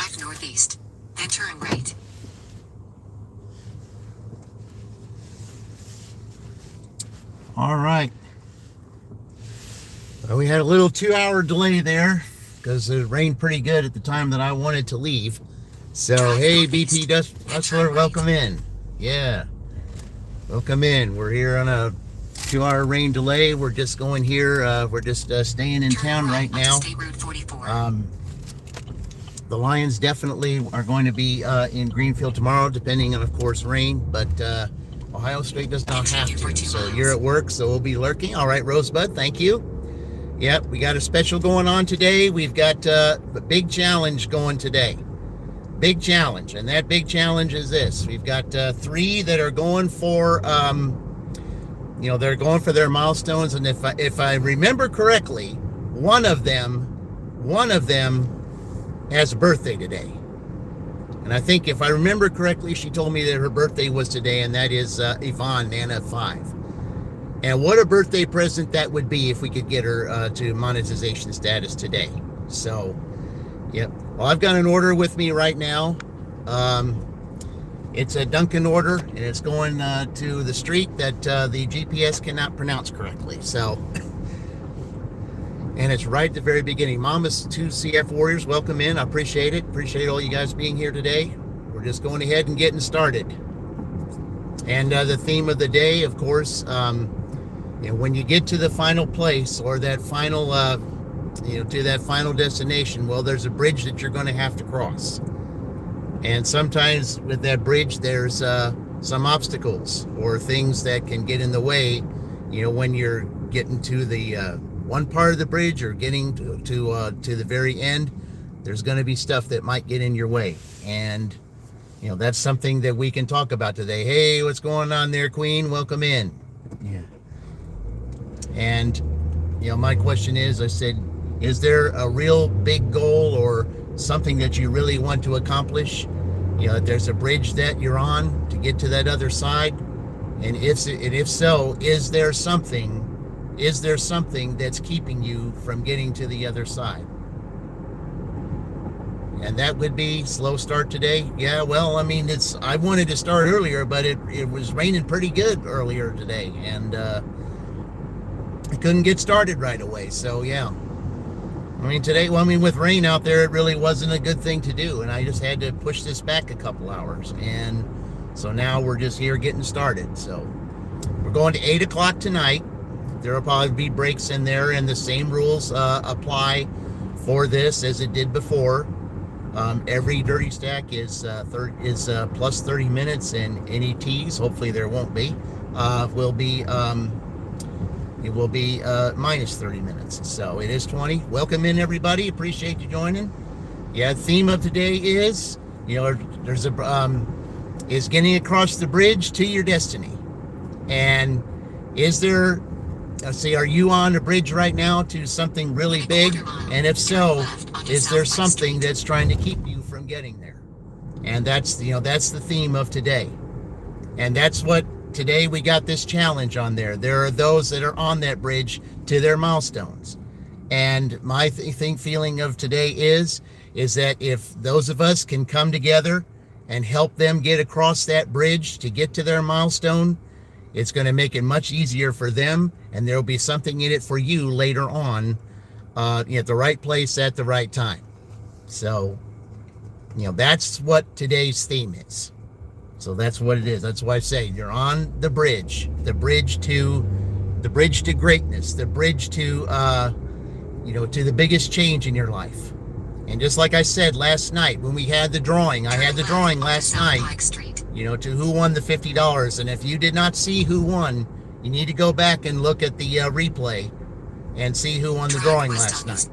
Drive northeast, then turn right. All right. Well, we had a little 2-hour delay there because it rained pretty good at the time that I wanted to leave. So, hey, BP Hustler, welcome in. Yeah, welcome in. We're here on a 2-hour rain delay. We're just going here. We're just staying in town right now. The Lions definitely are going to be in Greenfield tomorrow, depending on, of course, rain. But Ohio State does not have to. So you're at work, so we'll be lurking. All right, Rosebud, thank you. Yep, we got a special going on today. We've got a big challenge going today. Big challenge, and that big challenge is this. We've got 3 that are going for, they're going for their milestones. And if I remember correctly, one of them has a birthday today. And I think if I remember correctly, she told me that her birthday was today, and that is Yvonne, Nana 5. And what a birthday present that would be if we could get her to monetization status today. So, yep. Well, I've got an order with me right now. It's a Dunkin' order, and it's going to the street that the GPS cannot pronounce correctly. So, and it's right at the very beginning. Mama's 2 CF Warriors, welcome in. I appreciate it. Appreciate all you guys being here today. We're just going ahead and getting started. And the theme of the day, of course, when you get to the final place or that final, to that final destination, well, there's a bridge that you're going to have to cross. And sometimes with that bridge, there's some obstacles or things that can get in the way, when you're getting to the one part of the bridge or getting to the very end. There's going to be stuff that might get in your way. And, that's something that we can talk about today. Hey, what's going on there, Queen? Welcome in. Yeah. And, my question is, I said, is there a real big goal or something that you really want to accomplish? There's a bridge that you're on to get to that other side. And if so, is there something that's keeping you from getting to the other side? And that would be slow start today. Yeah, well, I mean, I wanted to start earlier, but it was raining pretty good earlier today. And I couldn't get started right away. So, yeah. With rain out there, it really wasn't a good thing to do. And I just had to push this back a couple hours. And so now we're just here getting started. So we're going to 8 o'clock tonight. There will probably be breaks in there, and the same rules apply for this as it did before. Every dirty stack is plus 30 minutes, and any teas, hopefully there won't be, it will be minus 30 minutes. So it is 20. Welcome in, everybody. Appreciate you joining. Yeah, theme of today is, there's is getting across the bridge to your destiny. And is there, are you on a bridge right now to something really big? And if so, is there something that's trying to keep you from getting there? And that's the theme of today. And that's what today we got this challenge on there. There are those that are on that bridge to their milestones. And my feeling of today is that if those of us can come together and help them get across that bridge to get to their milestone, it's going to make it much easier for them, and there will be something in it for you later on, at the right place at the right time. So, that's what today's theme is. So that's what it is. That's why I say you're on the bridge to greatness, the bridge to to the biggest change in your life. And just like I said last night when we had the drawing, I had the drawing last night, to who won the $50. And if you did not see who won, you need to go back and look at the replay and see who won the drawing last night.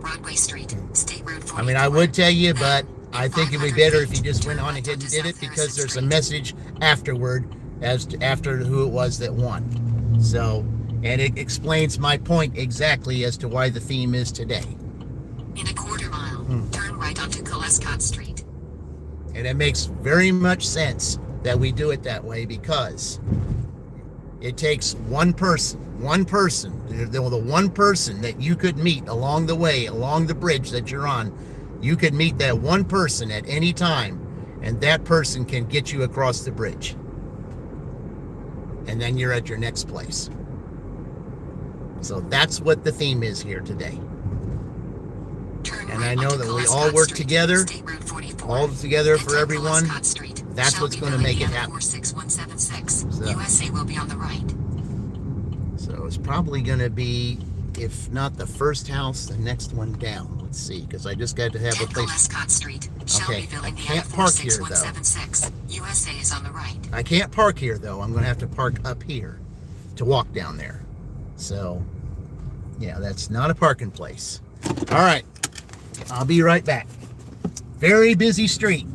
I would tell you, but I think it would be better if you just went on ahead and did it, because there's a message afterward after who it was that won. So, and it explains my point exactly as to why the theme is today. In a quarter mile, turn right onto Colescott Street. And it makes very much sense that we do it that way, because it takes one person, the one person that you could meet along the way, along the bridge that you're on, You could meet that one person at any time, and that person can get you across the bridge. And then you're at your next place. So that's what the theme is here today. And I know that we all work together, all together for everyone. That's what's going to make it happen. USA will be on the right. So it's probably going to be, if not the first house, the next one down. Let's see, because I just got to have a place. Okay, I can't park here though. USA is on the right. I can't park here though. I'm going to have to park up here to walk down there. So, yeah, that's not a parking place. All right, I'll be right back. Very busy street.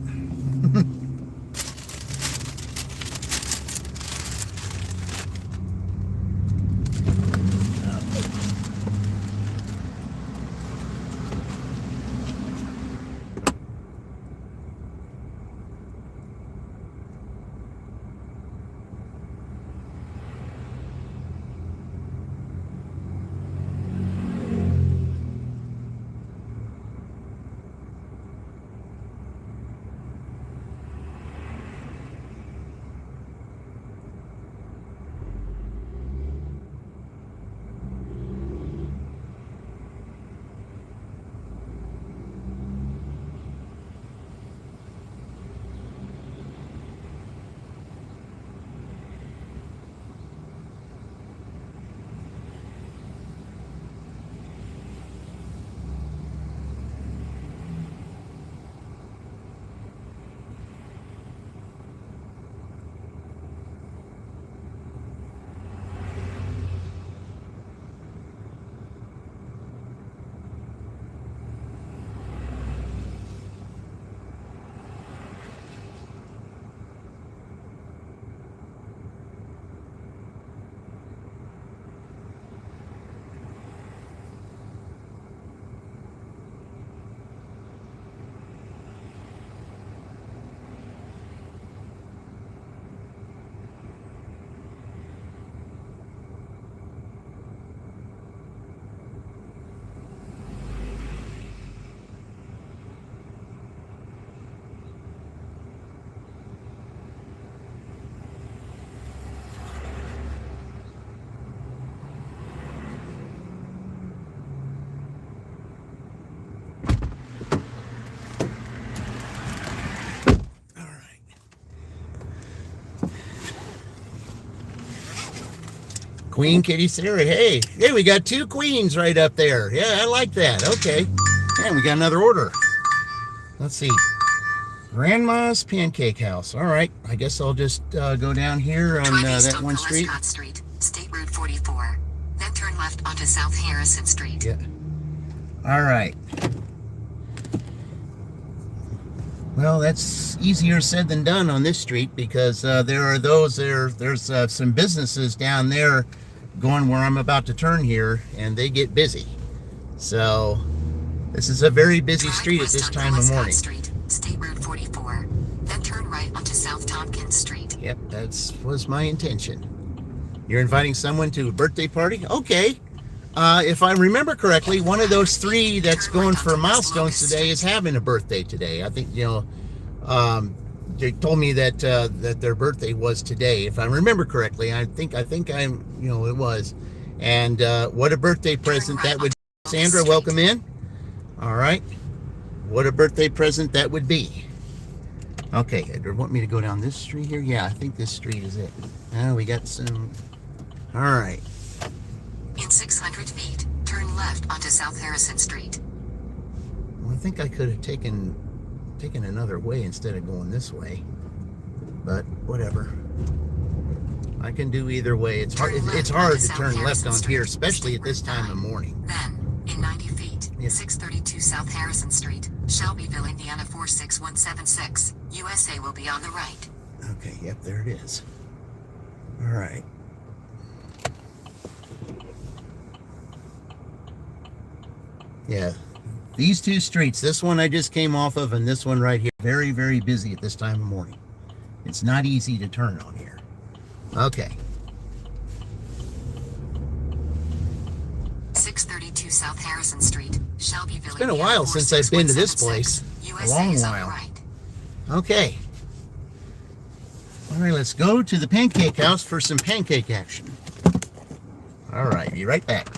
Queen Kitty Sarah. Hey, we got 2 queens right up there. Yeah, I like that. Okay. And we got another order. Let's see. Grandma's Pancake House. All right. I guess I'll just go down here on that one street. State Road 44. Then turn left onto South Harrison Street. Yeah. All right. Well, that's easier said than done on this street because there's some businesses down there going where I'm about to turn here, and they get busy. So this is a very busy street at this time of morning. Street, State Road 44. Then turn right onto South Tompkins Street. Yep, that was my intention. You're inviting someone to a birthday party? Okay. If I remember correctly, one of those 3 that's going for milestones today is having a birthday today. I think, they told me that that their birthday was today. If I remember correctly, I think it was. And what a birthday present that would be. Sandra, welcome in. All right. What a birthday present that would be. Okay, do you want me to go down this street here? Yeah, I think this street is it. We got some. All right. In 600 feet, turn left onto South Harrison Street. Well, I think I could have taken another way instead of going this way, but whatever. I can do either way. It's hard to turn left on here, especially at this time of morning. Then, in 90 feet, 632 South Harrison Street, Shelbyville, Indiana 46176. USA will be on the right. Okay, yep, there it is. All right. Yeah, these 2 streets, this one I just came off of and this one right here, very, very busy at this time of morning. It's not easy to turn on here. Okay. 632 South Harrison Street, Shelbyville, It's been a while since I've been to this place. A long while. Right. Okay. All right, let's go to the pancake house for some pancake action. All right, be right back.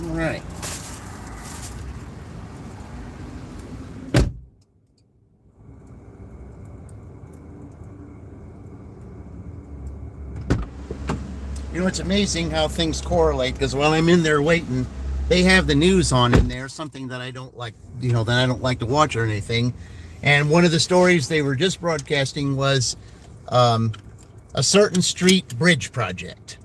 All right. You know, it's amazing how things correlate, because while I'm in there waiting, they have the news on in there, something that I don't like, that I don't like to watch or anything. And one of the stories they were just broadcasting was a certain street bridge project.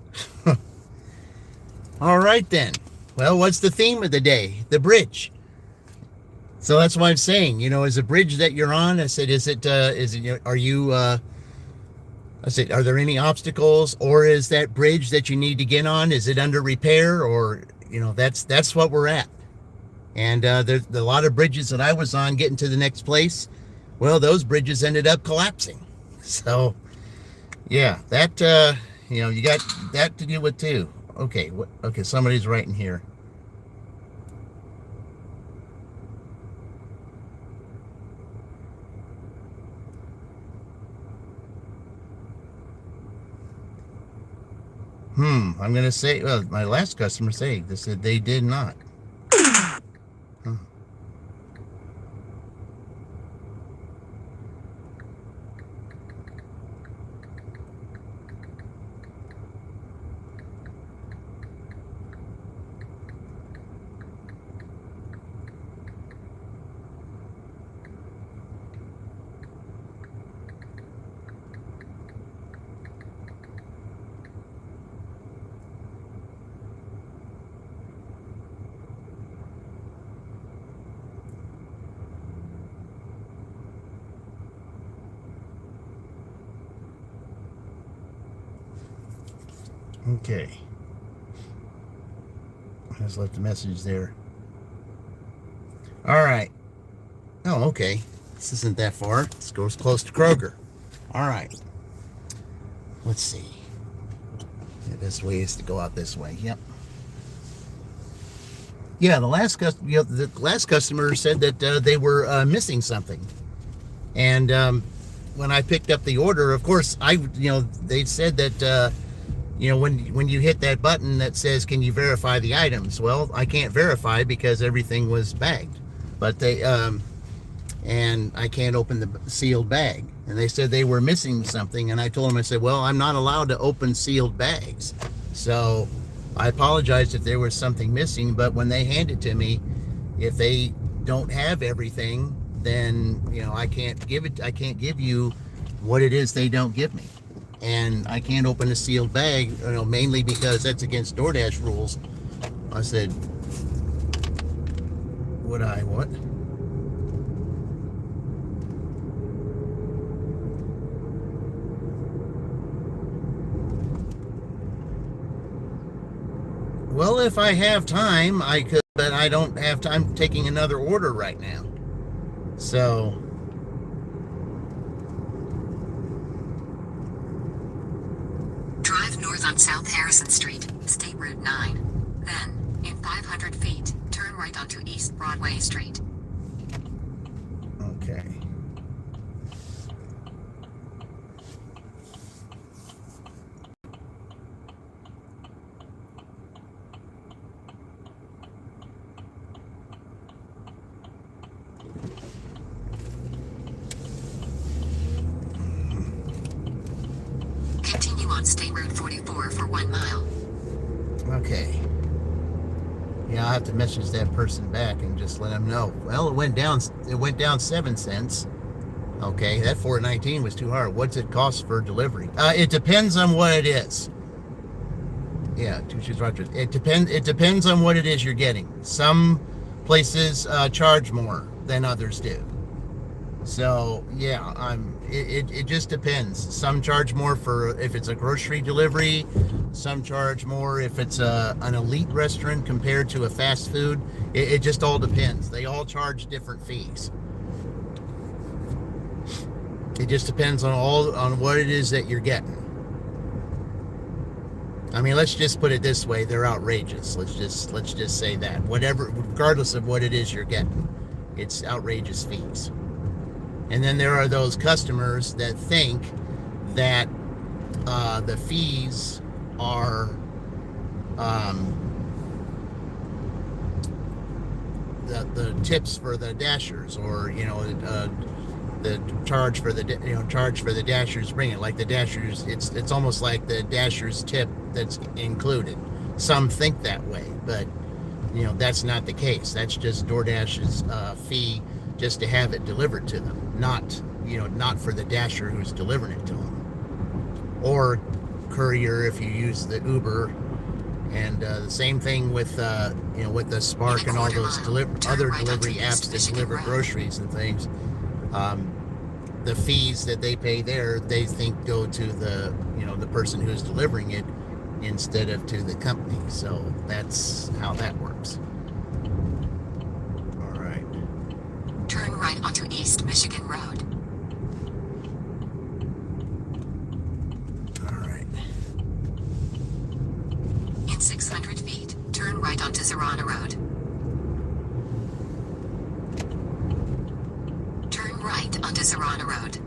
All right, then. Well, what's the theme of the day? The bridge. So that's why I'm saying, is a bridge that you're on? I said, are there any obstacles, or is that bridge that you need to get on, is it under repair? Or, that's what we're at. And there's a lot of bridges that I was on getting to the next place. Well, those bridges ended up collapsing. So, yeah, that, you got that to deal with too. Okay, okay, somebody's writing here. I'm going to say, well, my last customer said they did not. Okay. I just left a message there. All right. Oh, okay. This isn't that far. This goes close to Kroger. All right. Let's see. this way is to go out this way. Yep. Yeah, the last customer said that they were missing something, and when I picked up the order, of course, they said that when you hit that button that says, "Can you verify the items?" Well, I can't verify because everything was bagged, but and I can't open the sealed bag. And they said they were missing something, and I told them, I said, well, I'm not allowed to open sealed bags. So I apologized if there was something missing, but when they hand it to me, if they don't have everything, then I can't give you what it is they don't give me. And I can't open a sealed bag, mainly because that's against DoorDash rules. I said, what? Well, if I have time, I could, but I don't have time taking another order right now. So, drive north on South Harrison Street, State Route 9. Then, in 500 feet, turn right onto East Broadway Street. okay. Continue on State Route 44 for 1 mile. Okay. Yeah, I'll have to message that person back and just let them know. Well, it went down 7 cents. Okay, that $4.19 was too hard. What's it cost for delivery? It depends on what it is. Yeah, two shoes Rogers. It depends on what it is you're getting. Some places charge more than others do. So yeah, it just depends. Some charge more for if it's a grocery delivery. Some charge more if it's an elite restaurant compared to a fast food. It just all depends. They all charge different fees. It just depends on what it is that you're getting. I mean, let's just put it this way: they're outrageous. Let's just say that. Whatever, regardless of what it is you're getting, it's outrageous fees. And then there are those customers that think that the fees are the tips for the dashers, or the charge for the dashers bring it. Like the dashers, it's almost like the dashers tip that's included. Some think that way, but that's not the case. That's just DoorDash's fee just to have it delivered to them, not for the dasher who's delivering it to them, or courier if you use the Uber. And the same thing with with the Spark and all those other delivery apps that deliver groceries and things. The fees that they pay there, they think go to the the person who's delivering it instead of to the company. So that's how that works. All right. Turn right onto East Michigan Road. All right. In 600 feet, turn right onto Zorana Road. Turn right onto Zorana Road.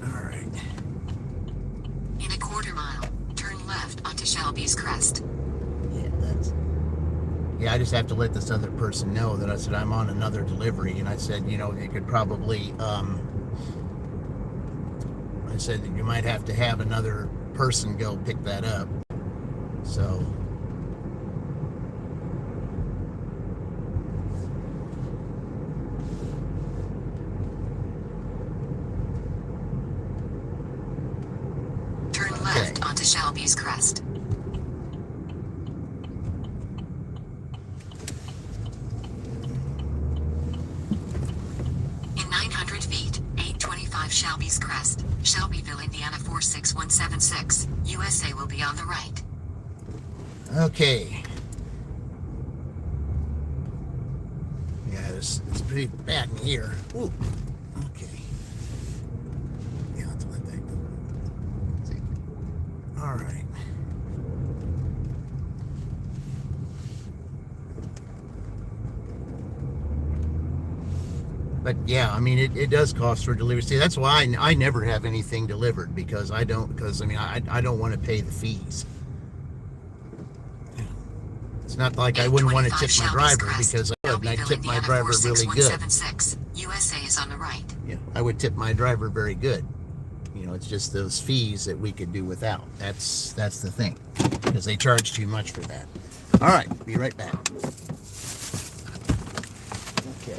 All right. In a quarter mile, turn left onto Shelby's Crest. Yeah, I just have to let this other person know that I said I'm on another delivery, and I said, it could probably, I said that you might have to have another person go pick that up. So, turn left onto Shelby's Crest. In 900 feet, 825 Shelby's Crest, Shelbyville, Indiana 46176, USA will be on the right. okay. Yeah, it's pretty bad in here. Ooh. Okay. Yeah, All right. But yeah, I mean, it does cost for delivery. See, that's why I never have anything delivered, because I mean, I don't want to pay the fees. It's not like I wouldn't want to tip my driver, because I would, and I tip my driver really good. USA is on the right. Yeah, I would tip my driver very good. You know, it's just those fees that we could do without. That's the thing, because they charge too much for that. All right, be right back. Okay.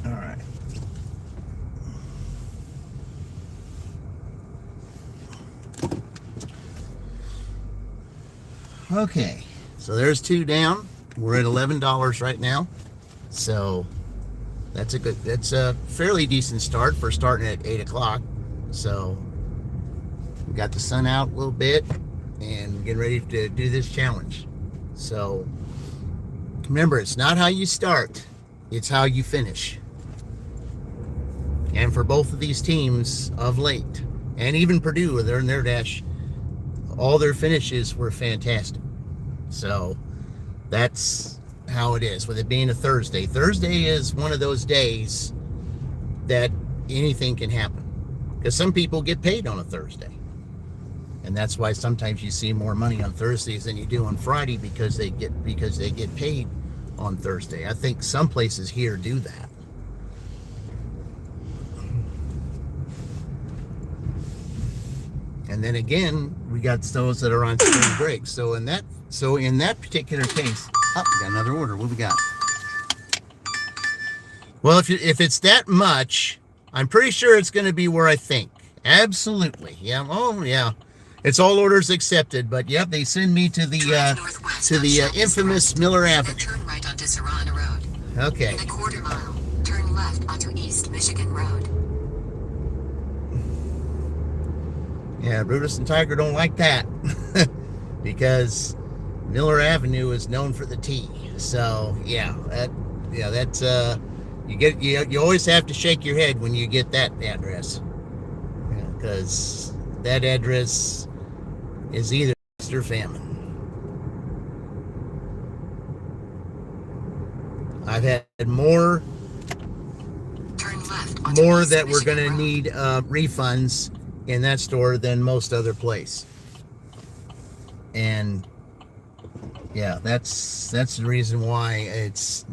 All right. Okay, so there's 2 down. We're at $11 right now, so that's a fairly decent start for starting at 8 o'clock. So we got the sun out a little bit and getting ready to do this challenge. So remember, it's not how you start, it's how you finish. And for both of these teams of late, and even Purdue, they're in their dash, all their finishes were fantastic. So that's how it is with it being a Thursday. Thursday is one of those days that anything can happen, because some people get paid on a Thursday, and that's why sometimes you see more money on Thursdays than you do on Friday, because they get paid on Thursday. I think some places here do that. And then again, we got those that are on spring break. So in that particular case, we got another order. What we got? Well, if it's that much, I'm pretty sure it's going to be where I think. Absolutely, yeah. Oh, yeah. It's all orders accepted. But yep, they send me to the infamous Miller Avenue. Turn right onto Serrano Road. Okay. In a quarter mile, turn left onto East Michigan Road. Yeah, Brutus and Tiger don't like that because Miller Avenue is known for the T. So that's you always have to shake your head when you get that address, because that address is either or famine. I've had more Turn left onto more East that we're Michigan going to Road. need refunds in that store than most other place. And yeah, that's the reason why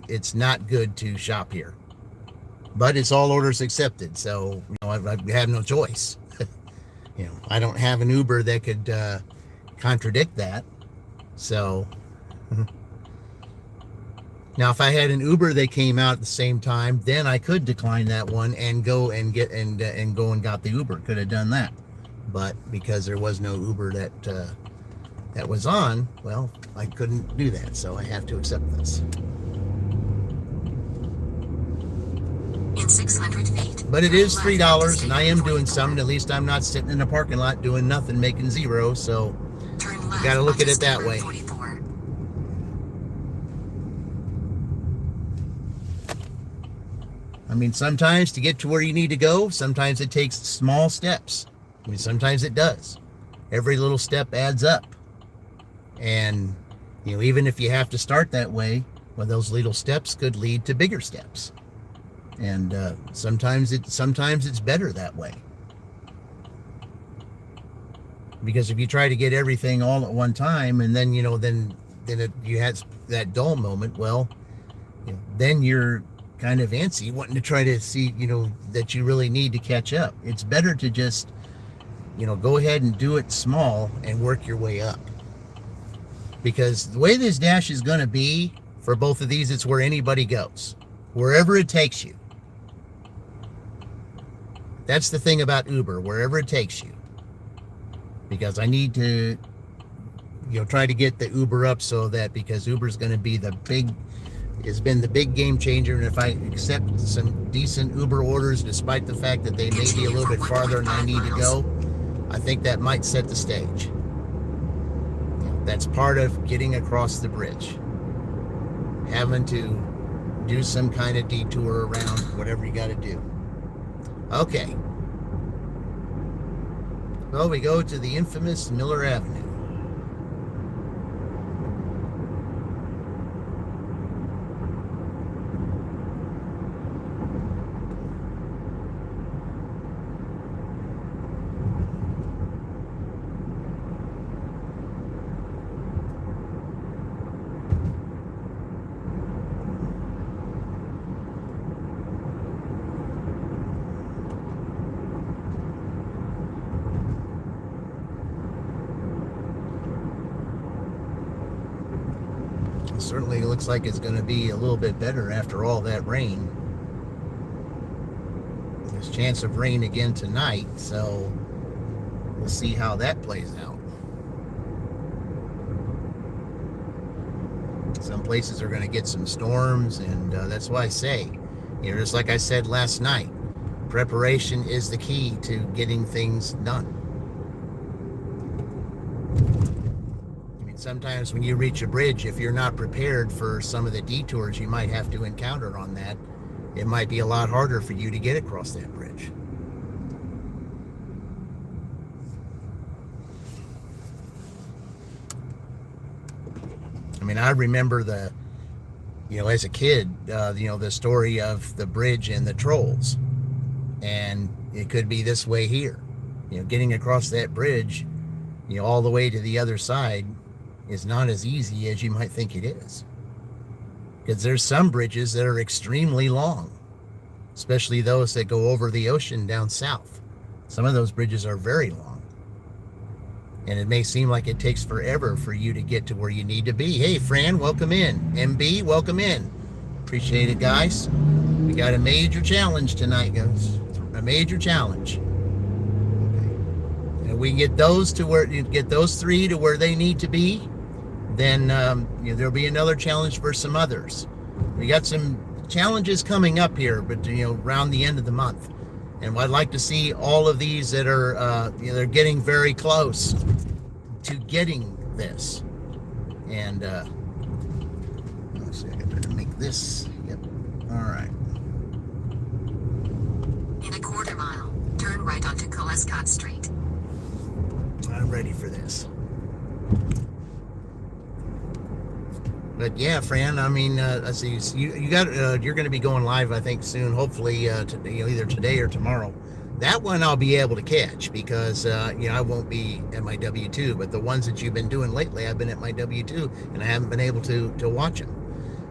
it's not good to shop here. But it's all orders accepted, so I have no choice. I don't have an Uber that could contradict that. So now, if I had an Uber that came out at the same time, then I could decline that one and go and get and go and got the Uber. Could have done that, but because there was no Uber that was on, well, I couldn't do that. So I have to accept this. In 600 feet. But it is turn left onto $3, State and I Route am doing 24. something. At least I'm not sitting in a parking lot doing nothing, making zero. So Turn left got to look onto at it State that Route way. 44. I mean, sometimes to get to where you need to go, sometimes it takes small steps. I mean, sometimes it does. Every little step adds up. And, even if you have to start that way, well, those little steps could lead to bigger steps. And sometimes it's better that way. Because if you try to get everything all at one time, and then, you had that dull moment, well, then you're kind of antsy, wanting to try to see, that you really need to catch up. It's better to just, go ahead and do it small and work your way up. Because the way this dash is going to be for both of these, it's where anybody goes, wherever it takes you. That's the thing about Uber, wherever it takes you. Because I need to, try to get the Uber up so that, because Uber's going to be has been the big game changer. And if I accept some decent Uber orders, despite the fact that they may be a little bit farther than I need to go, I think that might set the stage. That's part of getting across the bridge. Having to do some kind of detour around, whatever you got to do. Okay. Well, we go to the infamous Miller Avenue. Certainly looks like it's going to be a little bit better after all that rain. There's a chance of rain again tonight, so we'll see how that plays out. Some places are going to get some storms, and that's why I say, just like I said last night, preparation is the key to getting things done. Sometimes when you reach a bridge, if you're not prepared for some of the detours you might have to encounter on that, it might be a lot harder for you to get across that bridge. I mean, I remember as a kid, the story of the bridge and the trolls. And it could be this way here. Getting across that bridge, all the way to the other side is not as easy as you might think it is. Because there's some bridges that are extremely long, especially those that go over the ocean down south. Some of those bridges are very long. And it may seem like it takes forever for you to get to where you need to be. Hey, Fran, welcome in. MB, welcome in. Appreciate it, guys. We got a major challenge tonight, guys. A major challenge. And we can get those three to where they need to be, then there'll be another challenge for some others. We got some challenges coming up here, but around the end of the month, and I'd like to see all of these that are they're getting very close to getting this. And let's see, I better make this. Yep. All right. In a quarter mile, turn right onto Colescott Street. I'm ready for this. But yeah, Fran, I mean, I see you got you're going to be going live, I think, soon. Hopefully, either today or tomorrow. That one I'll be able to catch because I won't be at my W-2. But the ones that you've been doing lately, I've been at my W-2 and I haven't been able to watch them.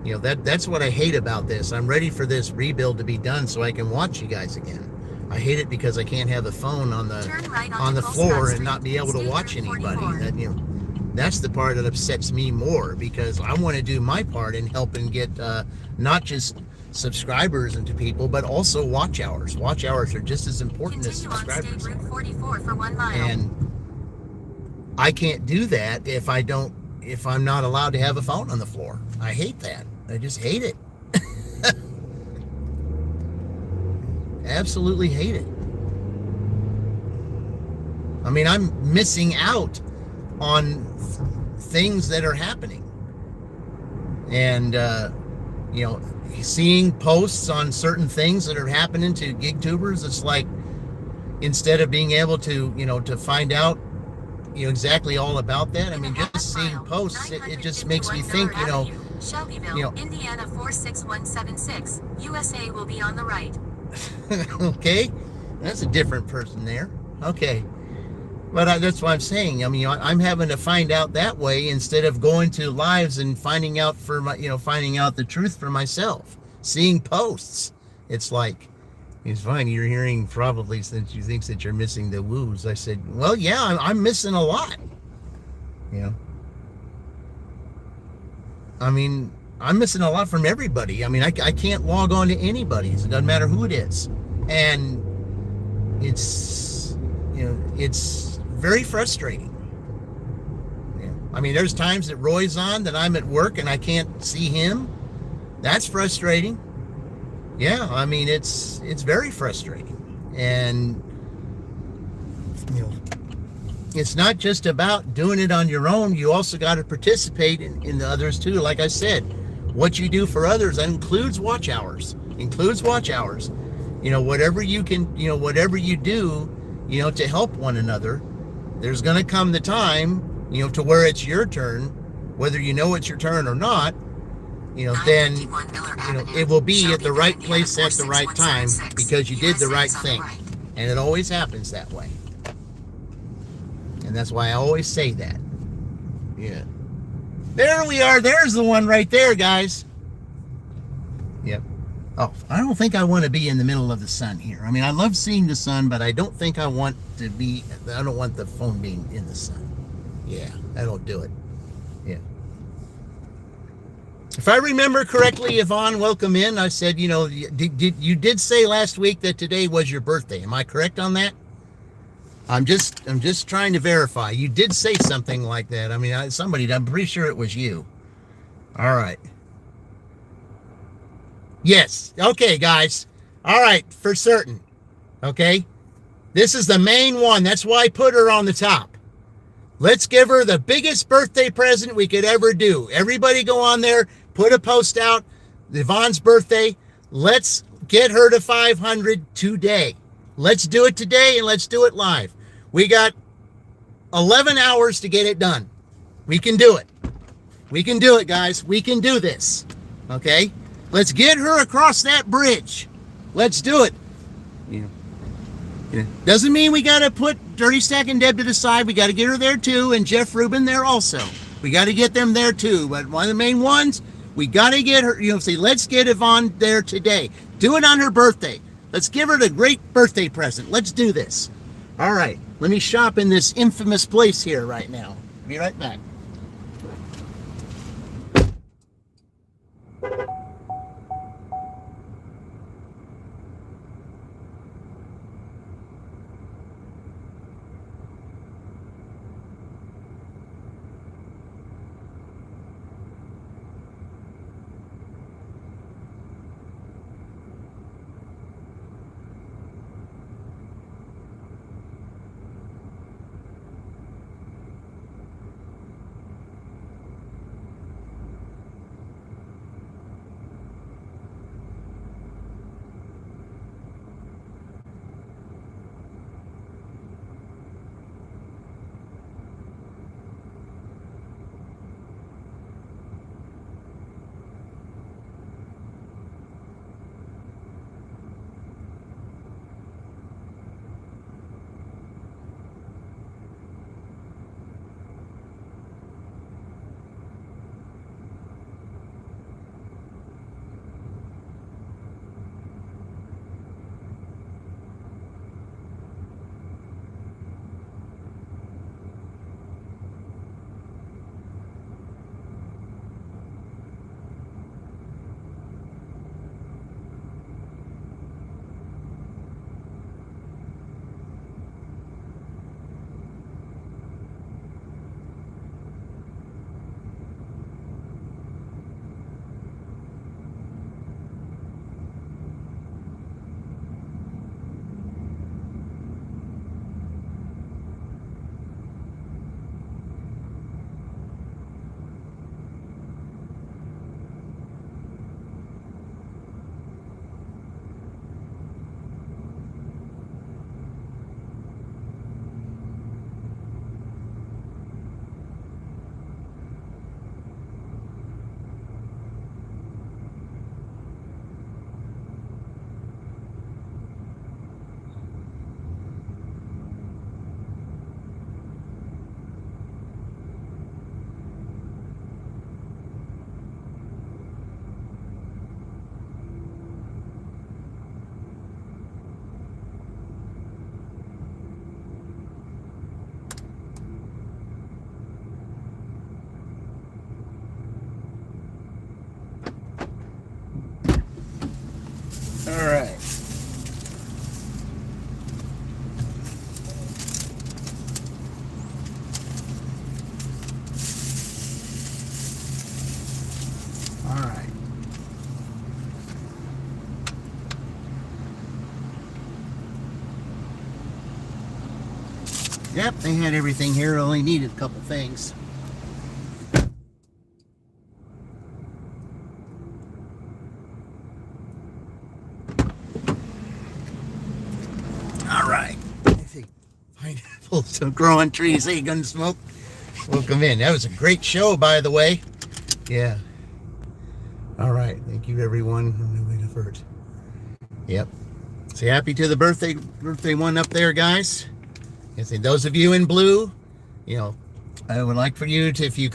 That's what I hate about this. I'm ready for this rebuild to be done so I can watch you guys again. I hate it because I can't have a phone on the floor and not be able to watch anybody. That's the part that upsets me more because I want to do my part in helping get not just subscribers into people, but also watch hours. Watch hours are just as important as subscribers. Continue on State Route 44 for 1 mile. And I can't do that if I'm not allowed to have a phone on the floor. I hate that. I just hate it. Absolutely hate it. I mean, I'm missing out on things that are happening. And, seeing posts on certain things that are happening to gig tubers, it's like, instead of being able to, to find out, exactly all about that. I mean, just seeing posts, it just makes me think, Shelbyville, Indiana 46176. USA will be on the right. Okay, that's a different person there. Okay. But that's what I'm saying. I mean, I'm having to find out that way instead of going to lives and finding out finding out the truth for myself. Seeing posts, it's like, it's fine. You're hearing probably since you thinks that you're missing the woos. I said, well, yeah, I'm missing a lot. I mean, I'm missing a lot from everybody. I mean, I can't log on to anybody's. It doesn't matter who it is, and it's very frustrating. I mean, there's times that Roy's on that I'm at work and I can't see him. That's frustrating. Yeah, I mean, it's very frustrating. And, it's not just about doing it on your own. You also got to participate in the others too. Like I said, what you do for others includes watch hours. Whatever you can, whatever you do, to help one another, there's going to come the time, to where it's your turn, whether you know it's your turn or not, then, it will be at the right place at the right time because you did the right thing. And it always happens that way. And that's why I always say that. Yeah. There we are. There's the one right there, guys. Yep. Oh, I don't think I want to be in the middle of the sun here. I mean, I love seeing the sun, but I don't think I don't want the phone being in the sun. Yeah, that'll do it. Yeah. If I remember correctly, Yvonne, welcome in. I said, you did say last week that today was your birthday. Am I correct on that? I'm just trying to verify. You did say something like that. I mean, I'm pretty sure it was you. All right. Yes. Okay, guys. All right, for certain. Okay. This is the main one. That's why I put her on the top. Let's give her the biggest birthday present we could ever do. Everybody go on there, put a post out. Yvonne's birthday. Let's get her to 500 today. Let's do it today and let's do it live. We got 11 hours to get it done. We can do it. We can do it, guys. We can do this. Okay? Let's get her across that bridge. Let's do it. Yeah. Doesn't mean we got to put Dirty Stack and Deb to the side. We got to get her there too, and Jeff Rubin there also. We got to get them there too. But one of the main ones, we got to get her, say, let's get Yvonne there today. Do it on her birthday. Let's give her the great birthday present. Let's do this. All right. Let me shop in this infamous place here right now. Be right back. Yep, they had everything here. Only needed a couple things. All right. I think pineapples, some growing trees. Hey, gonna smoke? Welcome in. That was a great show, by the way. Yeah. All right. Thank you, everyone. Yep. Say happy to the birthday one up there, guys. And say those of you in blue, you know, I would like for you to, if you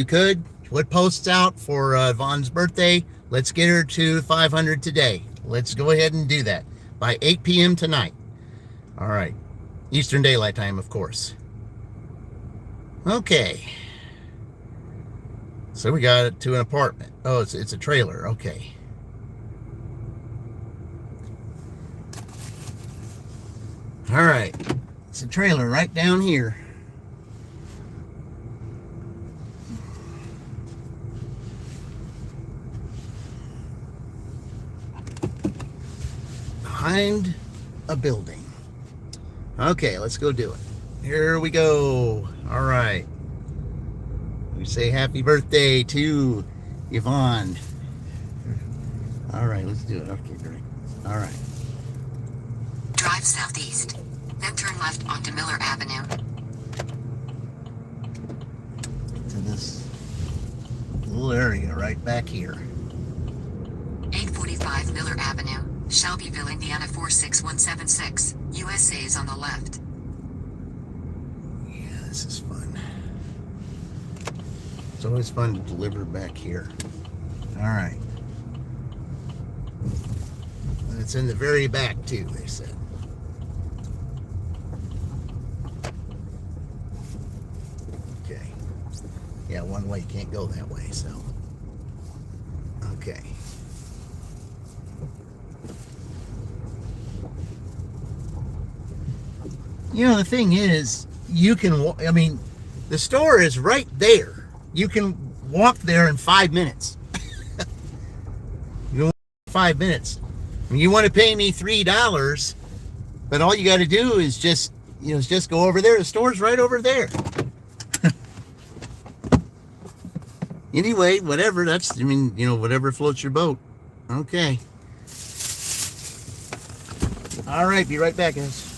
could, put posts out for Vaughn's birthday. Let's get her to 500 today. Let's go ahead and do that by 8 p.m. tonight. All right. Eastern Daylight Time, of course. Okay. So we got it to an apartment. Oh, it's a trailer. Okay. All right. It's a trailer right down here. Behind a building. Okay, let's go do it. Here we go. All right. We say happy birthday to Yvonne. All right, let's do it. Okay, great. All right. Drive southeast. Then turn left onto Miller Avenue. To this little area right back here. 845 Miller Avenue, Shelbyville, Indiana 46176. USA is on the left. Yeah, this is fun. It's always fun to deliver back here. All right. And it's in the very back too, they said. Okay. Yeah, one way, can't go that way, so. Okay. You know, the thing is, you can, I mean, the store is right there. You can walk there in 5 minutes. You can walk 5 minutes. I mean, you want to pay me $3, but all you got to do is just go over there. The store's right over there. Anyway, whatever, whatever floats your boat. Okay. All right, be right back, guys.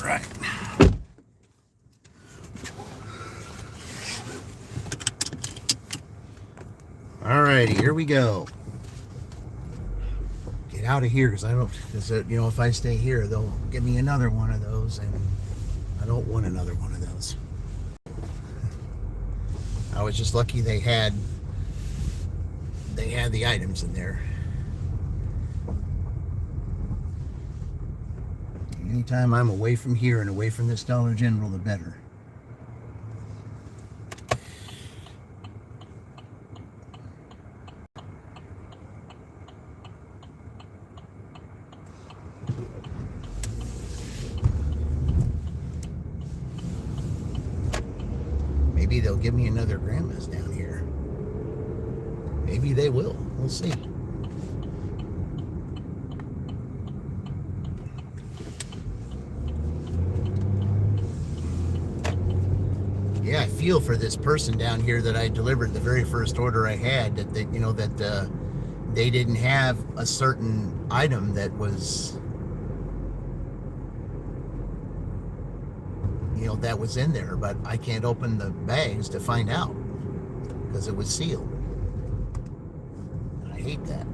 Right. Alrighty, here we go. Get out of here, because if I stay here, they'll give me another one of those, and I don't want another one of those. I was just lucky they had the items in there. Anytime I'm away from here and away from this Dollar General, the better. Maybe they'll give me another grandma's down here. Maybe they will. We'll see. Yeah, I feel for this person down here that I delivered the very first order I had, that they didn't have a certain item that was, that was in there, but I can't open the bags to find out because it was sealed. I hate that.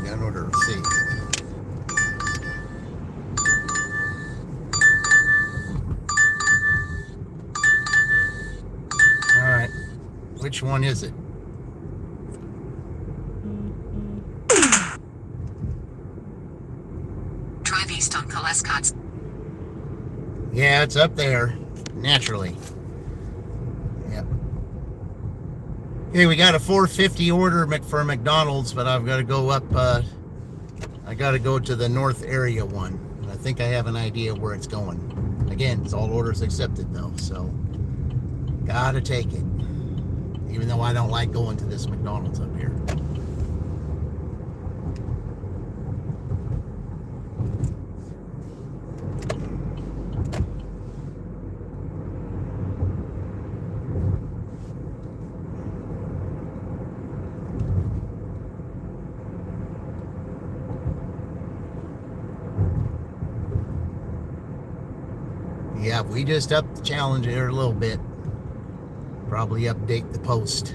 Got an order of receipt. All right, which one is it? Drive east on Kolescott. Yeah, it's up there, naturally. Yep. Okay, we got a $4.50 order for McDonald's, but I've got to go up. I got to go to the north area one. I think I have an idea where it's going. Again, it's all orders accepted though, so gotta take it. Even though I don't like going to this McDonald's up here. Yeah, we just upped the challenge here a little bit. Probably update the post.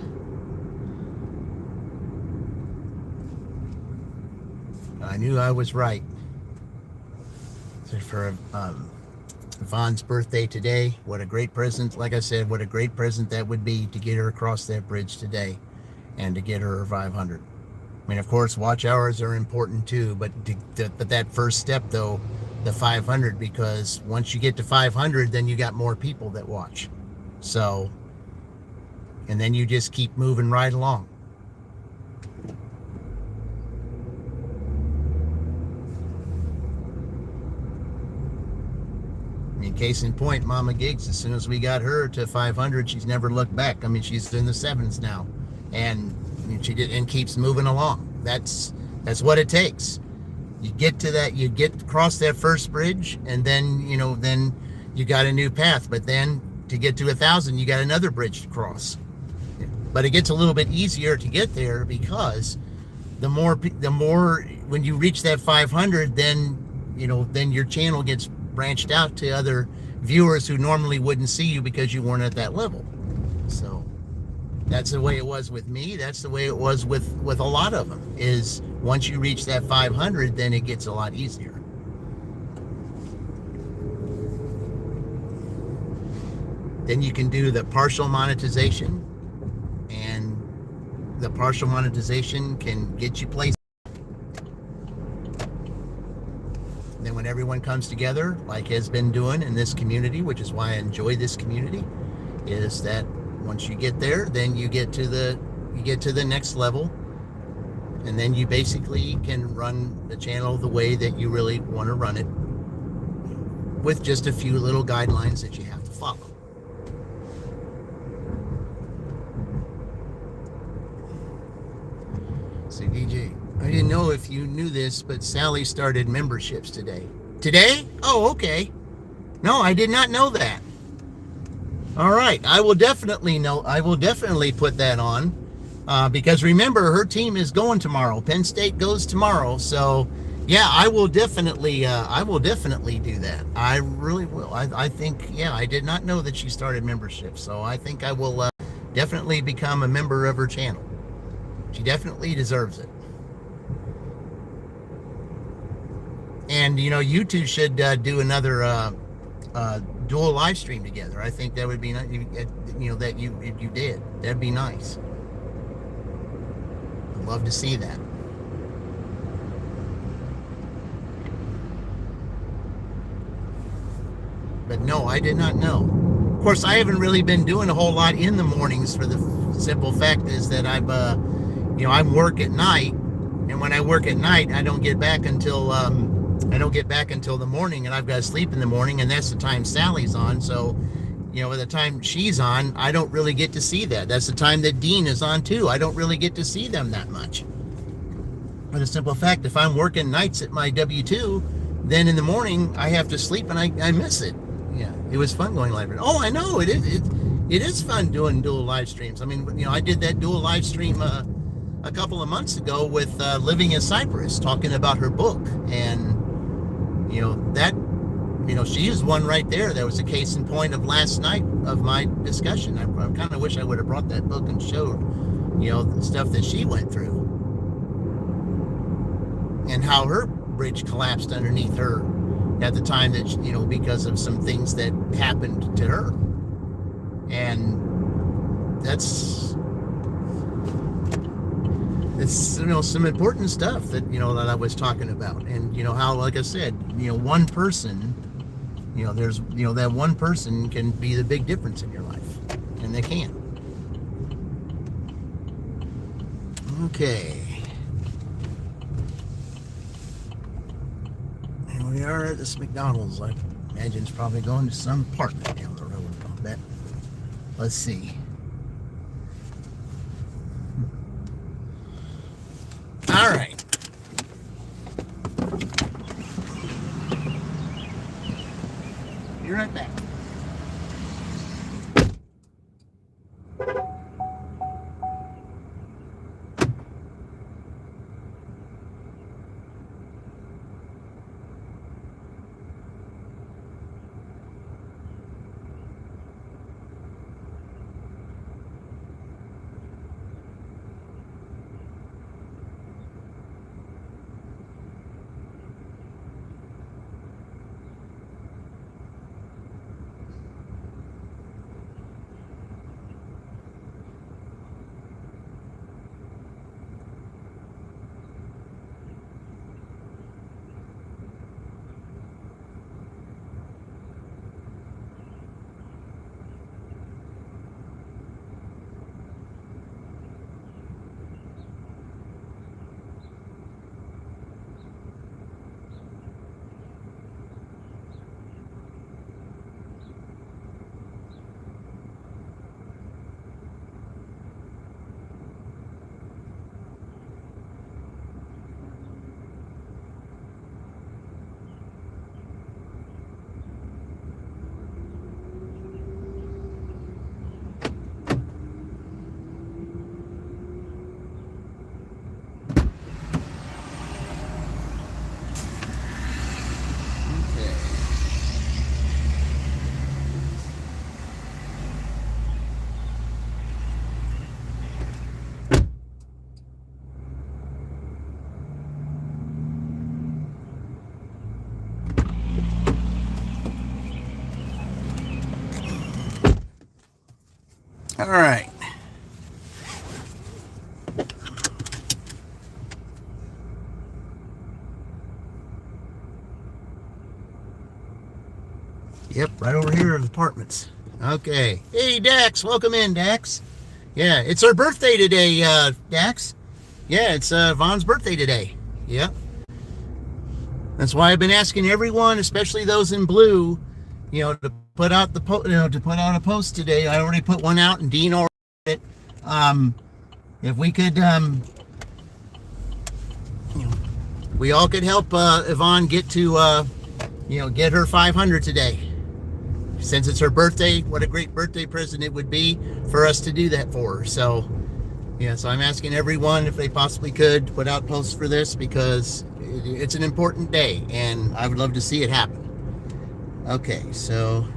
I knew I was right. So for Yvonne's birthday today, what a great present. Like I said, what a great present that would be to get her across that bridge today and to get her 500. I mean, of course, watch hours are important too, but that first step though, the 500, because once you get to 500, then you got more people that watch. So, and then you just keep moving right along. I mean, case in point, Mama Gigs, as soon as we got her to 500, she's never looked back. I mean, she's in the 7s now, and she did, and keeps moving along. That's what it takes. You get to that, you get across that first bridge, and then then you got a new path. But then to get to 1,000, you got another bridge to cross. But it gets a little bit easier to get there because the more when you reach that 500, then then your channel gets branched out to other viewers who normally wouldn't see you because you weren't at that level. So that's the way it was with me. That's the way it was with a lot of them, is once you reach that 500, then it gets a lot easier. Then you can do the partial monetization, and the partial monetization can get you places. Then when everyone comes together, like has been doing in this community, which is why I enjoy this community, is that once you get there, then you get to the next level, and then you basically can run the channel the way that you really want to run it, with just a few little guidelines that you have to follow. So DJ, I didn't know if you knew this, but Sally started memberships today. Today? Oh, okay. No, I did not know that. All right, I will definitely put that on, because remember, her team is going tomorrow. Penn State goes tomorrow, so yeah, I will definitely do that. I really will. I think, yeah, I did not know that she started membership, so I think I will definitely become a member of her channel. She definitely deserves it. And you two should do another dual live stream together. I think that would be nice. That you did. That'd be nice. I'd love to see that. But no, I did not know. Of course, I haven't really been doing a whole lot in the mornings, for the simple fact is that I work at night, and when I work at night, I don't get back until the morning, and I've got to sleep in the morning, and that's the time Sally's on. So, by the time she's on, I don't really get to see that. That's the time that Dean is on too. I don't really get to see them that much. For the simple fact, if I'm working nights at my W-2, then in the morning I have to sleep and I miss it. Yeah, it was fun going live. Oh, I know it is. It is fun doing dual live streams. I mean, I did that dual live stream a couple of months ago with Living in Cyprus, talking about her book, and that she is one right there. That was a case in point of last night of my discussion. I kind of wish I would have brought that book and showed the stuff that she went through and how her bridge collapsed underneath her at the time that because of some things that happened to her. And it's some important stuff that that I was talking about. And how, like I said, one person, there's that one person can be the big difference in your life, and they can. Okay, and we are at this McDonald's. I imagine it's probably going to some park down the road, I'll bet. Let's see. All right. Be right back. All right. Yep, right over here are the apartments. Okay. Hey, Dax. Welcome in, Dax. Yeah, it's her birthday today, Dax. Yeah, it's Vaughn's birthday today. Yep. That's why I've been asking everyone, especially those in blue, to put out the to put out a post today. I already put one out, and Dean already did it. If we could, we all could help Yvonne get to, get her 500 today. Since it's her birthday, what a great birthday present it would be for us to do that for her. So, so I'm asking everyone if they possibly could put out posts for this, because it's an important day, and I would love to see it happen. Okay, so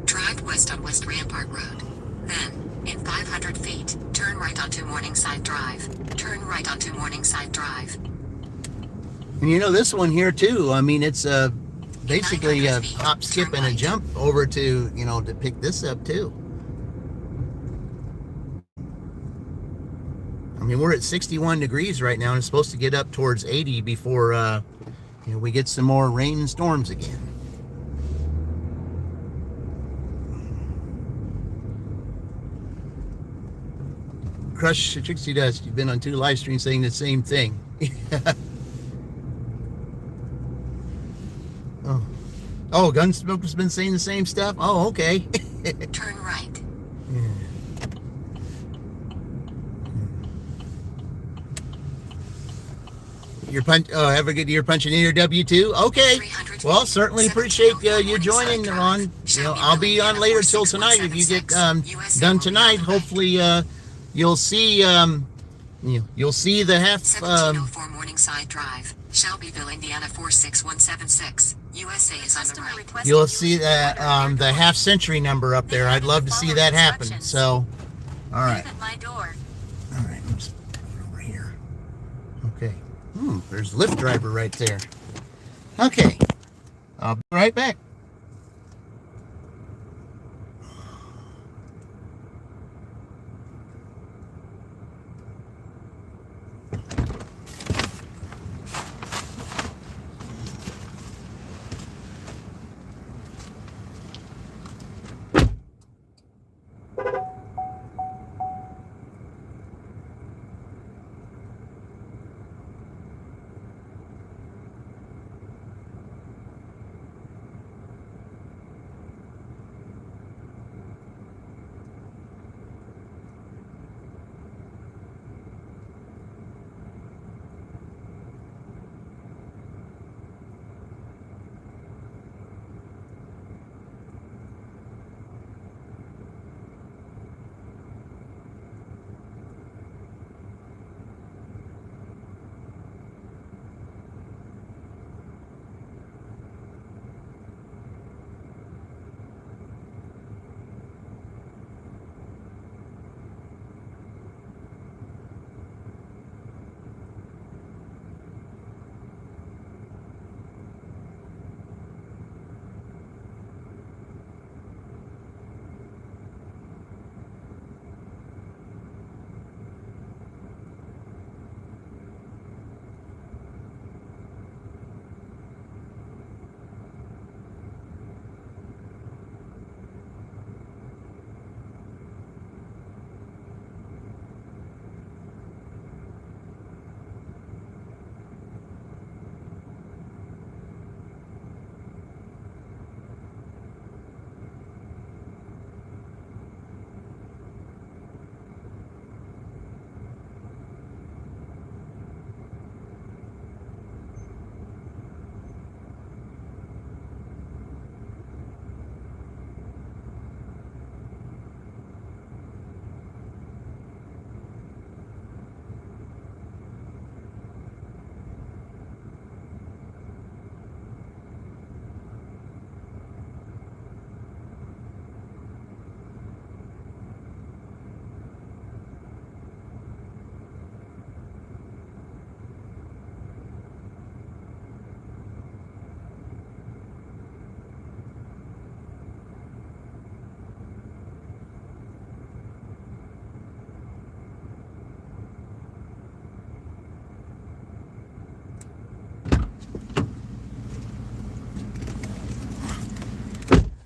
drive west on West Rampart Road. Then, in 500 feet, turn right onto Morningside Drive. Turn right onto Morningside Drive. And this one here too, I mean, it's basically a hop, skip, and a jump over to, to pick this up too. I mean, we're at 61 degrees right now, and it's supposed to get up towards 80 before, we get some more rain and storms again. Crush Trixie Dust, you've been on 2 live streams saying the same thing. Oh, Gunsmoker's been saying the same stuff? Oh, okay. Turn right. You're have a good year punching in your W-2. Okay. Well, certainly appreciate you joining, Ron. I'll be on later till tonight. If you get done tonight, hopefully you'll see you'll see the half. 1704 Morningside Drive, Shelbyville, Indiana 46176. USA is on the right. You'll see that the half century number up there. I'd love to see that happen. So, all right. All right. Let's put it over here. Okay. There's Lyft driver right there. Okay. I'll be right back.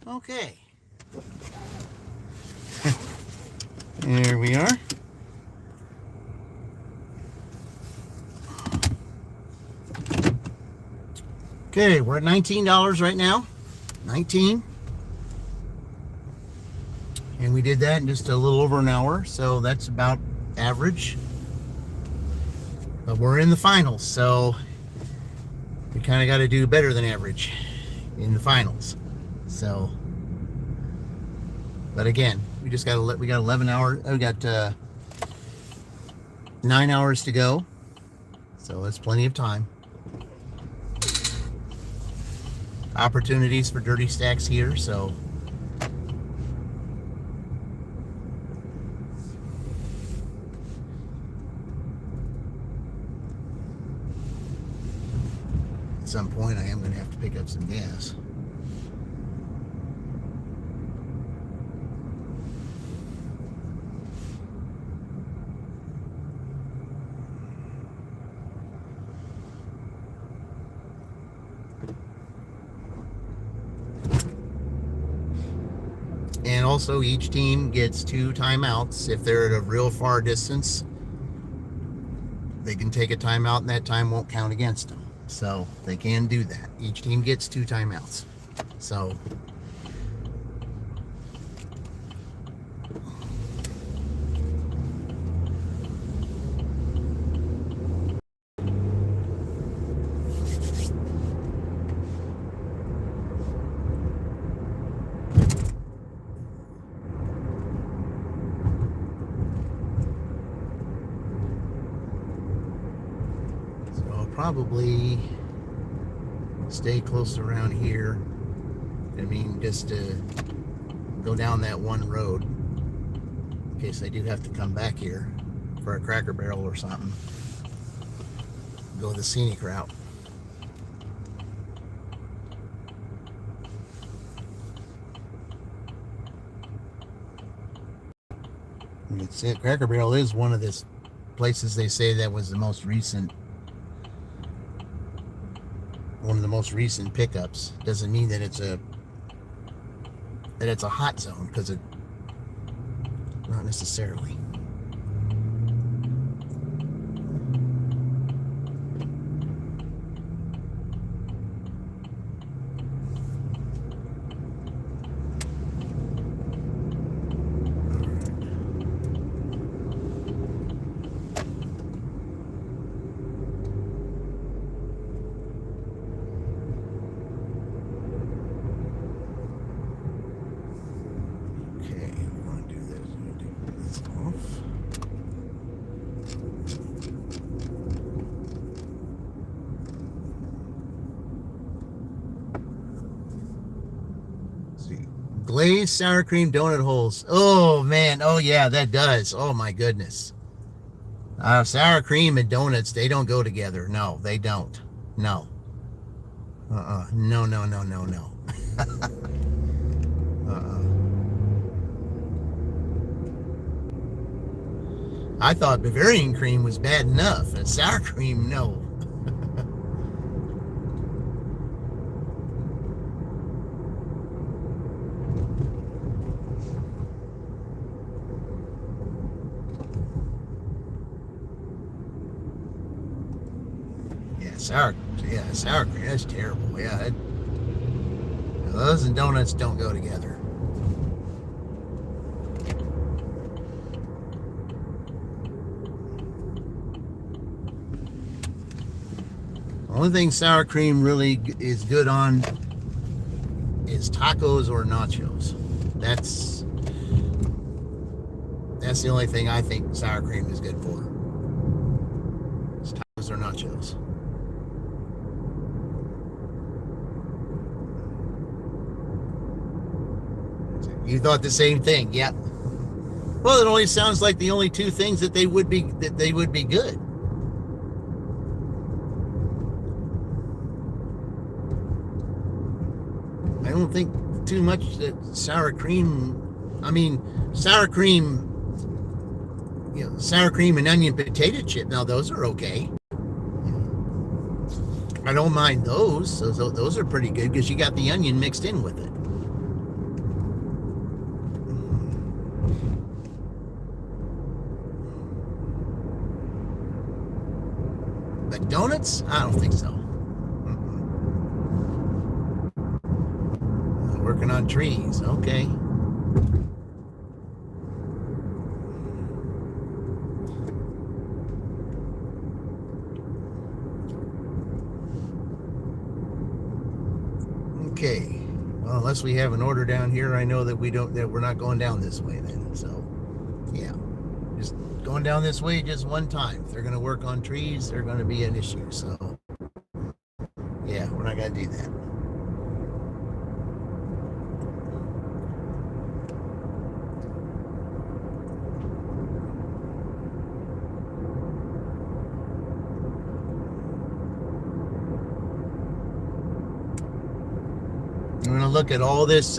Okay. There we are. Okay, we're at $19 right now. 19. And we did that in just a little over an hour, so that's about average. But we're in the finals, so we kind of got to do better than average in the finals. So, but again, we just got 11 hours. We got 9 hours to go, so that's plenty of time. Opportunities for dirty stacks here, so at some point I am going to have to pick up some gas. And also each team gets 2 timeouts. If they're at a real far distance, they can take a timeout and that time won't count against them. So they can do that. Each team gets 2 timeouts. So probably stay close around here. I mean, just to go down that one road in case I do have to come back here for a Cracker Barrel or something. Go the scenic route. It's it. Cracker Barrel is one of the places they say that was the most recent, one of the most recent pickups. Doesn't mean that it's a hot zone, because it not necessarily. Glazed sour cream donut holes. Oh man, oh yeah, that does. Oh my goodness. Sour cream and donuts, they don't go together. No, they don't. No. No, no, no, no, no. I thought Bavarian cream was bad enough, and sour cream, no. Sour cream, that's terrible. Yeah, those and donuts don't go together. The only thing sour cream really is good on is tacos or nachos. That's the only thing I think sour cream is good for. It's tacos or nachos. You thought the same thing, yep. Well, it only sounds like the only two things that they would be good. I don't think too much that sour cream. I mean, sour cream. Sour cream and onion potato chip. Now those are okay. I don't mind those. Those are pretty good because you got the onion mixed in with it. But donuts? I don't think so. Working on trees. Okay. Okay. Well, unless we have an order down here, I know that we're not going down this way then. So, yeah. Just going down this way just one time. If they're going to work on trees, they're going to be an issue. So, yeah, we're not going to do that. I'm going to look at all this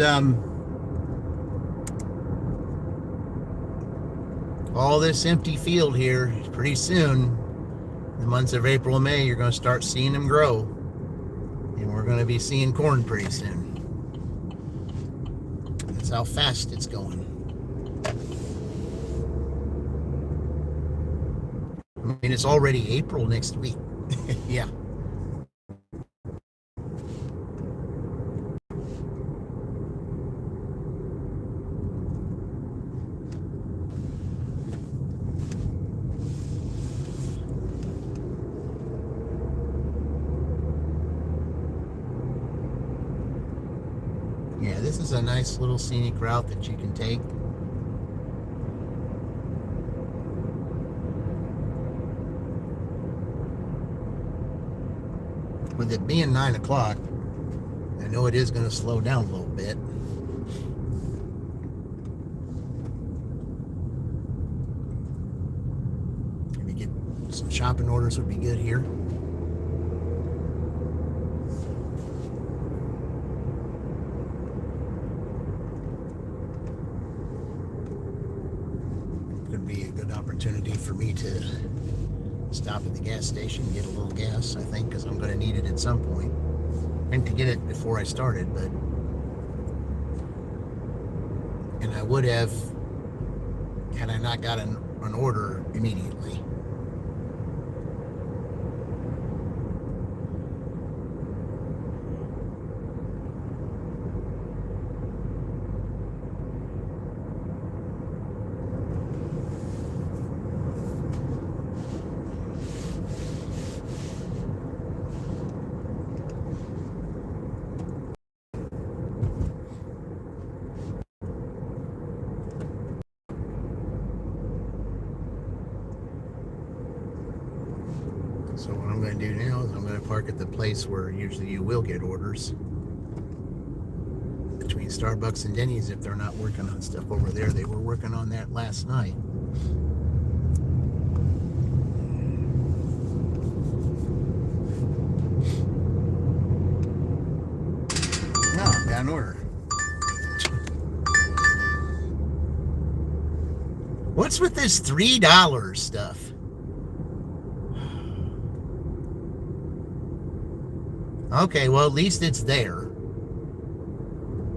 empty field here. Pretty soon, the months of April and May, you're going to start seeing them grow, and we're going to be seeing corn pretty soon. That's how fast it's going. I mean, it's already April next week. Yeah. Yeah, this is a nice little scenic route that you can take. with it being 9 o'clock, I know it is going to slow down a little bit. Maybe get some shopping orders would be good here. Could be a good opportunity for me to stop at the gas station and get a little gas, I think, because I'm going to need it at some point. I meant to get it before I started, but... And I would have had I not got an order immediately. So what I'm going to do now is I'm going to park at the place where usually you will get orders. Between Starbucks and Denny's, if they're not working on stuff over there. They were working on that last night. No, got an order. What's with this $3 stuff? Okay, well, at least it's there.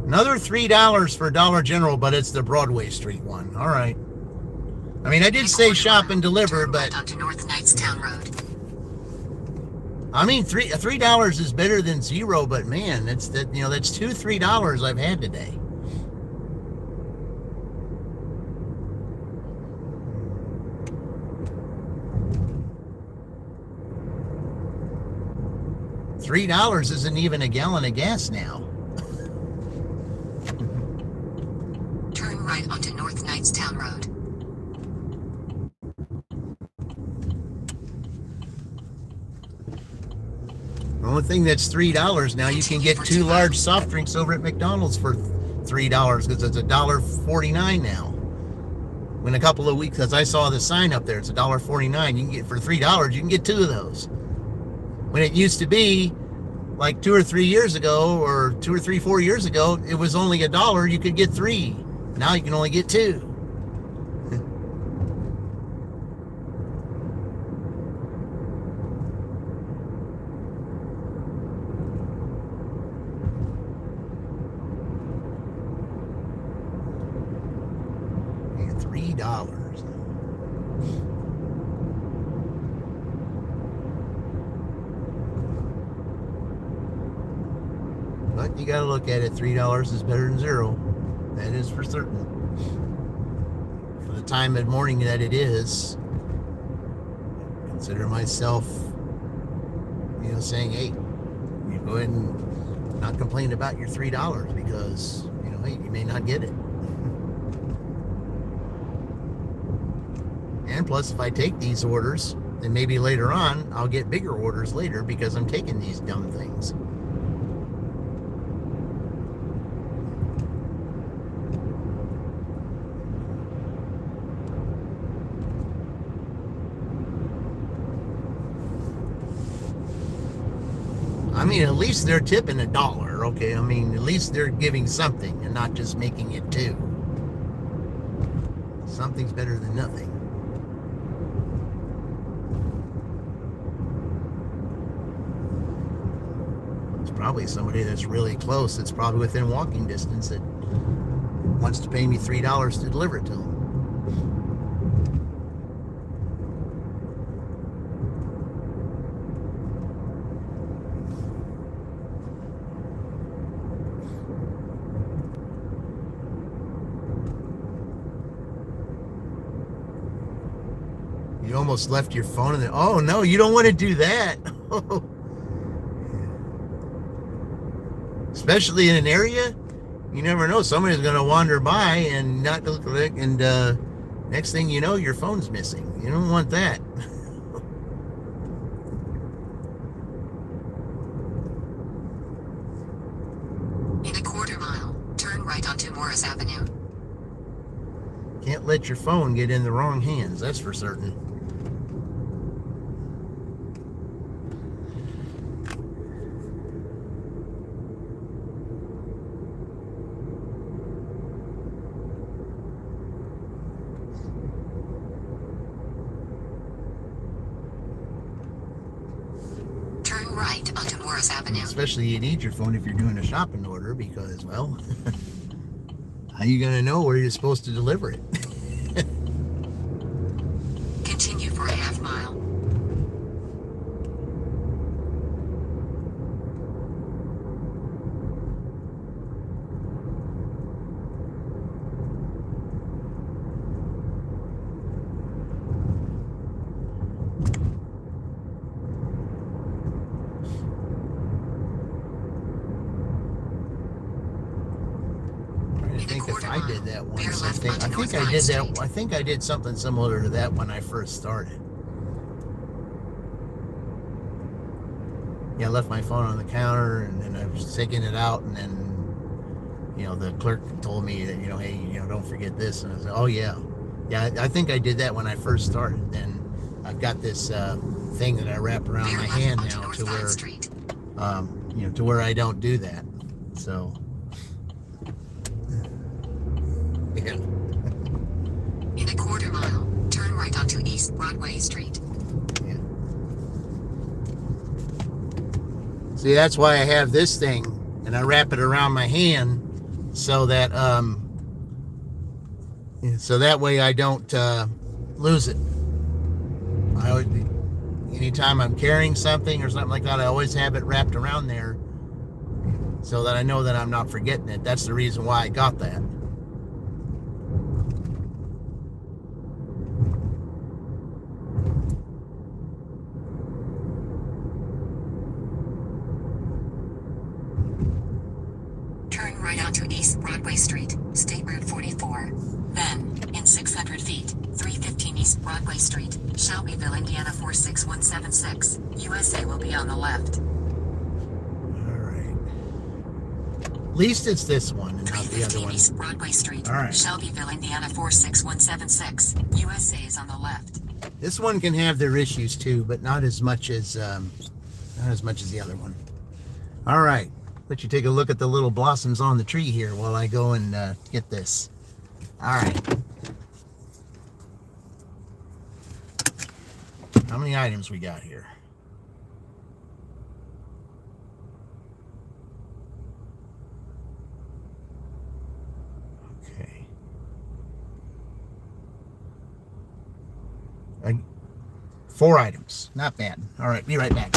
Another $3 for Dollar General, but it's the Broadway Street one. All right. I mean, I did say shop and deliver, but... onto North Knightstown Road. I mean, $3 is better than zero, but man, that's two $3 I've had today. $3 isn't even a gallon of gas now. Turn right onto North Knightstown Road. The only thing that's $3 now, you can get 2 large soft drinks over at McDonald's for $3 because it's $1.49 now. When a couple of weeks, as I saw the sign up there, it's $1.49. You can get for $3, you can get 2 of those. When it used to be like 2 or 3 years ago, or 2 or 3, 4 years ago, it was only $1. You could get 3. Now you can only get 2. $3. But you gotta look at it, $3 is better than 0. That is for certain. For the time of morning that it is, consider myself, saying, hey, you go ahead and not complain about your $3 because, hey, you may not get it. And plus, if I take these orders, then maybe later on, I'll get bigger orders later because I'm taking these dumb things. I mean, at least they're tipping $1, okay? I mean, at least they're giving something and not just making it 2. Something's better than nothing. It's probably somebody that's really close, that's probably within walking distance, that wants to pay me $3 to deliver it to them. You almost left your phone in there. Oh, no, you don't want to do that. Especially in an area, you never know. Somebody's going to wander by and not look, and next thing you know, your phone's missing. You don't want that. Morris Avenue. Can't let your phone get in the wrong hands, that's for certain. Turn right onto Morris Avenue. Especially you need your phone if you're doing a shopping order because, well, how you going to know where you're supposed to deliver it? Continue for a half mile. I did that once. I think I did something similar to that when I first started. Yeah, I left my phone on the counter and then I was taking it out, and then, the clerk told me that, hey, don't forget this. And I said, oh yeah. Yeah, I think I did that when I first started. Then I've got this thing that I wrap around my hand now to where, to where I don't do that. So, yeah. In a quarter mile, turn right onto East Broadway Street. Yeah. See, that's why I have this thing, and I wrap it around my hand so that that way I don't lose it. Anytime I'm carrying something or something like that, I always have it wrapped around there so that I know that I'm not forgetting it. That's the reason why I got that. Turn right onto East Broadway Street, State Route 44. Then, in 600 feet, 315 East Broadway Street, Shelbyville, Indiana 46176. USA will be on the left. At least it's this one and not the other one. East Broadway Street, All right. Shelbyville, Indiana 46176. USA is on the left. This one can have their issues too, but not as much as the other one. All right, let you take a look at the little blossoms on the tree here while I go and get this. All right. How many items we got here? Okay. 4 items. Not bad. All right, be right back.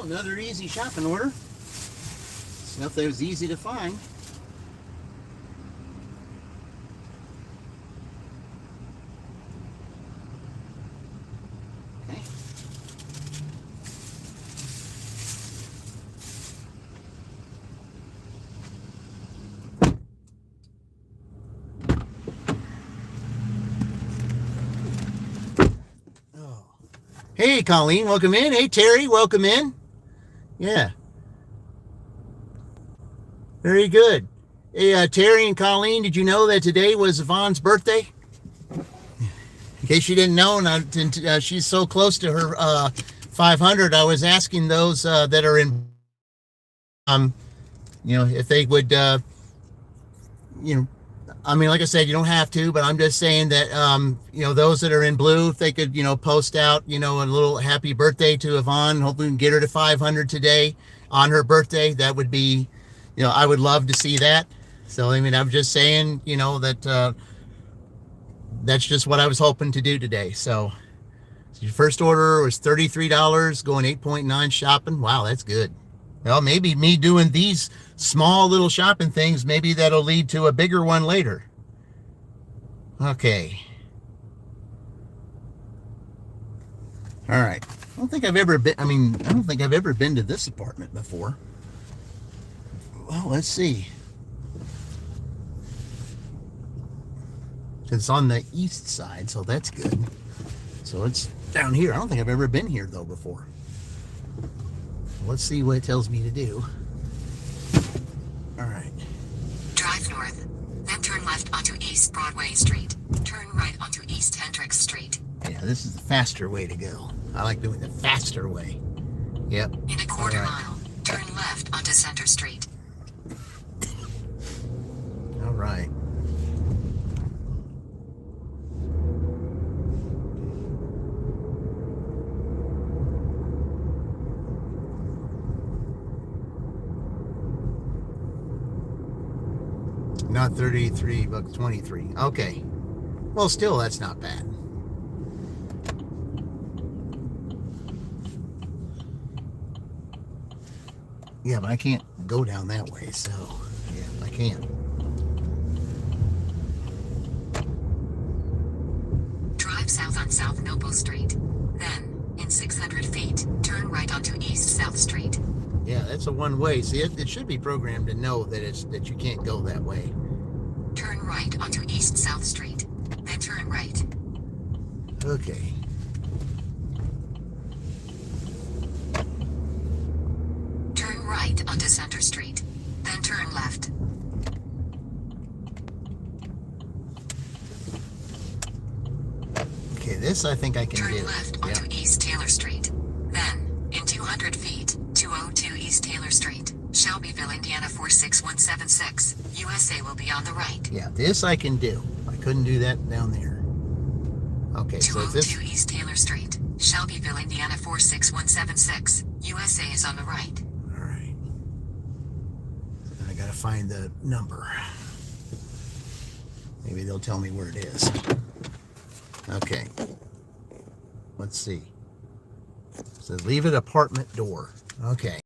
another easy shopping order. Stuff that was easy to find. Okay. Oh. Hey, Colleen, welcome in. Hey, Terry, welcome in. Yeah. Very good. Hey, Terry and Colleen, did you know that today was Yvonne's birthday? In case you didn't know, and she's so close to her 500, I was asking those that are in, if they would, I mean, like I said, you don't have to, but I'm just saying that, those that are in blue, if they could, post out, a little happy birthday to Yvonne. Hopefully we can get her to 500 today on her birthday. That would be, I would love to see that. So, I mean, I'm just saying, that that's just what I was hoping to do today. So your first order was $33, going 8.9 shopping. Wow, that's good. Well, maybe me doing these small little shopping things, maybe that'll lead to a bigger one later. Okay. All right. I don't think I've ever been to this apartment before. Well, let's see. It's on the east side, so that's good. So it's down here. I don't think I've ever been here, though, before. Let's see what it tells me to do. All right. Drive north, then turn left onto East Broadway Street. Turn right onto East Hendricks Street. Yeah, this is the faster way to go. I like doing the faster way. Yep. In a quarter mile, turn left onto Center Street. All right. Not 33, but 23. Okay. Well, still, that's not bad. Yeah, but I can't go down that way, so yeah, I can. Drive south on South Noble Street. Then, in 600 feet, turn right onto East South Street. Yeah, that's a one-way. See, it should be programmed to know that you can't go that way. Turn right onto East South Street. Then turn right. Okay. Turn right onto Center Street. Then turn left. Okay, this I think I can do. Turn left onto East Taylor Street. Then, in 200 feet, 202 East Taylor Street, Shelbyville, Indiana 46176. USA will be on the right. Yeah, this I can do. I couldn't do that down there. Okay, so if 202 this... East Taylor Street, Shelbyville, Indiana 46176. USA is on the right. All right. I gotta find the number. Maybe they'll tell me where it is. Okay. Let's see. It says leave at apartment door. Okay.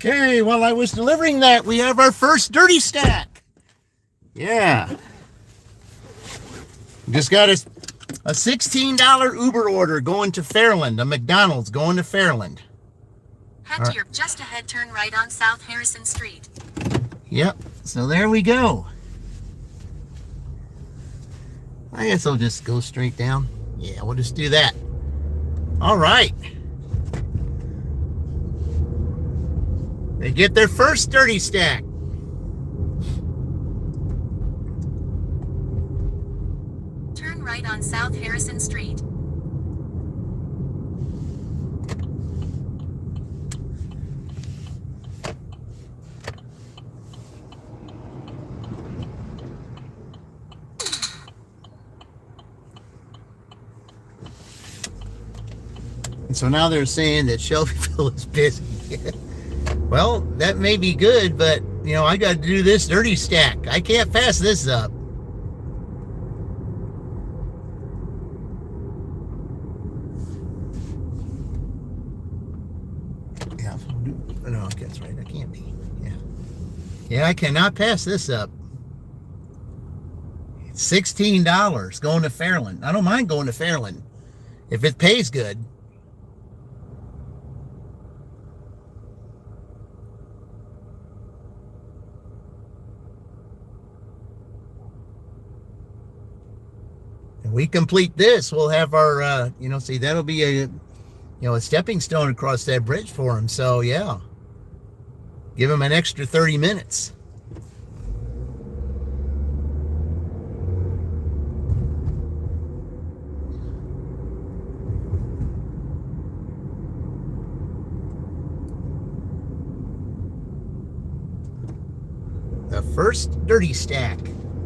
Okay, while I was delivering that, we have our first dirty stack. Yeah. Just got a $16 Uber order going to Fairland, a McDonald's going to Fairland. Head to your just ahead, turn right on South Harrison Street. Yep, so there we go. I guess I'll just go straight down. Yeah, we'll just do that. All right. They get their first dirty stack. Turn right on South Harrison Street. And so now they're saying that Shelbyville is busy. Well, that may be good, but, you know, I got to do this dirty stack. I can't pass this up. Yeah, no, that's right. I can't be. Yeah. Yeah, I cannot pass this up. It's $16 going to Fairland. I don't mind going to Fairland if it pays good. We complete this, we'll have our, you know, see, that'll be a, you know, a stepping stone across that bridge for him. So, yeah, give him an extra 30 minutes. The first dirty stack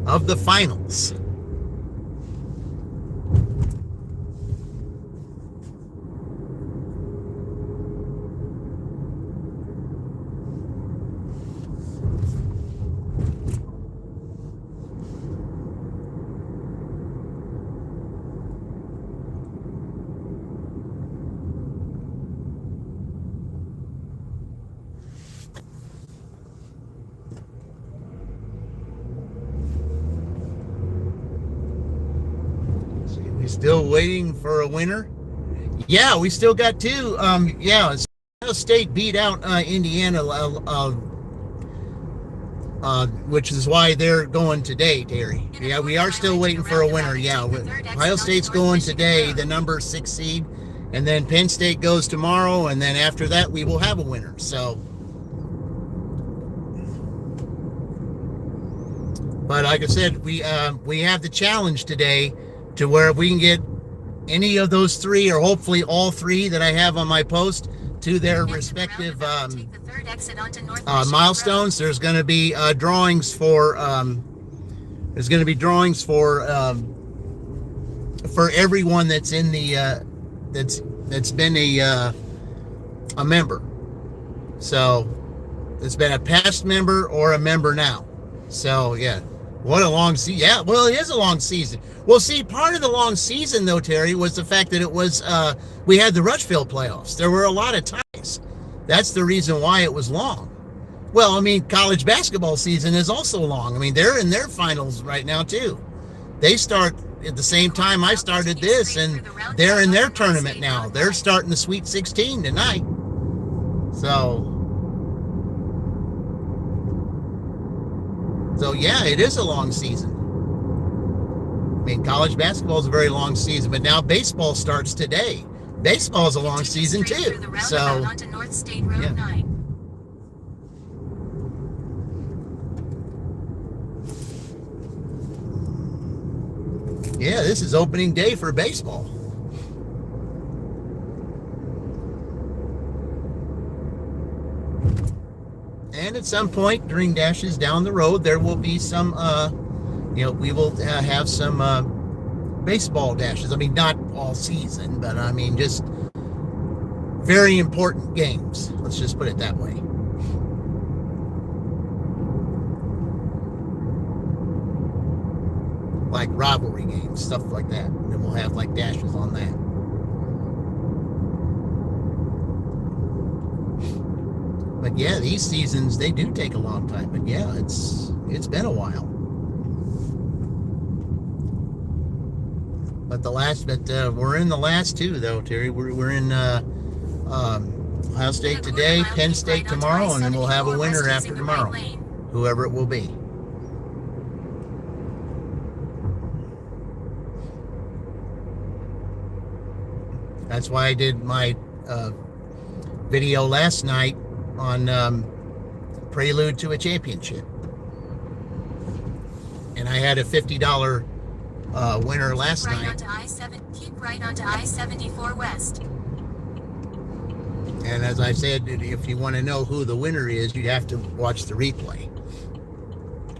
of the finals. Still waiting for a winner. Yeah, we still got two. Yeah, Ohio State beat out Indiana, which is why they're going today, Terry. Yeah, we are still waiting for a winner. Yeah, Ohio State's going today, the number 6 seed, and then Penn State goes tomorrow, and then after that we will have a winner. So, but like I said, we have the challenge today to where we can get any of those three, or hopefully all three that I have on my post, to their respective milestones. There's going to be drawings for everyone that's in the that's been a member. So it's been a past member or a member now. So yeah, what a long season. Yeah, well, it is a long season. Well, see, part of the long season, though, Terry, was the fact that it was, we had the Rushville playoffs. There were a lot of ties. That's the reason why it was long. Well, I mean, college basketball season is also long. I mean, they're in their finals right now, too. They start at the same time I started this, and they're in their tournament now. They're starting the Sweet 16 tonight. So yeah, it is a long season. I mean, college basketball is a very long season, but now baseball starts today. Baseball is a long season too. So, yeah. Yeah, this is opening day for baseball. And at some point during dashes down the road, there will be some, you know, we will have some baseball dashes. I mean, not all season, but I mean, just very important games. Let's just put it that way. Like rivalry games, stuff like that. And we'll have like dashes on that. But yeah, these seasons, they do take a long time. But yeah, it's been a while. But we're in the last two though, Terry. We're in Ohio State today, Penn State tomorrow, and then we'll have a winner after tomorrow, whoever it will be. That's why I did my video last night on Prelude to a Championship. And I had a $50 winner last night. Keep right onto I-74 West. And as I said, if you want to know who the winner is, you have to watch the replay.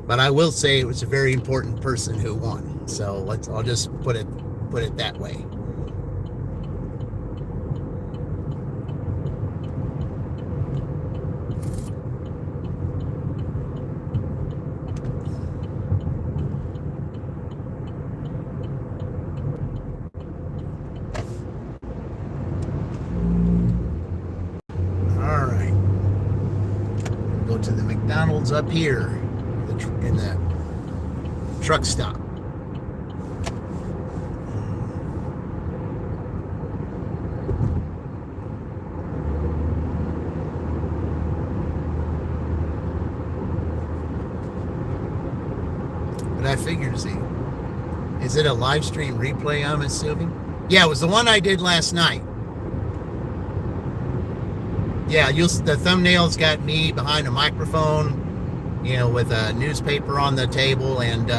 But I will say it was a very important person who won. So I'll just put it that way. To the McDonald's up here in the truck stop. But I figured, see, is it a live stream replay, I'm assuming? Yeah, it was the one I did last night. Yeah, the thumbnail's got me behind a microphone, with a newspaper on the table, and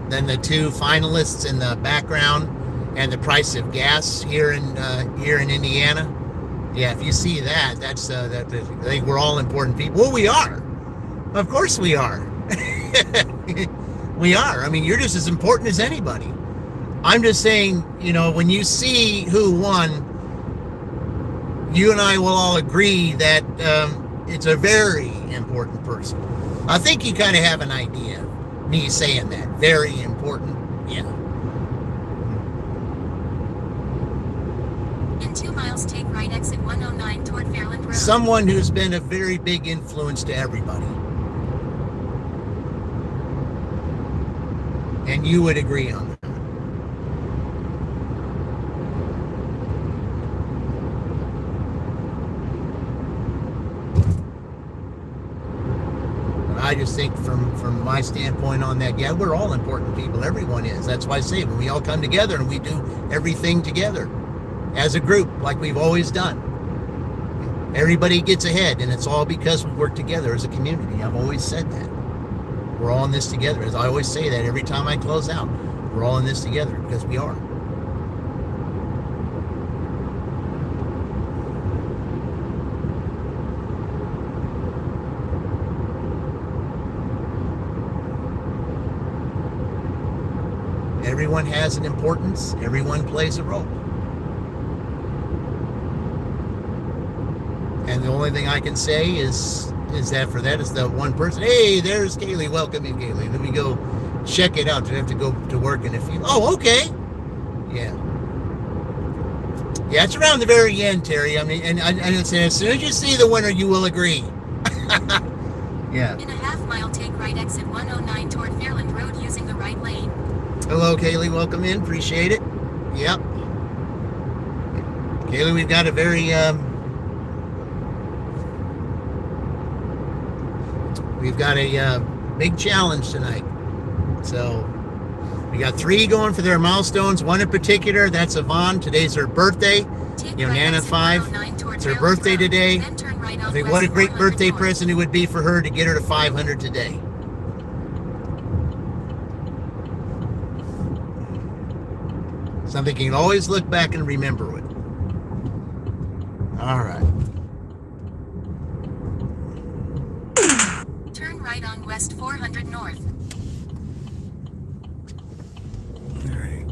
then the two finalists in the background, and the price of gas here in Indiana. Yeah, if you see that, that's I think we're all important people. Well, we are. Of course we are. We are. I mean, you're just as important as anybody. I'm just saying, when you see who won, you and I will all agree that it's a very important person. I think you kind of have an idea, me saying that. Very important, yeah. In 2 miles, take right exit 109 toward Fairland Road. Someone who's been a very big influence to everybody. And you would agree on that. I just think from my standpoint on that, yeah, we're all important people. Everyone is. That's why I say when we all come together and we do everything together as a group, like we've always done, everybody gets ahead, and it's all because we work together as a community. I've always said that. We're all in this together. As I always say that every time I close out, we're all in this together because we are. Everyone has an importance. Everyone plays a role. And the only thing I can say is that for that is the one person. Hey, there's Kaylee. Welcome in, Kaylee. Let me go check it out. I have to go to work in a few. Oh, okay. Yeah. Yeah, it's around the very end, Terry. I mean, and as soon as you see the winner, you will agree. Yeah. In a half-mile, take right exit 109 toward Fairland Road using the right lane. Hello, Kaylee. Welcome in. Appreciate it. Yep. Kaylee, we've got a very big challenge tonight. So we got 3 going for their milestones. One in particular, that's Yvonne. Today's her birthday. Nana 5. It's her birthday today. I think what a great birthday present it would be for her to get her to 500 today. Something you can always look back and remember with. All right. Turn right on West 400 North. All right.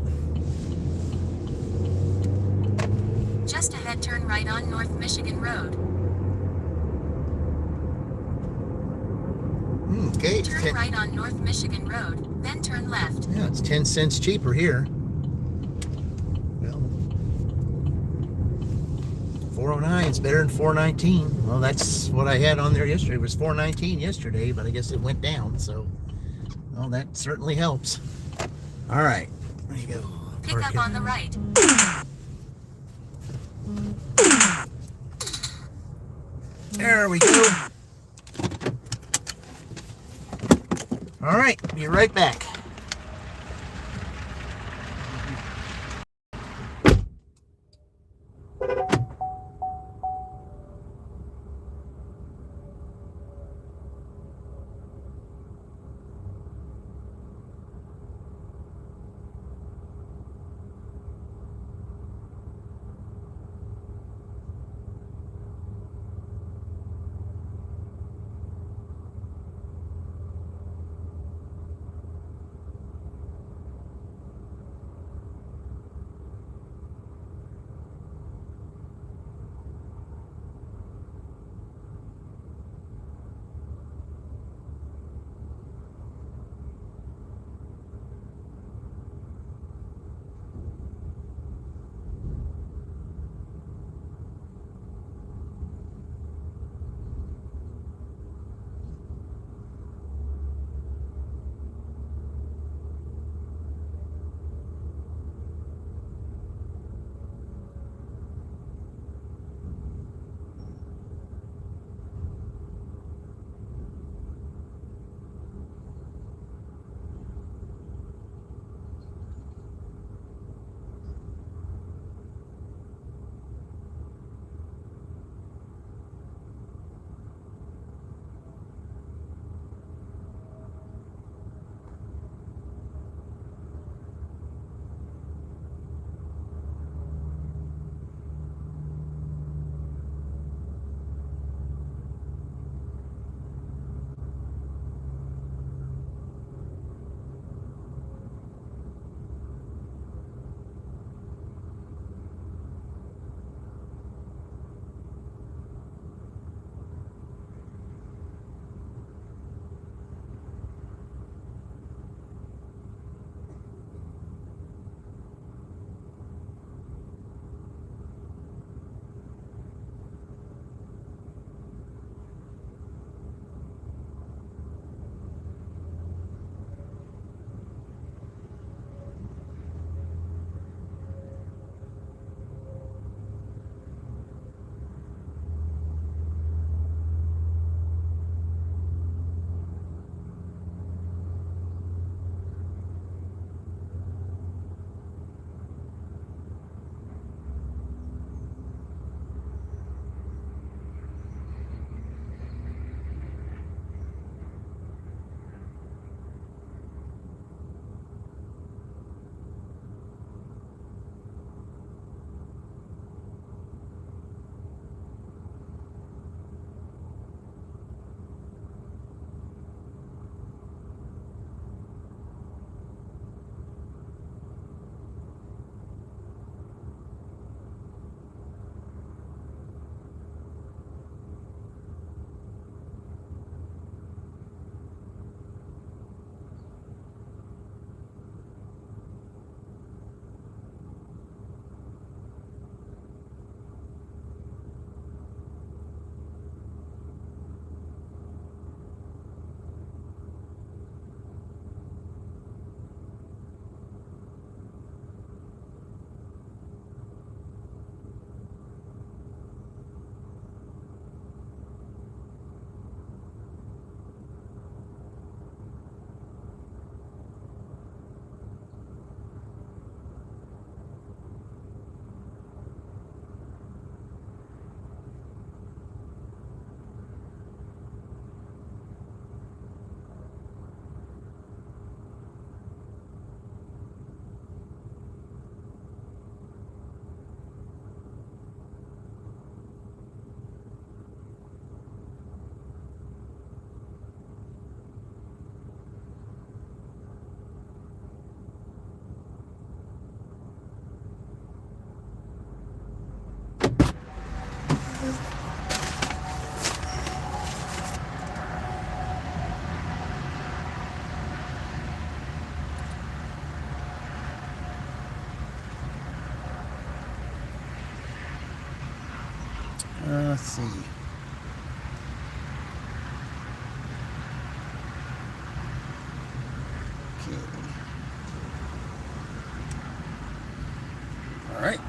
Just ahead, turn right on North Michigan Road. Okay. Turn right on North Michigan Road, then turn left. Yeah, it's 10 cents cheaper here. Well, 409 is better than 419. Well, that's what I had on there yesterday. It was 419 yesterday, but I guess it went down. So, well, that certainly helps. All right, there you go. Pick up on the right. There we go. All right, be right back. Let's see. Okay. All right.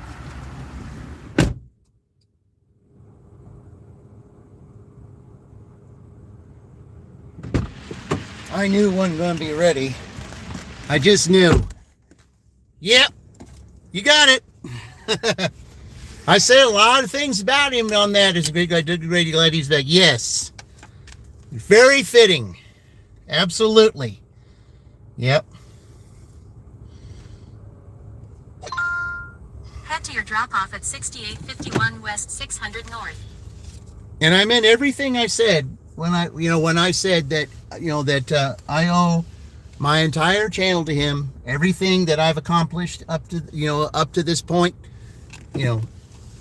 I knew it wasn't going to be ready. I just knew. Yep, you got it. I said a lot of things about him on that. It's a great guy, did great. Glad he's back. Yes, very fitting. Absolutely. Yep. Head to your drop-off at 6851 West 600 North. And I meant everything I said when I said that, I owe my entire channel to him. Everything that I've accomplished up to this point,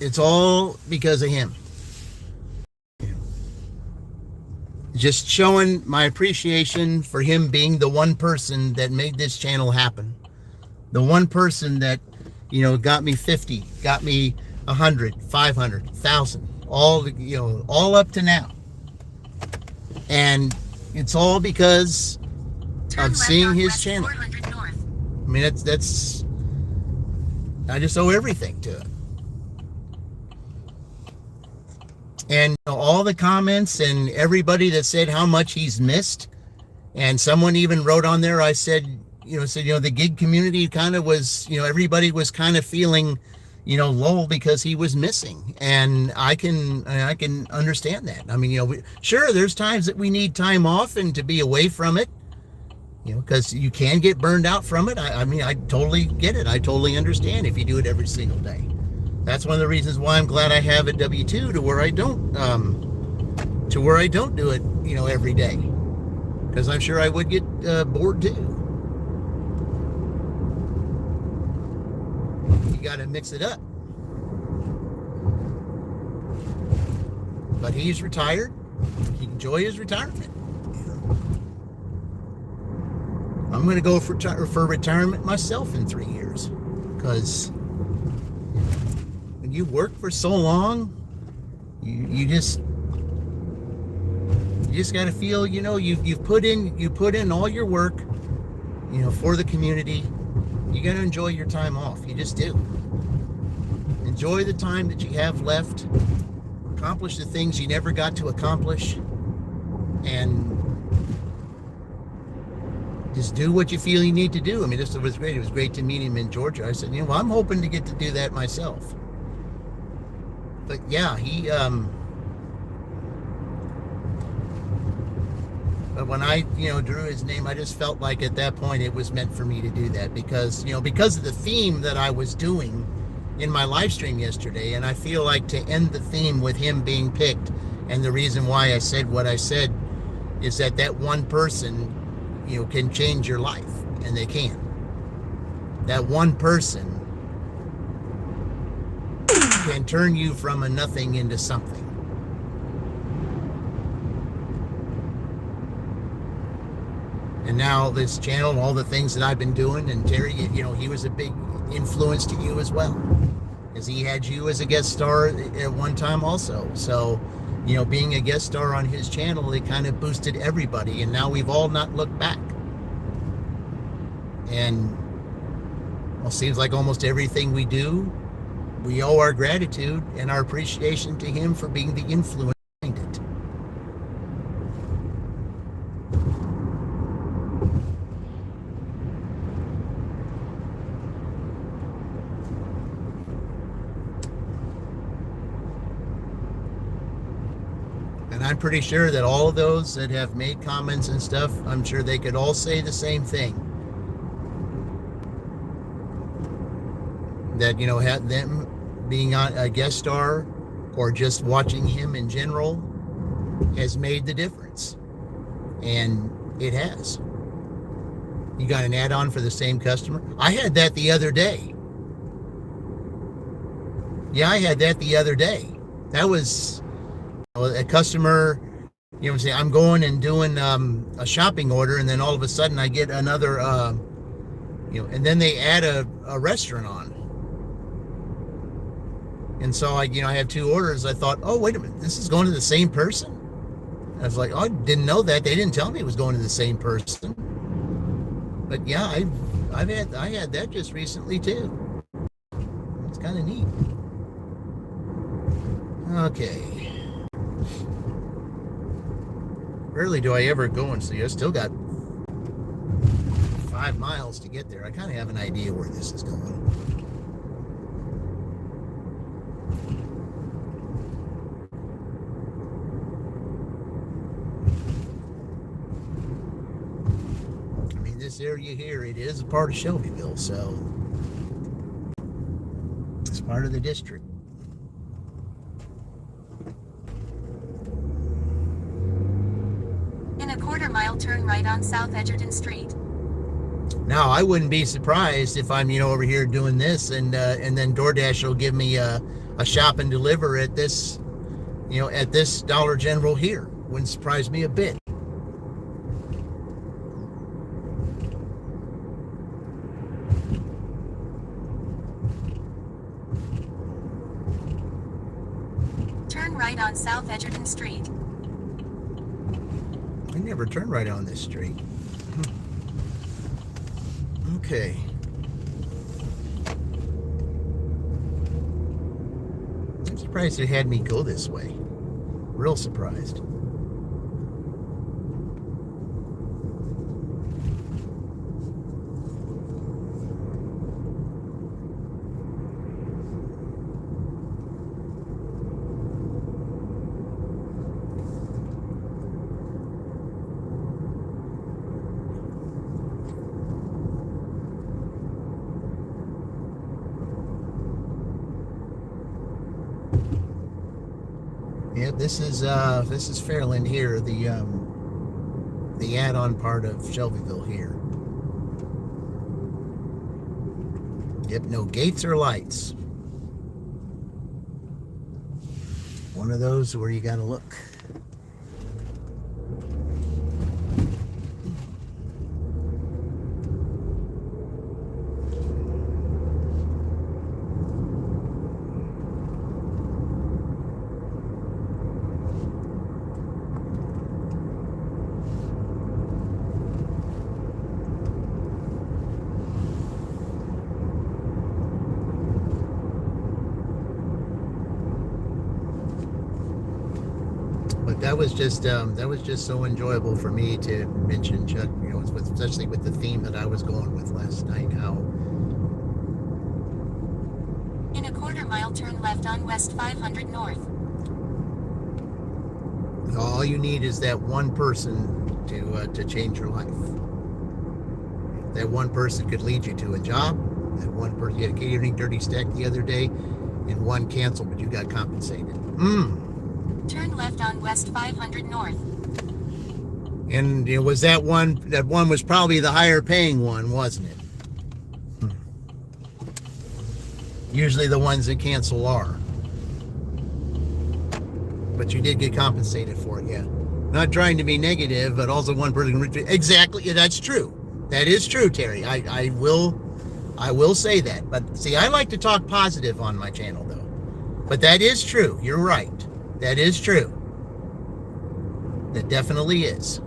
it's all because of him. Just showing my appreciation for him being the one person that made this channel happen. The one person that, got me 50, got me 100, 500, 1,000, all up to now. And it's all because of seeing his channel. I mean, that's I just owe everything to it. And all the comments and everybody that said how much he's missed, and someone even wrote on there, I said, the gig community kind of was, everybody was kind of feeling, low because he was missing. And I can understand that. I mean, sure, there's times that we need time off and to be away from it, because you can get burned out from it. I mean, I totally get it. I totally understand if you do it every single day. That's one of the reasons why I'm glad I have a W-2 to where I don't do it, every day, because I'm sure I would get bored too. You got to mix it up. But he's retired. He can enjoy his retirement. I'm going to go for retirement myself in 3 years, because when you work for so long, you just got to feel, you've put in all your work, for the community. You got to enjoy your time off. You just do. Enjoy the time that you have left. Accomplish the things you never got to accomplish, and just do what you feel you need to do. I mean, this was great. It was great to meet him in Georgia. I said, I'm hoping to get to do that myself. But yeah, but when I, drew his name, I just felt like at that point it was meant for me to do that, because, because of the theme that I was doing in my live stream yesterday. And I feel like to end the theme with him being picked, and the reason why I said what I said is that one person, can change your life, and they can. That one person can turn you from a nothing into something. And now this channel, all the things that I've been doing, and Terry, he was a big influence to you as well, as he had you as a guest star at one time also. So, being a guest star on his channel, it kind of boosted everybody, and now we've all not looked back. And it seems like almost everything we do, we owe our gratitude and our appreciation to him for being the influence behind it. And I'm pretty sure that all of those that have made comments and stuff, I'm sure they could all say the same thing. That, had them being on a guest star or just watching him in general has made the difference. And it has. You got an add-on for the same customer? I had that the other day. Yeah, I had that the other day. That was a customer, I'm going and doing a shopping order, and then all of a sudden I get another, and then they add a restaurant on. And so I have 2 orders. I thought, oh, wait a minute, this is going to the same person? I was like, oh, I didn't know that. They didn't tell me it was going to the same person. But yeah, I had that just recently too. It's kind of neat. Okay. Rarely do I ever go and see. I still got 5 miles to get there. I kind of have an idea where this is going. This area here, it is a part of Shelbyville, so it's part of the district. In a quarter-mile, turn right on South Edgerton Street. Now, I wouldn't be surprised if I'm, over here doing this, and then DoorDash will give me a shop and deliver at this, at this Dollar General here. Wouldn't surprise me a bit. Turn right on South Edgerton Street. I never turn right on this street. Okay. I'm surprised they had me go this way. Real surprised. Yeah, this is Fairland here, the add-on part of Shelbyville here. Yep, no gates or lights. One of those where you gotta look. That was just so enjoyable for me to mention, Chuck. Especially with the theme that I was going with last night. How in a quarter-mile, turn left on West 500 North. all you need is that one person to change your life. That one person could lead you to a job. That one person, you had a catering dirty stack the other day, and one canceled, but you got compensated. Turn left on West 500 North. And it was that one was probably the higher paying one, wasn't it? Usually the ones that cancel are. But you did get compensated for it, yeah. Not trying to be negative, but also one person. Exactly, yeah, that's true. That is true, Terry. I will say that. But see, I like to talk positive on my channel, though. But that is true. You're right. That is true. That definitely is.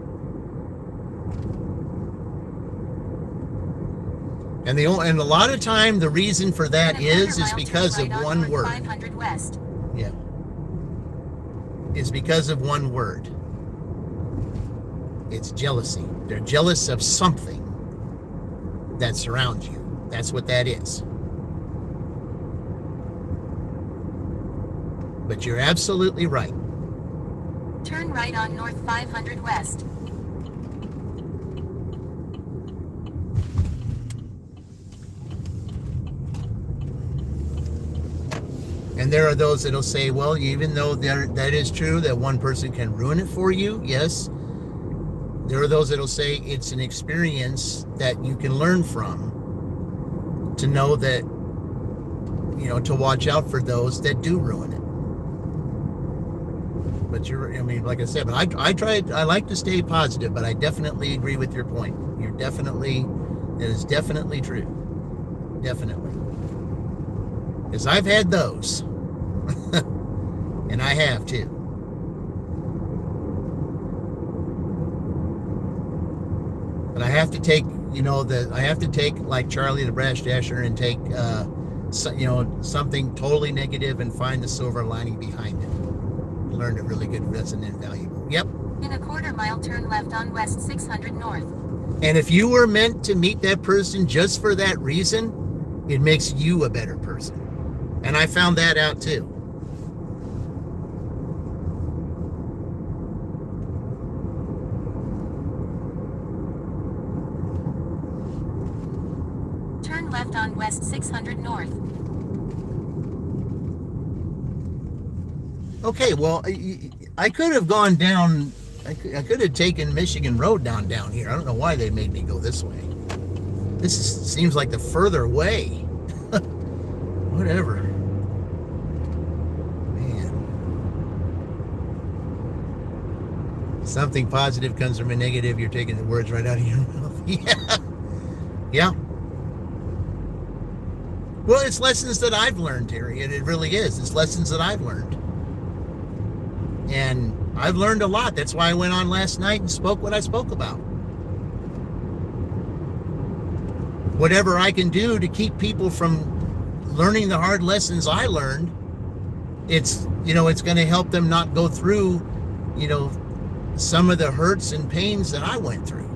And a lot of time the reason for that is because of one word. 500 West. Yeah. It's because of one word. It's jealousy. They're jealous of something that surrounds you. That's what that is. But you're absolutely right. Turn right on North 500 West. And there are those that'll say, well, even though that is true, that one person can ruin it for you, yes. There are those that'll say it's an experience that you can learn from, to know that, to watch out for those that do ruin it. But like I said, but I like to stay positive, but I definitely agree with your point. That is definitely true. Definitely. Because I've had those. And I have too. But I have to take, I have to take like Charlie the Brash Dasher and take, something totally negative and find the silver lining behind it. Learned a really good lesson and valuable. Yep. In a quarter-mile, turn left on West 600 North. And if you were meant to meet that person just for that reason, it makes you a better person. And I found that out too. Turn left on West 600 North. Okay, well, I could have gone down, I could have taken Michigan Road down here. I don't know why they made me go this way. Seems like the further way. Whatever. Man. Something positive comes from a negative. You're taking the words right out of your mouth. Yeah. Yeah. Well, it's lessons that I've learned, Terry. It really is. It's lessons that I've learned. And I've learned a lot. That's why I went on last night and spoke what I spoke about. Whatever I can do to keep people from learning the hard lessons I learned, it's going to help them not go through, some of the hurts and pains that I went through.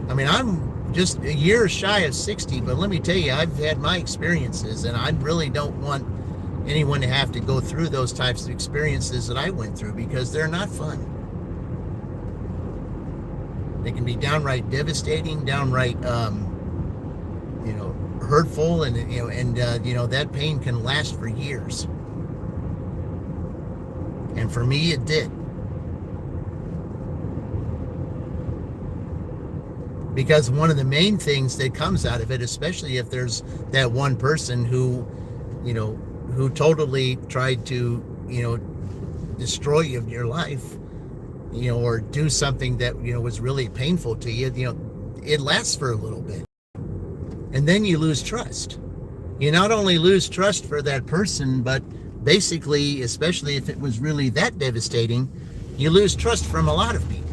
I mean, I'm just a year shy of 60, but let me tell you, I've had my experiences, and I really don't want anyone to have to go through those types of experiences that I went through, because they're not fun. They can be downright devastating, downright, hurtful, and that pain can last for years. And for me, it did. Because one of the main things that comes out of it, especially if there's that one person who totally tried to, destroy your life, or do something that, was really painful to you, it lasts for a little bit. And then you lose trust. You not only lose trust for that person, but basically, especially if it was really that devastating, you lose trust from a lot of people.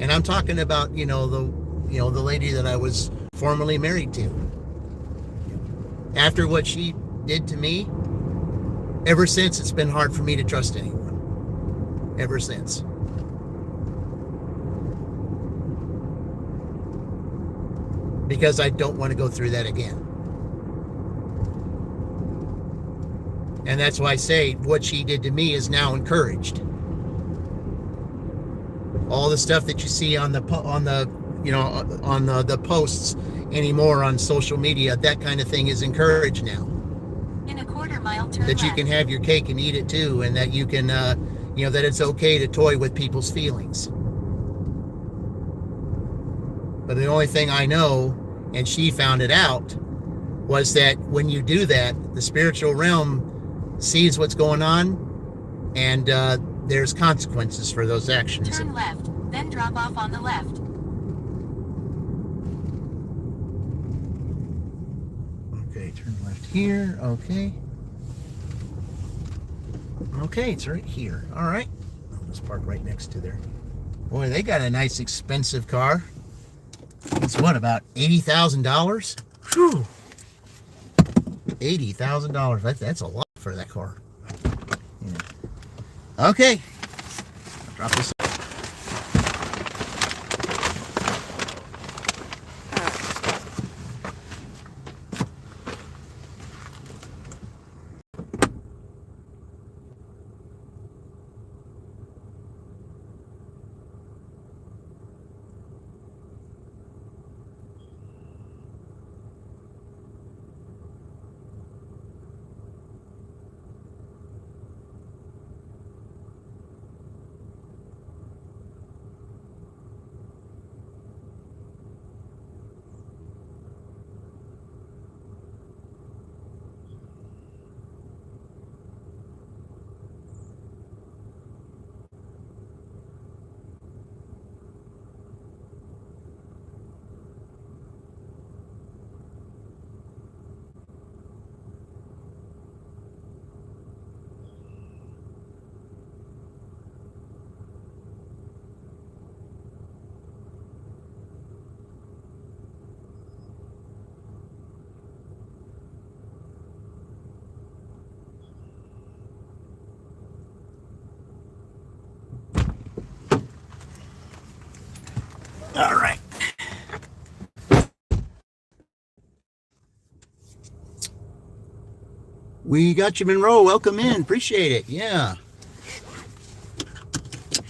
And I'm talking about, the lady that I was formerly married to. After what she did to me, ever since, it's been hard for me to trust anyone. Ever since. Because I don't want to go through that again. And that's why I say what she did to me is now encouraged. All the stuff that you see on the posts anymore on social media, that kind of thing is encouraged now. In a quarter-mile, turn that you can have your cake and eat it too, and that you can, that it's okay to toy with people's feelings. But the only thing I know, and she found it out, was that when you do that, the spiritual realm sees what's going on, and there's consequences for those actions. Turn left, then drop off on the left. Okay, turn left here. Okay. Okay, it's right here. All right. I'll just park right next to there. Boy, they got a nice expensive car. It's what, about $80,000? Whew. $80,000. That's a lot for that car. Yeah. Okay. I'll drop this. All right. We got you, Monroe. Welcome in. Appreciate it. Yeah.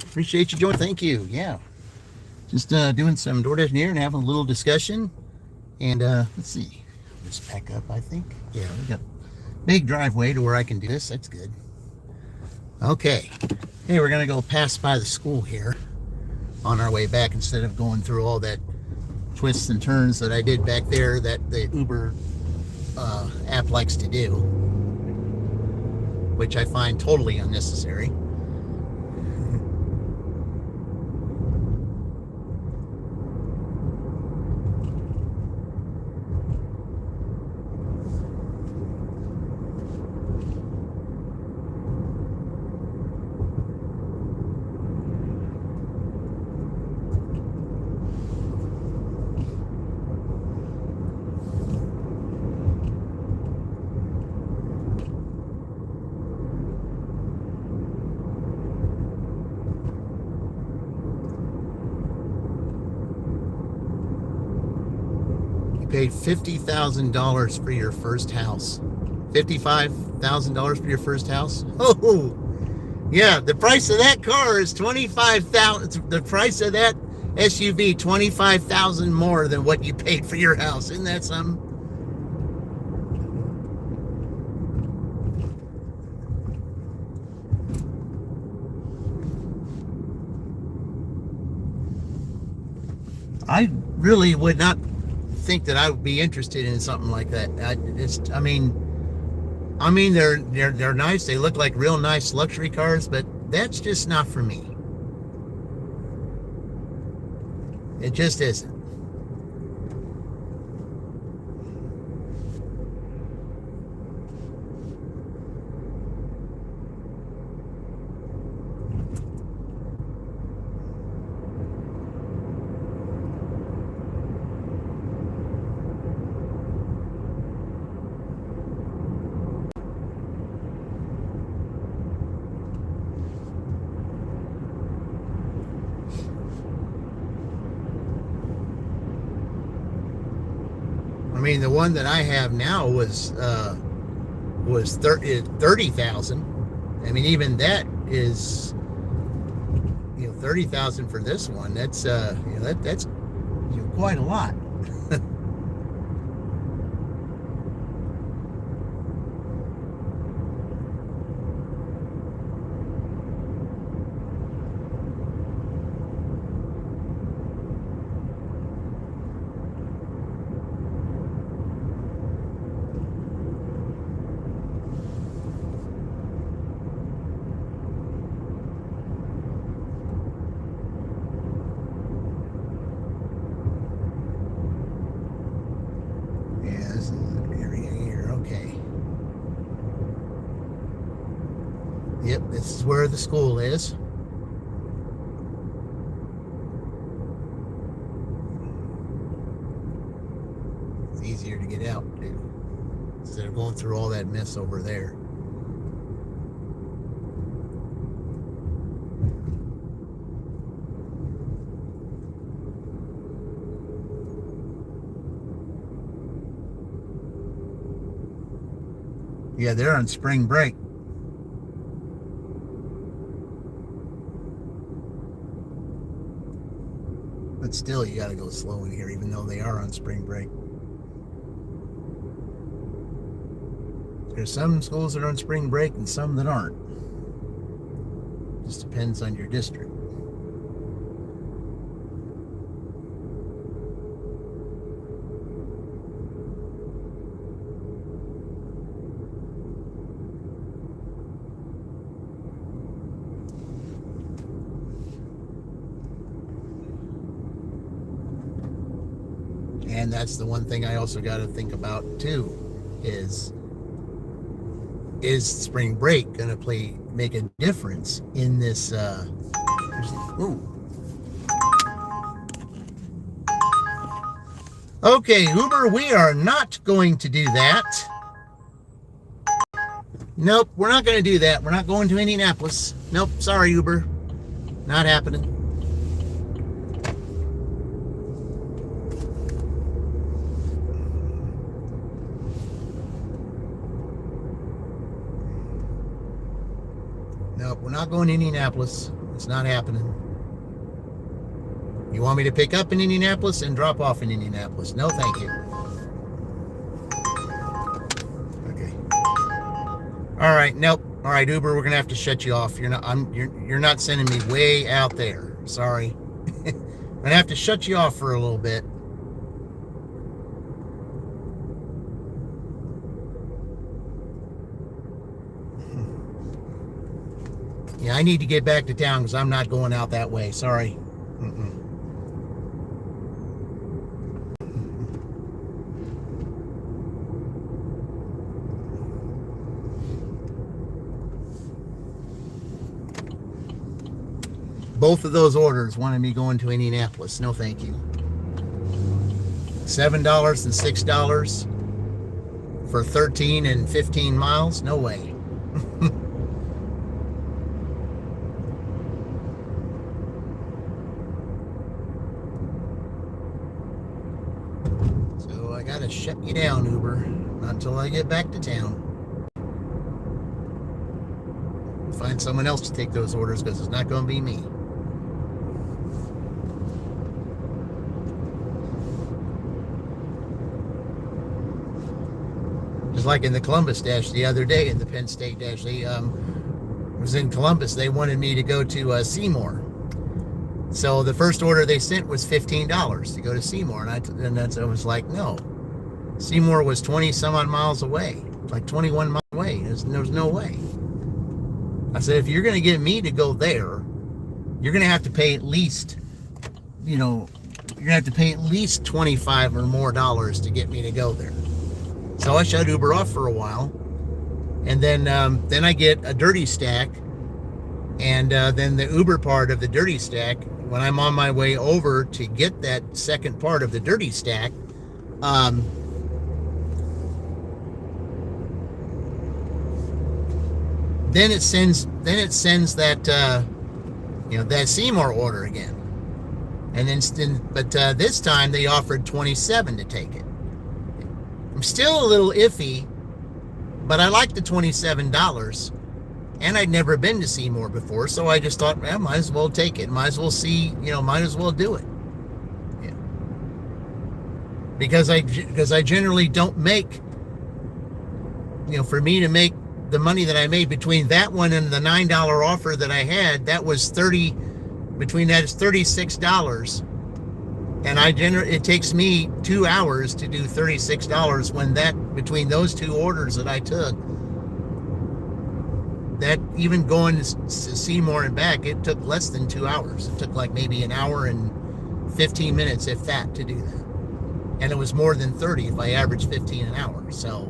Appreciate you joining. Thank you. Yeah. Just doing some DoorDash here and having a little discussion. And let's see. Just pack up, I think. Yeah, we got a big driveway to where I can do this. That's good. Okay. Hey, we're going to go pass by the school here on our way back instead of going through all that twists and turns that I did back there that the Uber app likes to do, which I find totally unnecessary. Paid $50,000 for your first house. $55,000 for your first house? Oh, yeah. The price of that car is $25,000. The price of that SUV, $25,000 more than what you paid for your house. Isn't that something? I really would not think that I would be interested in something like that. I mean, they're nice. They look like real nice luxury cars, but that's just not for me. It just isn't. I mean, the one that I have now was 30,000. I mean, even that is, 30,000 for this one. That's that's quite a lot. Yep, this is where the school is. It's easier to get out, too, instead of going through all that mess over there. Yeah, they're on spring break. But still, you gotta go slow in here, even though they are on spring break. There's some schools that are on spring break and some that aren't. Just depends on your district. And that's the one thing I also got to think about too, is spring break going to make a difference in this? Okay, Uber, we are not going to do that. Nope, we're not going to do that. We're not going to Indianapolis. Nope, sorry, Uber. Not happening. No, we're not going to Indianapolis. It's not happening. You want me to pick up in Indianapolis and drop off in Indianapolis? No, thank you. Okay. All right. Nope. All right, Uber. We're gonna have to shut you off. You're not sending me way out there. Sorry. I'm gonna have to shut you off for a little bit. Yeah, I need to get back to town because I'm not going out that way. Sorry. Mm-mm. Both of those orders wanted me going to Indianapolis. No, thank you. $7 and $6 for 13 and 15 miles? No way. So I gotta shut you down, Uber, until I get back to town. Find someone else to take those orders because it's not going to be me. Just like in the Columbus Dash the other day, in the Penn State Dash, they was in Columbus. They wanted me to go to Seymour. So the first order they sent was $15 to go to Seymour, and I was like, no. Seymour was 20 some odd miles away, like 21 miles away. There was no way. I said, if you're going to get me to go there, you're going to have to pay at least, you're going to have to pay at least $25 or more to get me to go there. So I shut Uber off for a while, and then I get a dirty stack, and then the Uber part of the dirty stack. When I'm on my way over to get that second part of the dirty stack, then it sends that that Seymour order again, and but this time they offered $27 to take it. I'm still a little iffy, but I like the $27, and I'd never been to Seymour before, so I just thought, might as well take it, might as well see, might as well do it. Yeah. Because I generally don't make, for me to make the money that I made between that one and the $9 offer that I had, that was between that is $36. And it takes me 2 hours to do $36 when between those two orders that I took, that even going to Seymour and back, it took less than 2 hours. It took like maybe an hour and 15 minutes, if that, to do that. And it was more than 30 if I averaged 15 an hour. So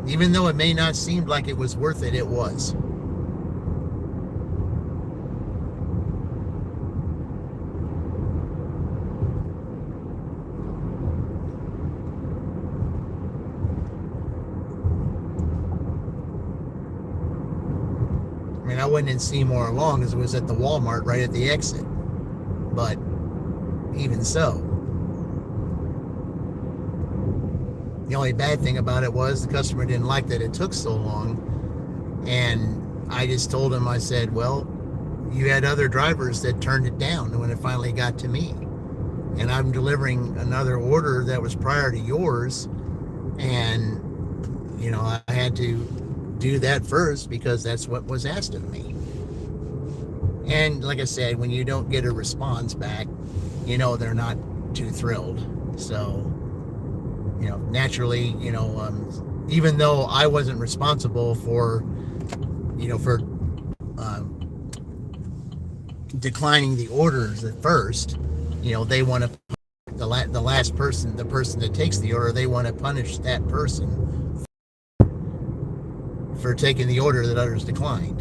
even though it may not seem like it was worth it, it was. I mean, I wasn't in Seymour long as it was at the Walmart right at the exit. But even so, the only bad thing about it was the customer didn't like that it took so long. And I just told him, I said, well, you had other drivers that turned it down when it finally got to me. And I'm delivering another order that was prior to yours. And, I had to do that first because that's what was asked of me. And like I said, when you don't get a response back, they're not too thrilled. So, naturally, even though I wasn't responsible for declining the orders at first, they want to, the last person, the person that takes the order, they want to punish that person for taking the order that others declined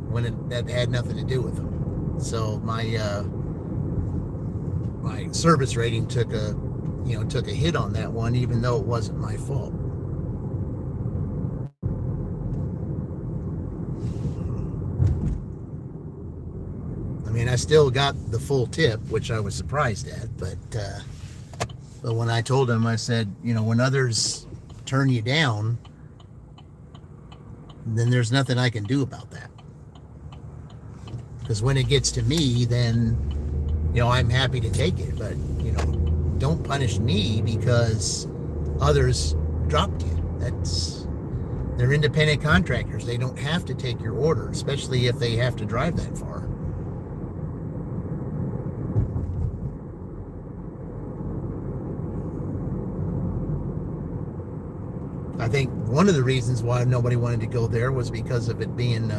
when that had nothing to do with them. So my service rating took a hit on that one, even though it wasn't my fault. I mean, I still got the full tip, which I was surprised at, but when I told him, I said, when others turn you down, then there's nothing I can do about that. Because when it gets to me, then, I'm happy to take it. But, don't punish me because others dropped you. They're independent contractors. They don't have to take your order, especially if they have to drive that far. I think one of the reasons why nobody wanted to go there was because of it being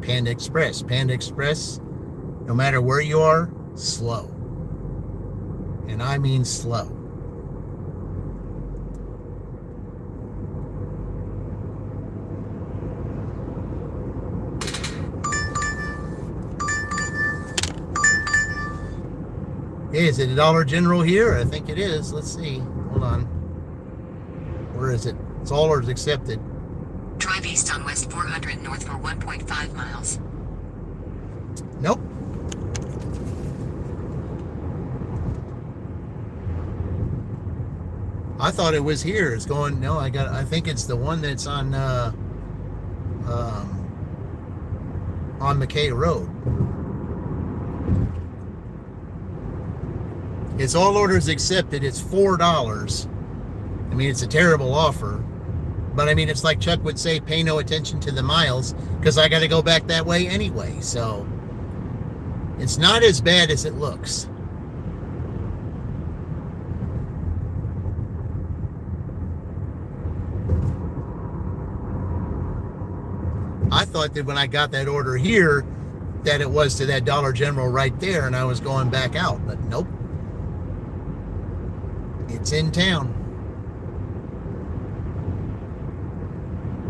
Panda Express. Panda Express, no matter where you are, slow. And I mean slow. Hey, is it a Dollar General here? I think it is. Let's see. Hold on. Where is it? It's all orders accepted. Drive east on West 400 North for 1.5 miles. Nope. I thought it was here. It's going, no, I think it's the one that's on McKay Road. It's all orders accepted. It's $4. I mean, it's a terrible offer. But I mean, it's like Chuck would say, pay no attention to the miles, because I got to go back that way anyway. So it's not as bad as it looks. I thought that when I got that order here, that it was to that Dollar General right there, and I was going back out. But nope. It's in town.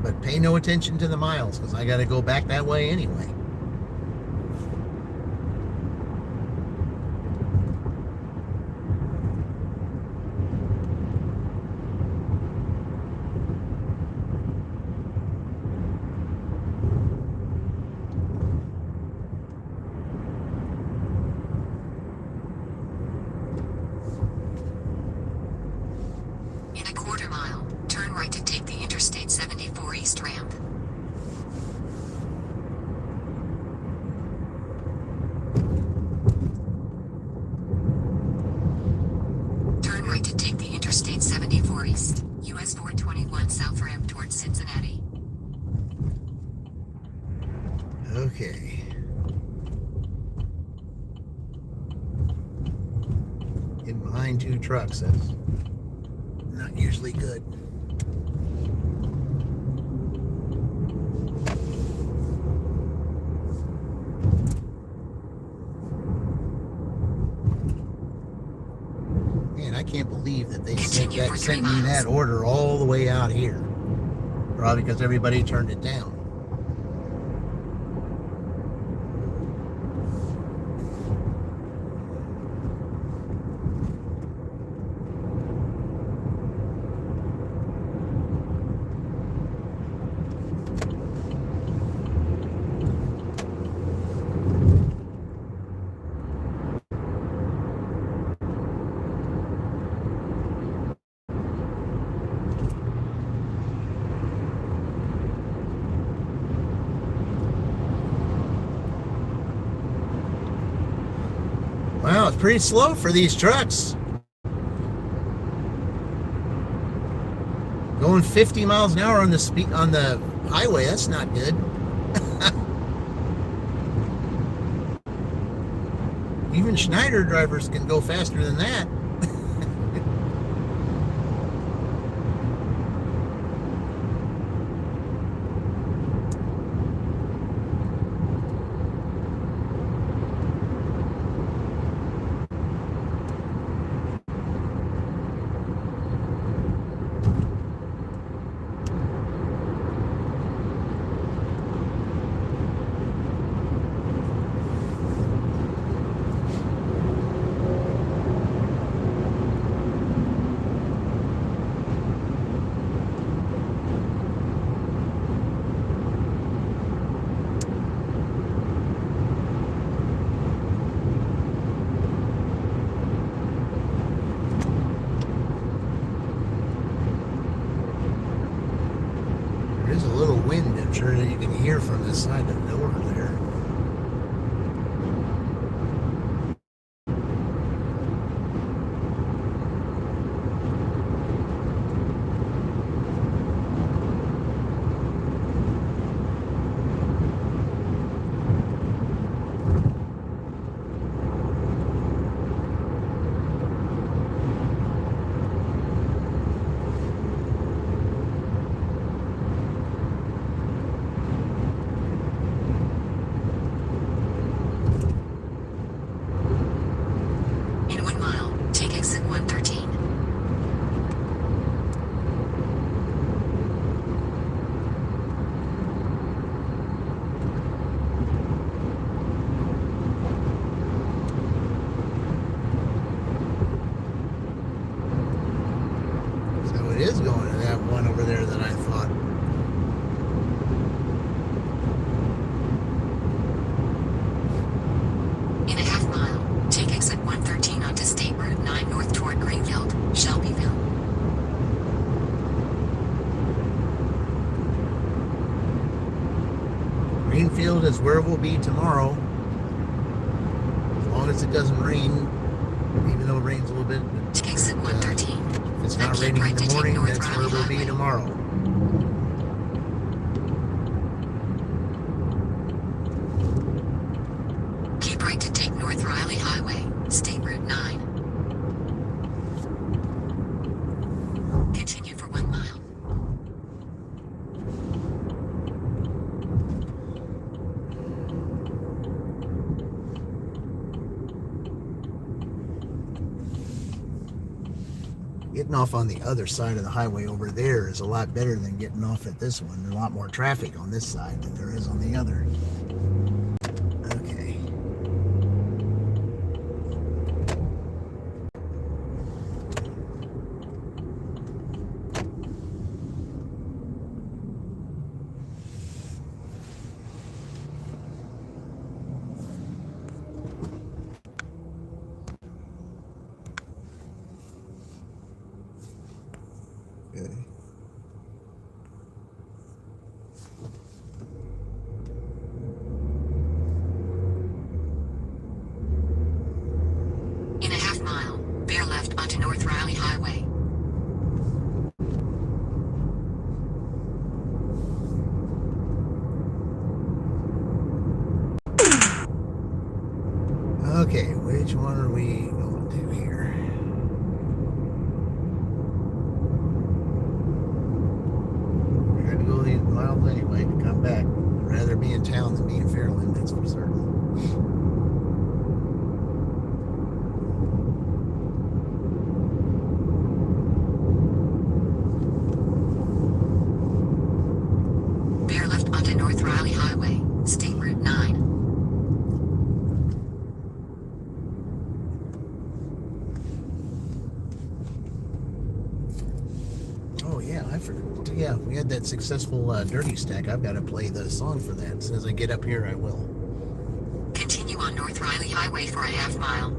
But pay no attention to the miles, because I got to go back that way anyway. In a quarter mile, turn right to take the Interstate 74 East ramp. Turn right to take the Interstate 74 East, US 421 South ramp towards Cincinnati. Okay. Getting behind two trucks, that's not usually good. Man, I can't believe that they sent me that order all the way out here. Probably because everybody turned it down. Wow, it's pretty slow for these trucks. Going 50 miles an hour on the highway, that's not good. Even Schneider drivers can go faster than that. hear from this side of the door there. In 1 mile, take exit 113. So it is going to that one over there that I thought. In a half mile, take exit 113 onto State Route 9 north toward Greenfield, Shelbyville. Greenfield is where we'll be tomorrow. As long as it doesn't rain, even though it rains a little bit. Take exit 113. If it's not raining in the morning, that's where we'll be tomorrow. Keep right to take North Riley Highway, State Route 9. Continue for 1 mile. Getting off on the other side of the highway over there is a lot better than getting off at this one. There's a lot more traffic on this side than there is on the other. Okay. Okay. In a half mile, bear left onto North Riley Highway. Okay, which one are we going to here? We're going to go these miles anyway to come back. I'd rather be in town than be in Fairland, that's for certain. Bear left onto North Riley Highway, State Route 9. Oh yeah, I forgot. Yeah, we had that successful Dirty Stack. I've got to play the song for that. As soon as I get up here, I will. Continue on North Riley Highway for a half mile.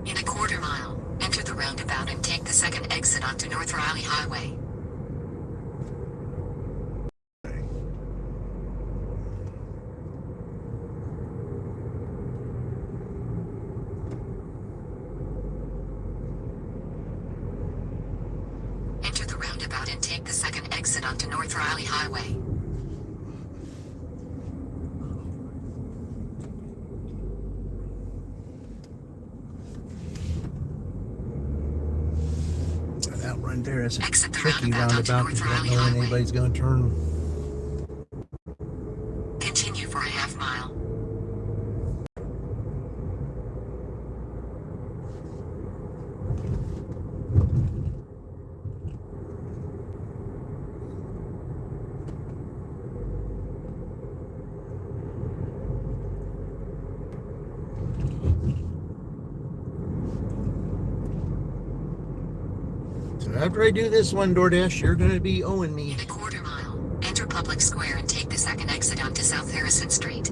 In a quarter mile, enter the roundabout and take the second exit onto North Riley Highway. Enter the roundabout and take the second exit onto North Riley Highway. That right there is a Exit the tricky roundabout onto roundabout North because you don't Riley know when Highway. anybody's going to turn. Continue for a half mile. So after I do this one, DoorDash, you're going to be owing me. In a quarter mile, enter Public Square and take the second exit onto South Harrison Street.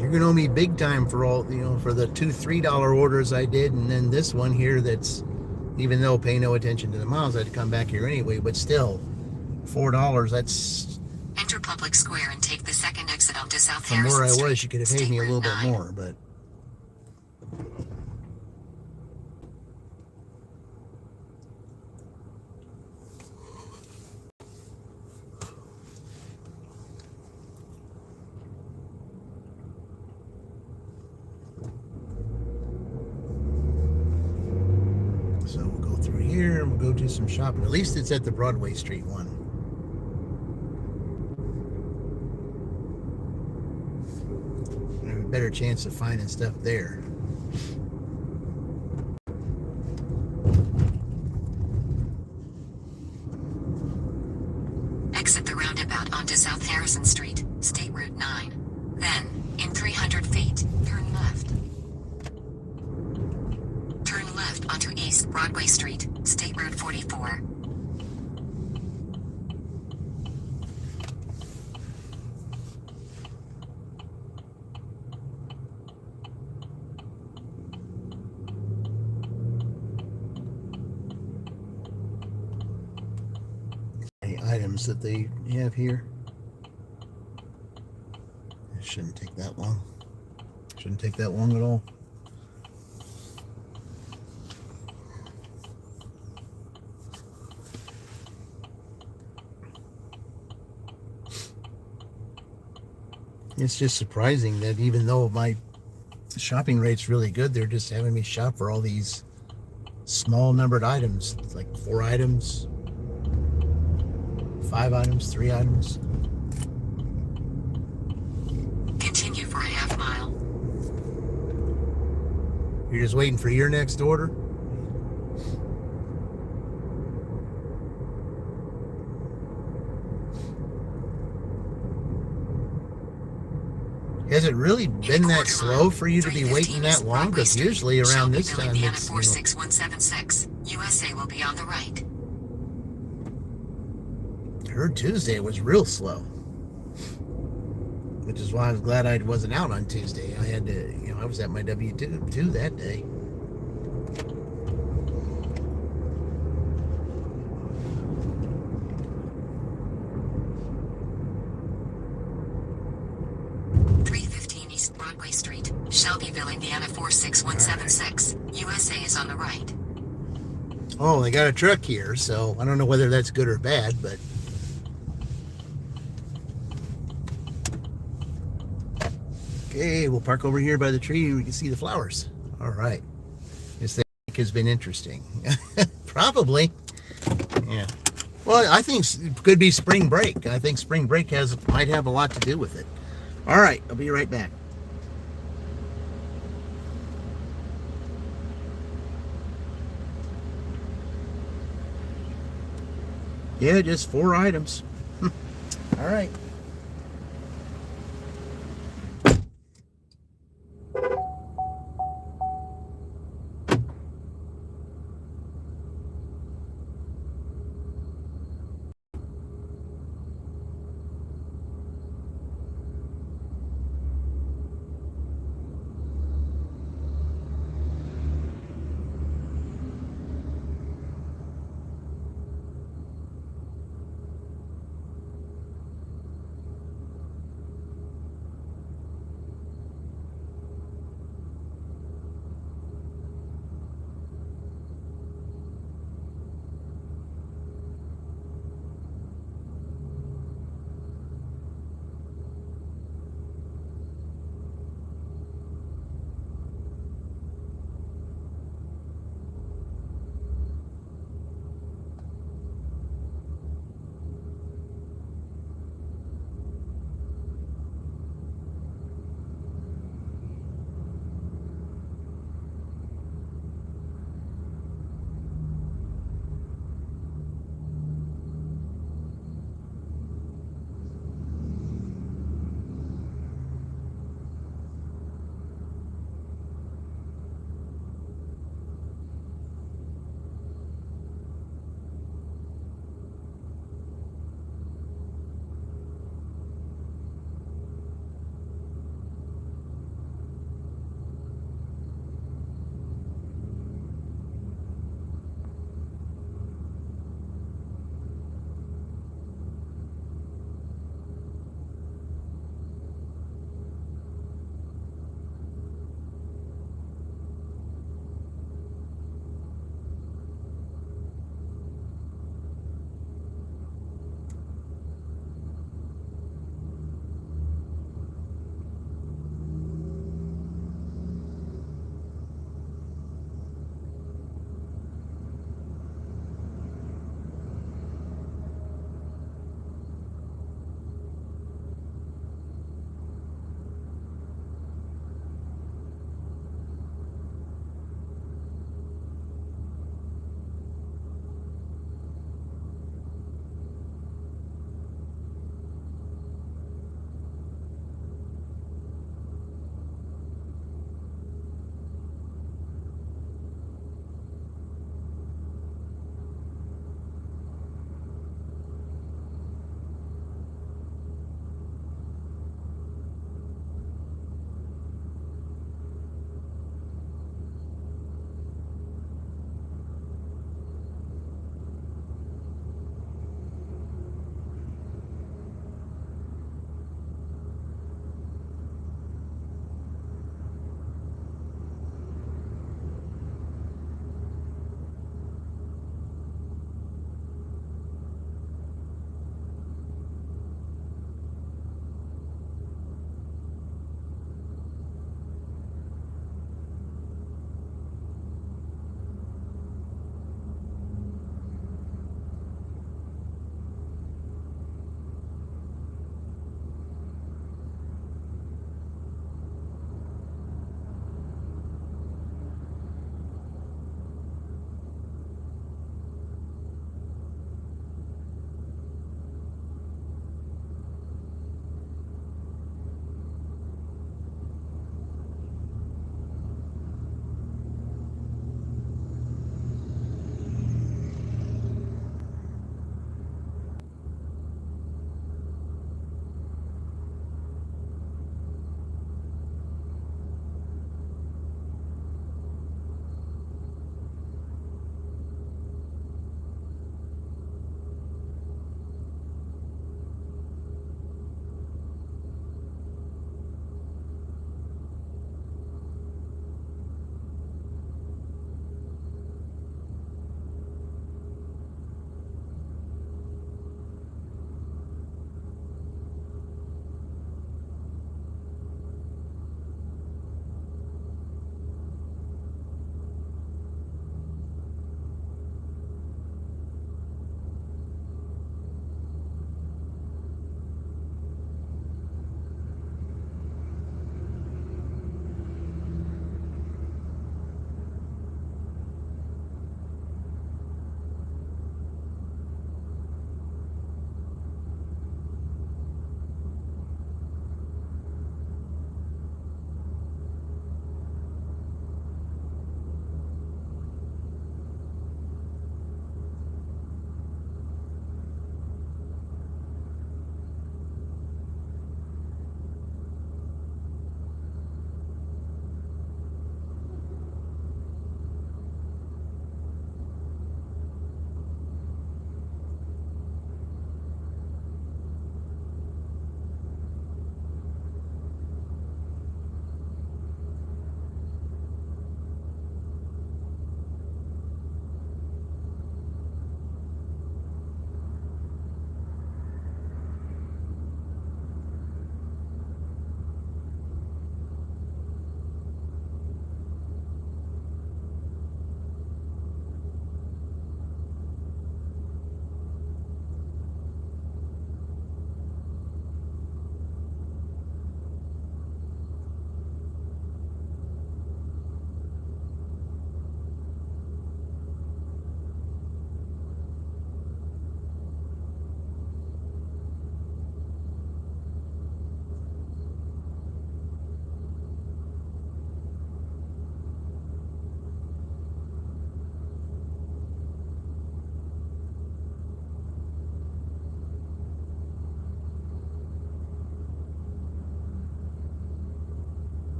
You're going to owe me big time for all, for the $2-3 orders I did. And then this one here that's, even though pay no attention to the miles, I had to come back here anyway. But still, $4, that's... Enter Public Square and take the second exit onto South From Harrison where I Street. was, you could have paid me a little bit more, but... So we'll go through here and we'll go do some shopping. At least it's at the Broadway Street one. I have a better chance of finding stuff there. Exit the roundabout onto South Harrison Street, State Route 9. Then, in 300 feet, turn left. Turn left onto East Broadway Street, State Route 44. Any items that they have here? It shouldn't take that long. Shouldn't take that long at all. It's just surprising that even though my shopping rate's really good, they're just having me shop for all these small numbered items. It's like 4 items, 5 items, 3 items. Continue for a half mile. You're just waiting for your next order? Has it really been that slow for you to be waiting that long? Because usually around this time it's, 46176. USA will be on the right. I heard Tuesday was real slow. Which is why I was glad I wasn't out on Tuesday. I had to, I was at my W2 that day. Broadway Street, Shelbyville, Indiana 46176. USA is on the right. Oh, they got a truck here, so I don't know whether that's good or bad, but... Okay, we'll park over here by the tree and we can see the flowers. All right. This thing has been interesting. Probably. Yeah. Well, I think it could be spring break. I think spring break might have a lot to do with it. All right, I'll be right back. Yeah, just 4 items. All right.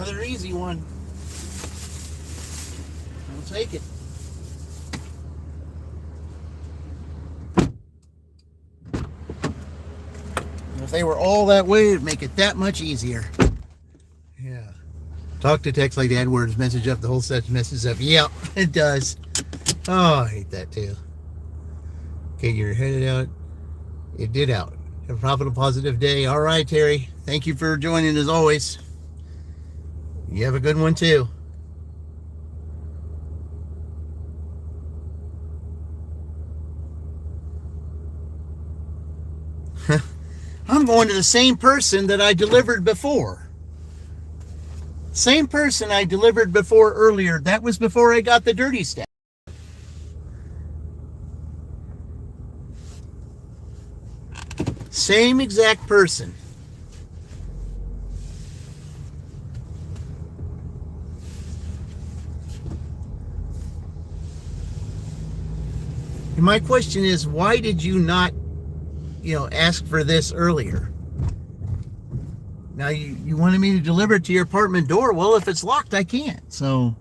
Another easy one. I'll take it. If they were all that way, it'd make it that much easier. Yeah. Talk to text like that, words message up, the whole set messes up. Yep, it does. Oh, I hate that too. Okay, you're headed out. It did out. Have a profitable, positive day. All right, Terry. Thank you for joining as always. You have a good one too. I'm going to the same person that I delivered before. Same person I delivered before earlier. That was before I got the dirty stack. Same exact person. And my question is, why did you not, ask for this earlier? Now, you wanted me to deliver it to your apartment door. Well, if it's locked, I can't. So,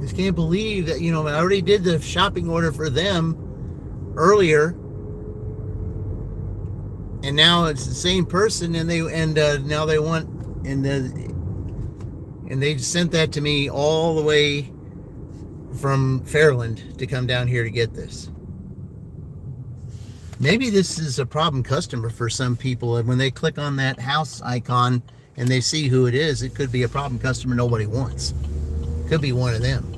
just can't believe that, I already did the shopping order for them earlier, and now it's the same person, and now they want, and they sent that to me all the way from Fairland to come down here to get this. Maybe this is a problem customer for some people, and when they click on that house icon and they see who it is, it could be a problem customer nobody wants. Could be one of them.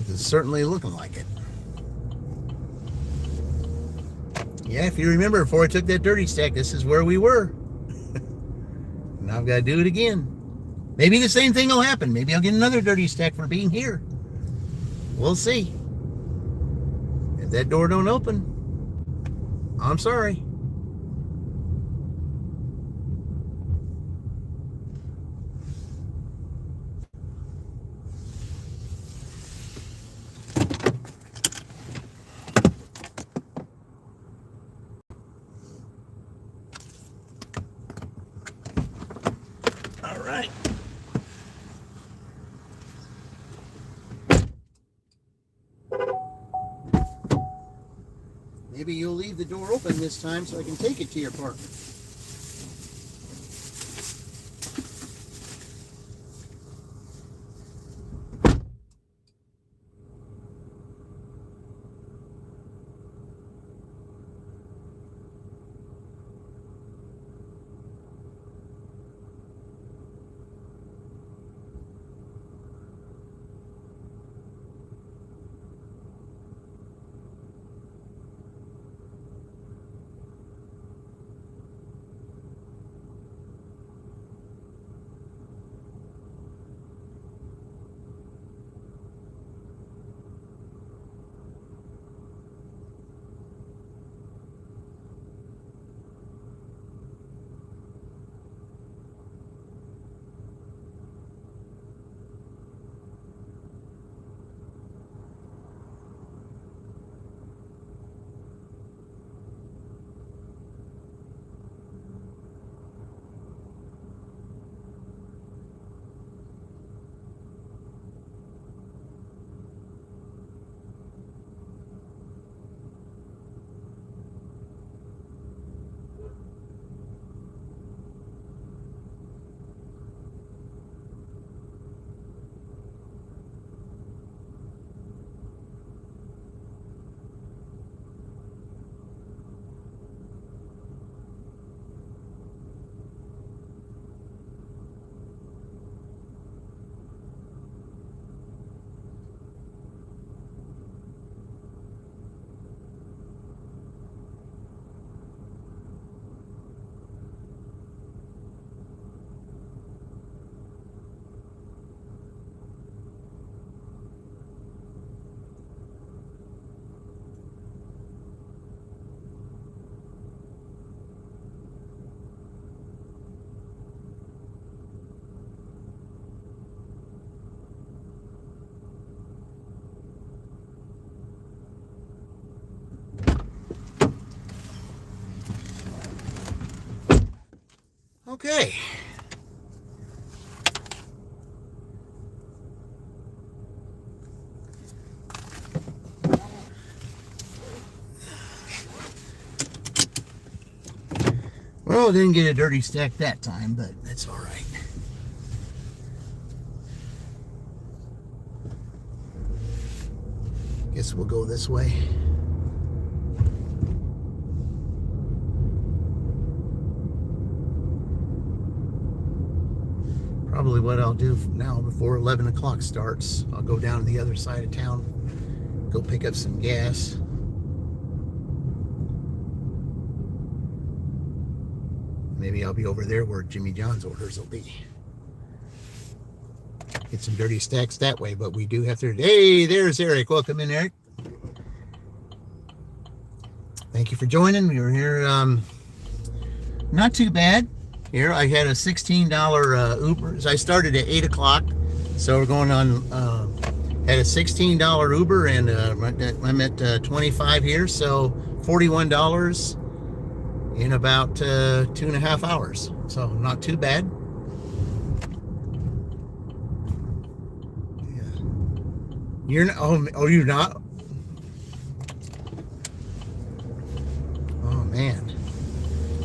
It's certainly looking like it. Yeah, if you remember, before I took that dirty stack, this is where we were. Now I've got to do it again. Maybe the same thing will happen. Maybe I'll get another dirty stack for being here. We'll see. If that door don't open, I'm sorry. All right. Maybe you'll leave the door open this time so I can take it to your apartment. Okay. Well, didn't get a dirty stack that time, but that's all right. Guess we'll go this way. Probably what I'll do now before 11 o'clock starts, I'll go down to the other side of town, go pick up some gas. Maybe I'll be over there where Jimmy John's orders will be. Get some dirty stacks that way, but we do have to. Hey, there's Eric. Welcome in, Eric. Thank you for joining. We were here, not too bad. Here, I had a $16 Uber. I started at 8 o'clock, so we're going on. Had a $16 Uber, and I'm at 25 here, so $41 in about 2.5 hours. So not too bad. Yeah. You're not. Oh, you're not. Oh man.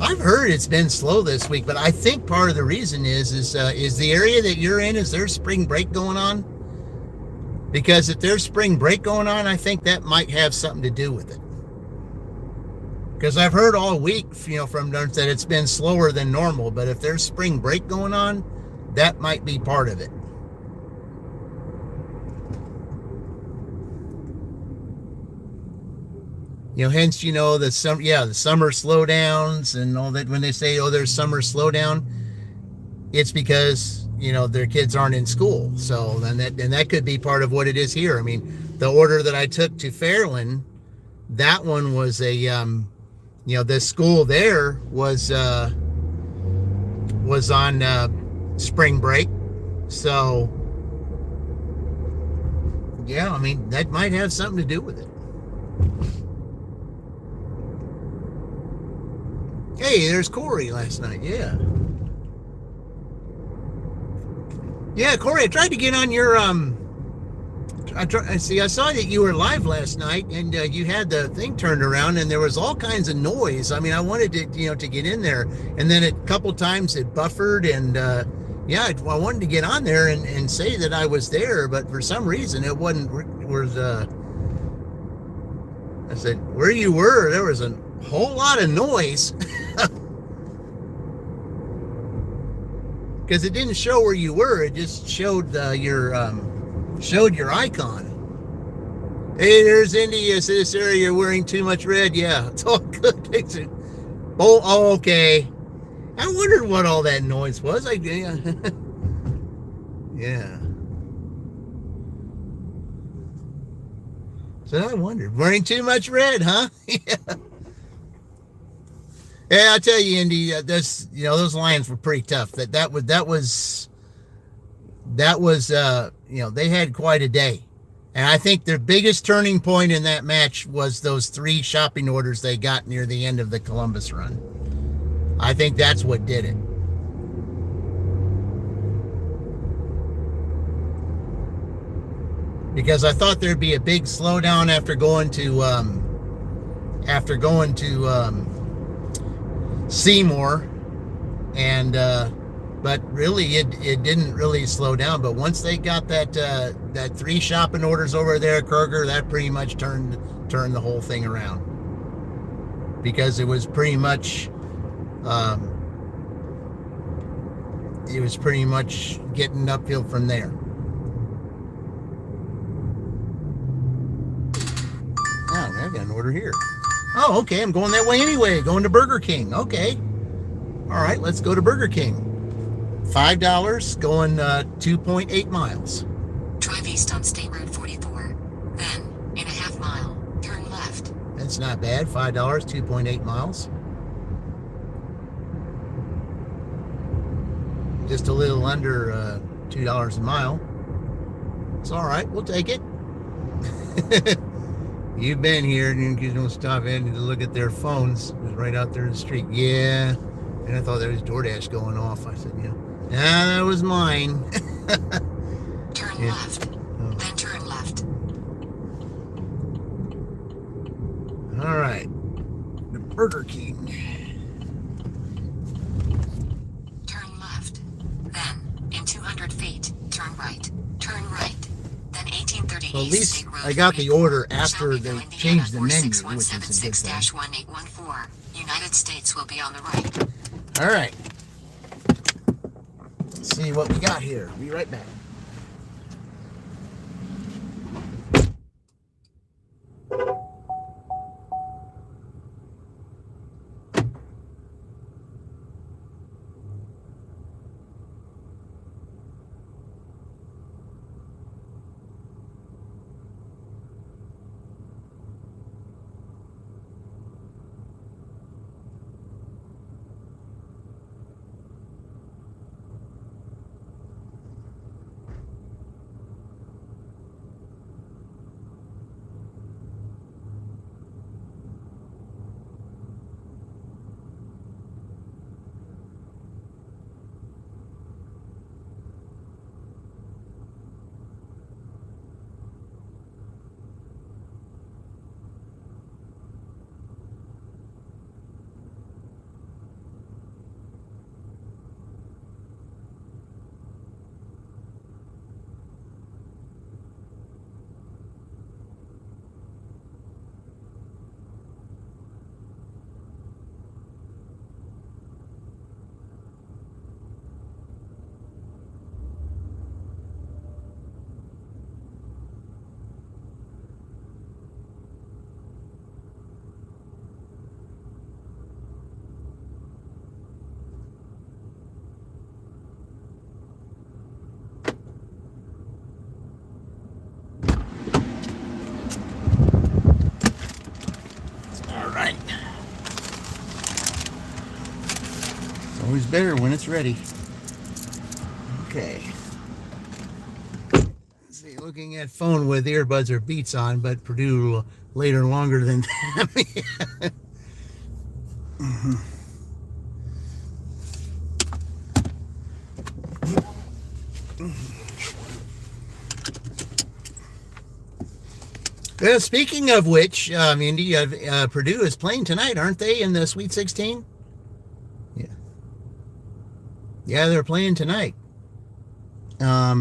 I've heard it's been slow this week, but I think part of the reason is the area that you're in, is there spring break going on? Because if there's spring break going on, I think that might have something to do with it. Because I've heard all week, from that it's been slower than normal, but if there's spring break going on, that might be part of it. Hence, the summer slowdowns and all that. When they say, oh, there's summer slowdown, it's because, their kids aren't in school. So then that could be part of what it is here. I mean, the order that I took to Fairland, that one was a, the school there was on spring break. So, yeah, I mean, that might have something to do with it. Hey, there's Corey last night. Yeah. Yeah, Corey, I tried to get on your, I saw that you were live last night, and you had the thing turned around, and there was all kinds of noise. I mean, I wanted to, to get in there, and then a couple times it buffered, and I wanted to get on there and say that I was there, but for some reason it wasn't. I said, where you were, there was a whole lot of noise. Because it didn't show where you were, it just showed your icon. Hey, there's Indy. This area wearing too much red. Yeah, it's all good. Oh, okay. I wondered what all that noise was. Yeah. Yeah. So I wondered, wearing too much red, huh? Yeah. Yeah, I tell you, Indy, those Lions were pretty tough. That was they had quite a day, and I think their biggest turning point in that match was those 3 shopping orders they got near the end of the Columbus run. I think that's what did it. Because I thought there'd be a big slowdown after going to Seymour, and but really it didn't really slow down. But once they got that 3 shopping orders over there at Kroger, that pretty much turned the whole thing around, because it was pretty much getting uphill from there. Oh, I got an order here. Oh, okay, I'm going that way anyway. Going to Burger King. Okay. All right, let's go to Burger King. $5, going 2.8 miles. Drive east on State Road 44. Then, in a half mile, turn left. That's not bad. $5, 2.8 miles. Just a little under $2 a mile. It's all right. We'll take it. You've been here, and you don't stop in to look at their phones. It was right out there in the street. Yeah, And I thought there was DoorDash going off. I said, nah, that was mine. Turn Yeah. left. Oh. Then turn left. All right. The Burger King. Turn left. Then, in 200 feet, turn right. Turn right. Then 1830 Well, at East least State Road I got the 44, order after they Shelbyville, Indiana, changed the menu, which is a good thing. 46176-1814. United States will be on the right. All right. Let's see what we got here. Be right back. All right. It's always better when it's ready. Okay. Let's see, looking at phone with earbuds or Beats on, but Purdue later longer than that. Well, speaking of which, Indy, Purdue is playing tonight, aren't they, in the Sweet 16? Yeah. Yeah, they're playing tonight. I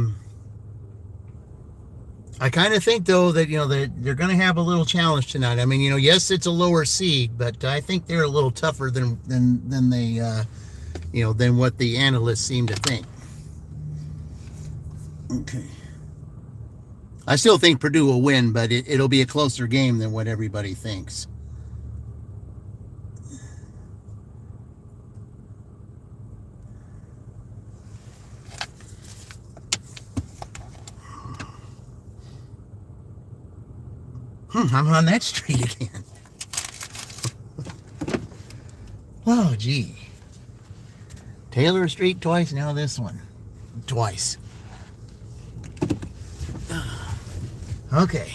kind of think, though, that, they're going to have a little challenge tonight. I mean, yes, it's a lower seed, but I think they're a little tougher than they, than what the analysts seem to think. Okay. I still think Purdue will win, but it'll be a closer game than what everybody thinks. I'm on that street again. Oh, gee. Taylor Street twice, now this one. Twice. Okay.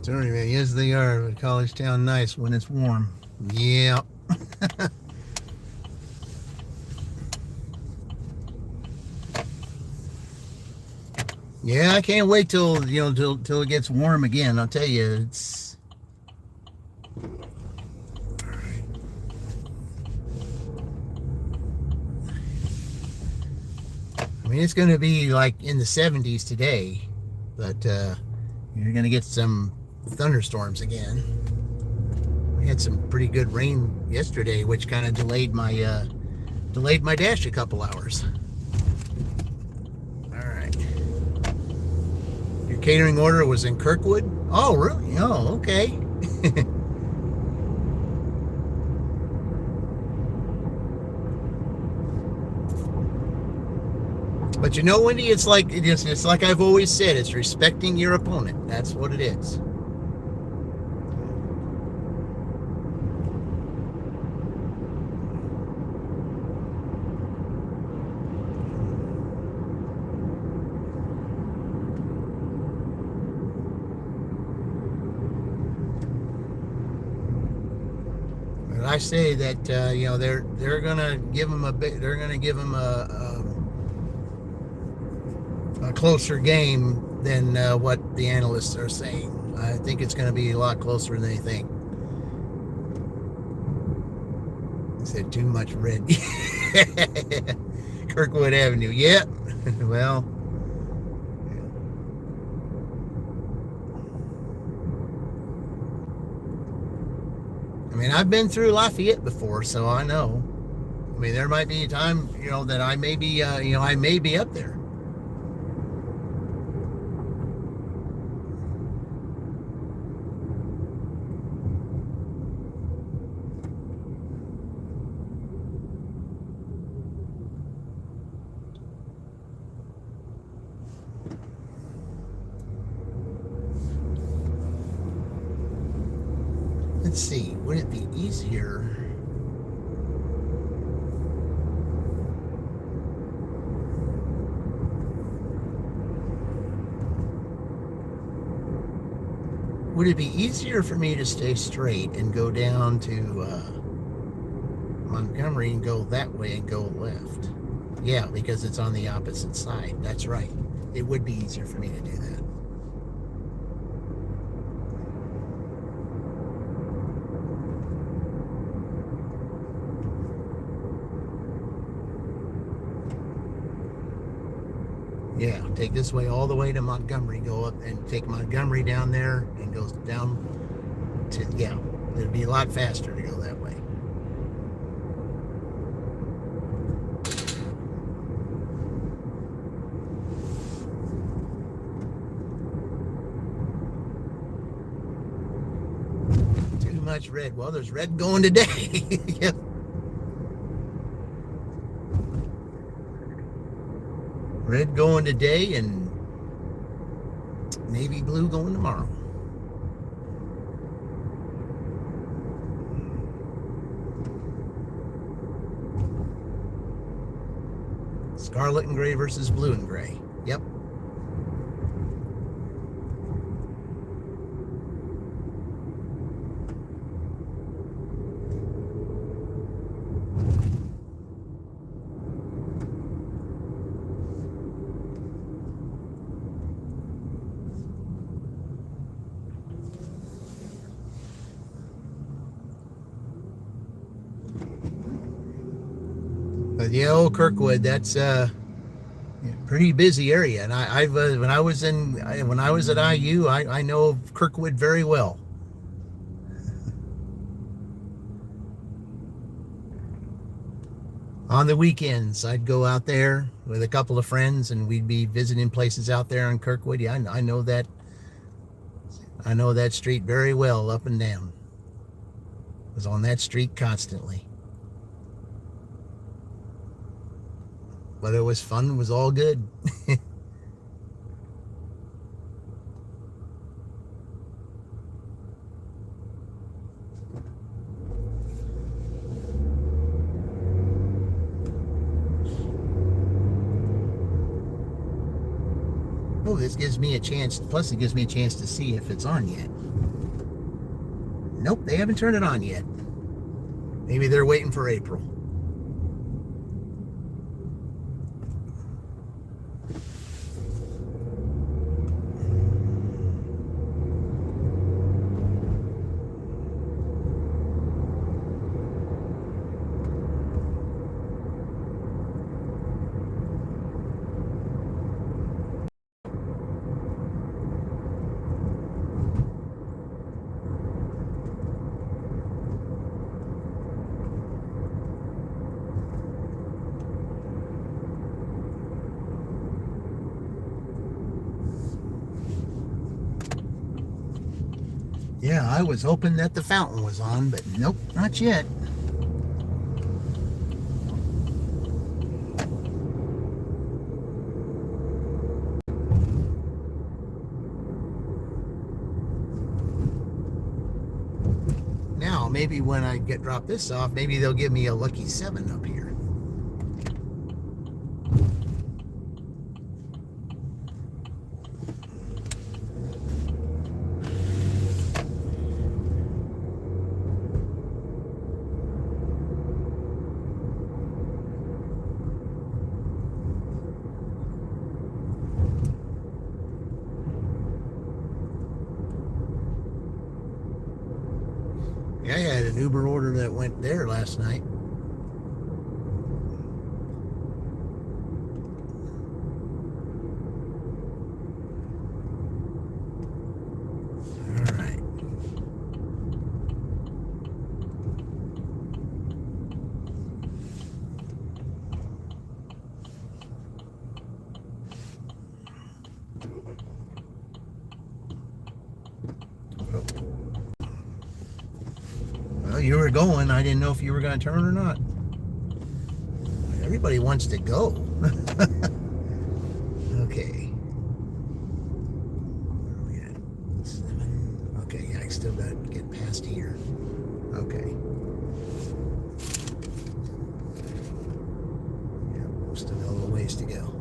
Sorry, man. Yes, they are. College town nice when it's warm. Yeah. Yeah, I can't wait till it gets warm again. I'll tell you, it's. I mean, it's going to be like in the 70s today, but you're going to get some thunderstorms again. We had some pretty good rain yesterday, which kind of delayed my dash a couple hours. All right. Your catering order was in Kirkwood? Oh, really? Oh, okay. But Wendy, it's like I've always said, it's respecting your opponent. That's what it is. I say that they're gonna give them a closer game than what the analysts are saying. I think it's going to be a lot closer than they think. I said too much red. Kirkwood Avenue. Yep. Well. I mean, I've been through Lafayette before, so I know. I mean, there might be a time, that I may be, I may be up there. Let's see, would it be easier? Would it be easier for me to stay straight and go down to Montgomery and go that way and go left? Yeah, because it's on the opposite side. That's right. It would be easier for me to do that. Yeah, take this way all the way to Montgomery, go up and take Montgomery down there and goes down to, yeah, it'd be a lot faster to go that way. Too much red. Well, there's red going today. Yep. Red going today and navy blue going tomorrow. Scarlet and gray versus blue and gray. Yep. But yeah, old Kirkwood, that's a pretty busy area, and I've when I was at IU, I know Kirkwood very well. On the weekends, I'd go out there with a couple of friends, and we'd be visiting places out there in Kirkwood. Yeah, I know that street very well, up and down. I was on that street constantly. But it was fun. It was all good. Oh, this gives me a chance. Plus, it gives me a chance to see if it's on yet. Nope, they haven't turned it on yet. Maybe they're waiting for April. Yeah, I was hoping that the fountain was on, but nope, not yet. Now, maybe when I drop this off, maybe they'll give me a lucky 7 up here. Yeah, I had an Uber order that went there last night. All right. Well, you were going. I didn't know if you were going to turn or not. Everybody wants to go. Okay. Where are we at? 7. Okay, yeah, I still got to get past here. Okay. Yeah, still got a little ways to go.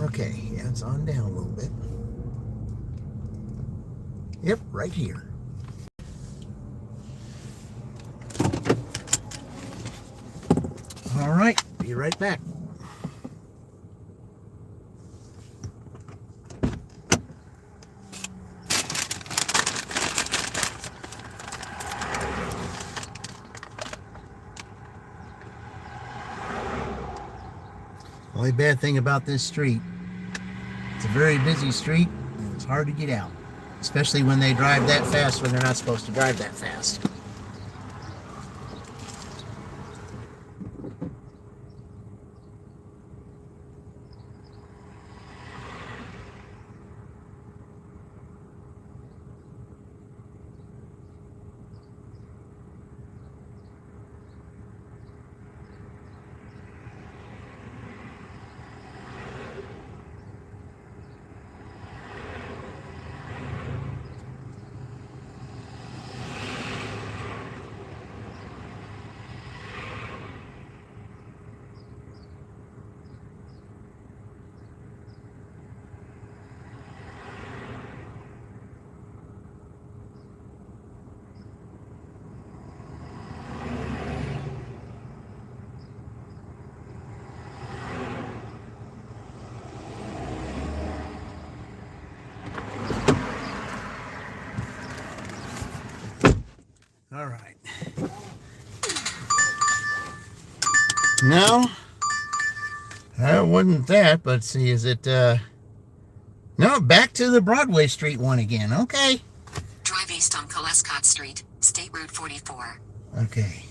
Okay, yeah, it's on down a little bit. Yep, right here. All right, be right back. Only bad thing about this street, it's a very busy street and it's hard to get out, especially when they drive that fast when they're not supposed to drive that fast. All right. No, that wasn't that, but see, is it, no, back to the Broadway Street one again. Okay. Drive east on Colescott Street, State Route 44. Okay.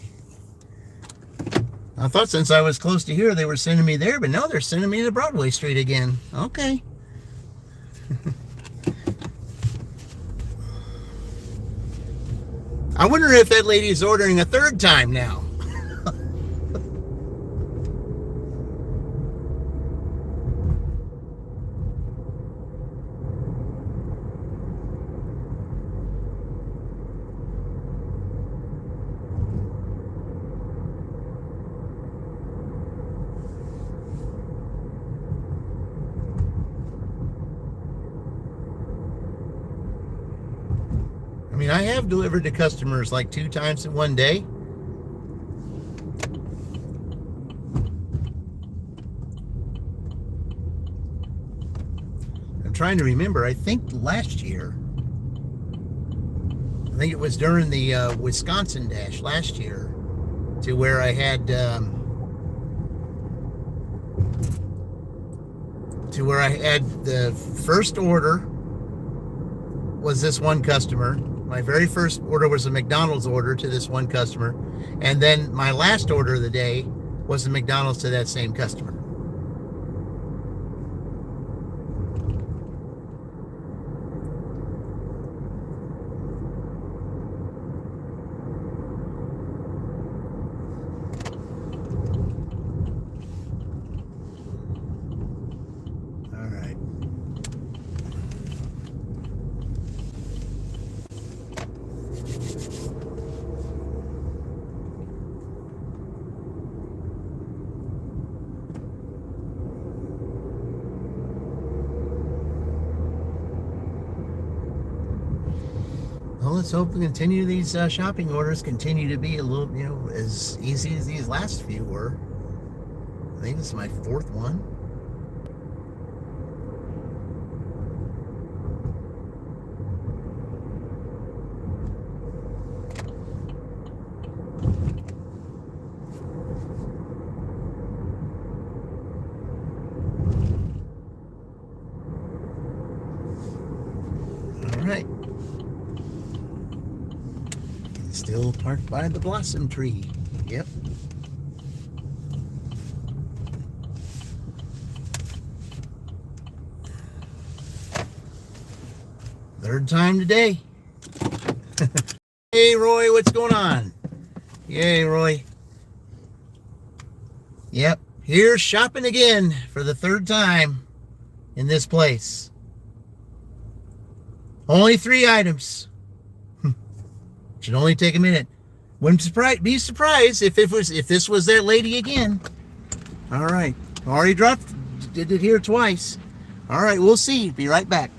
I thought since I was close to here, they were sending me there, but no, they're sending me to Broadway Street again. Okay. I wonder if that lady is ordering a third time now. I mean, I have delivered to customers like 2 times in one day. I'm trying to remember. I think last year, I think it was during the Wisconsin dash last year, to where I had the first order was this one customer. My very first order was a McDonald's order to this one customer. And then my last order of the day was a McDonald's to that same customer. Well, let's hope we continue these shopping orders continue to be a little, as easy as these last few were. I think this is my fourth one. All right. Still parked by the blossom tree. Yep. Third time today. Hey, Roy, what's going on? Yay, Roy. Yep, here's shopping again for the third time in this place. Only 3 items. Should only take a minute. Wouldn't be surprised if this was that lady again. All right, already did it here twice. All right, we'll see. Be right back.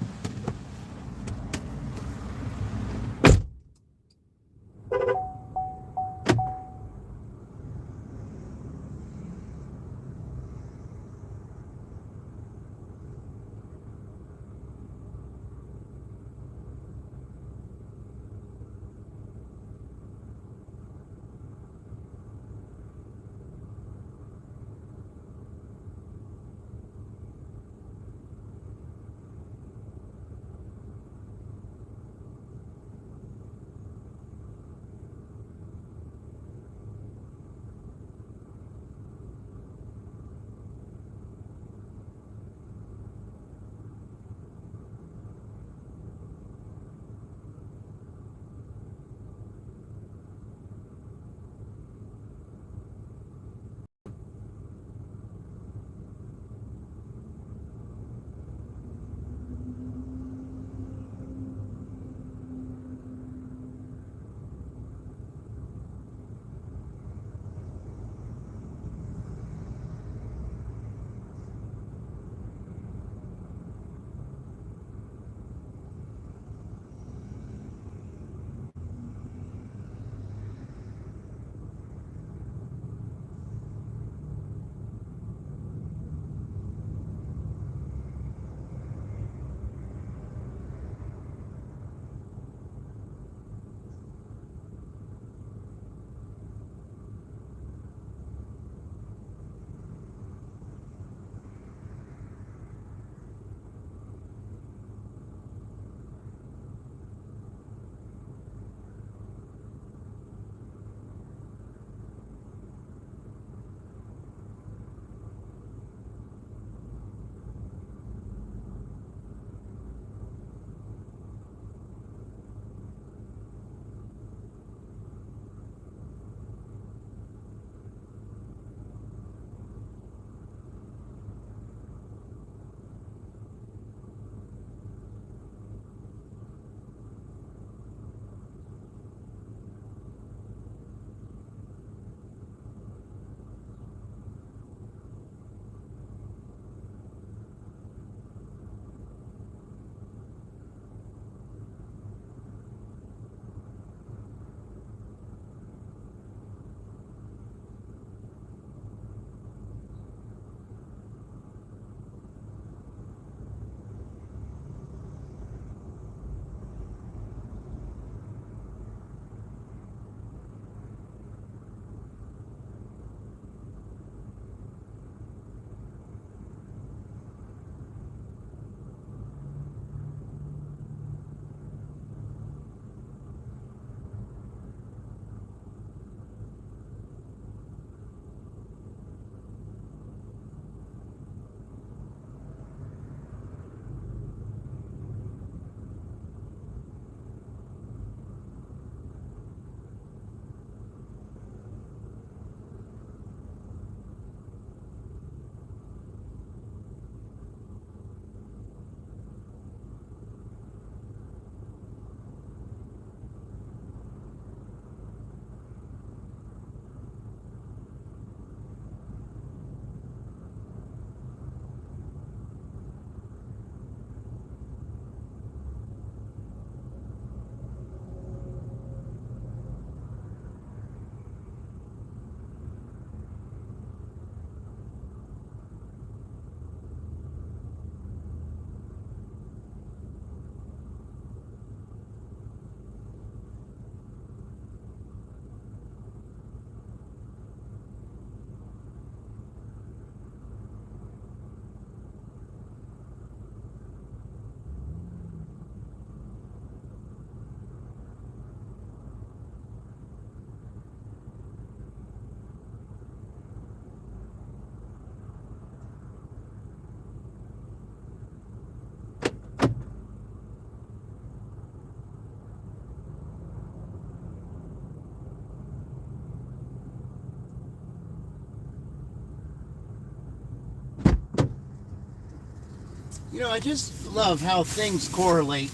You know, I just love how things correlate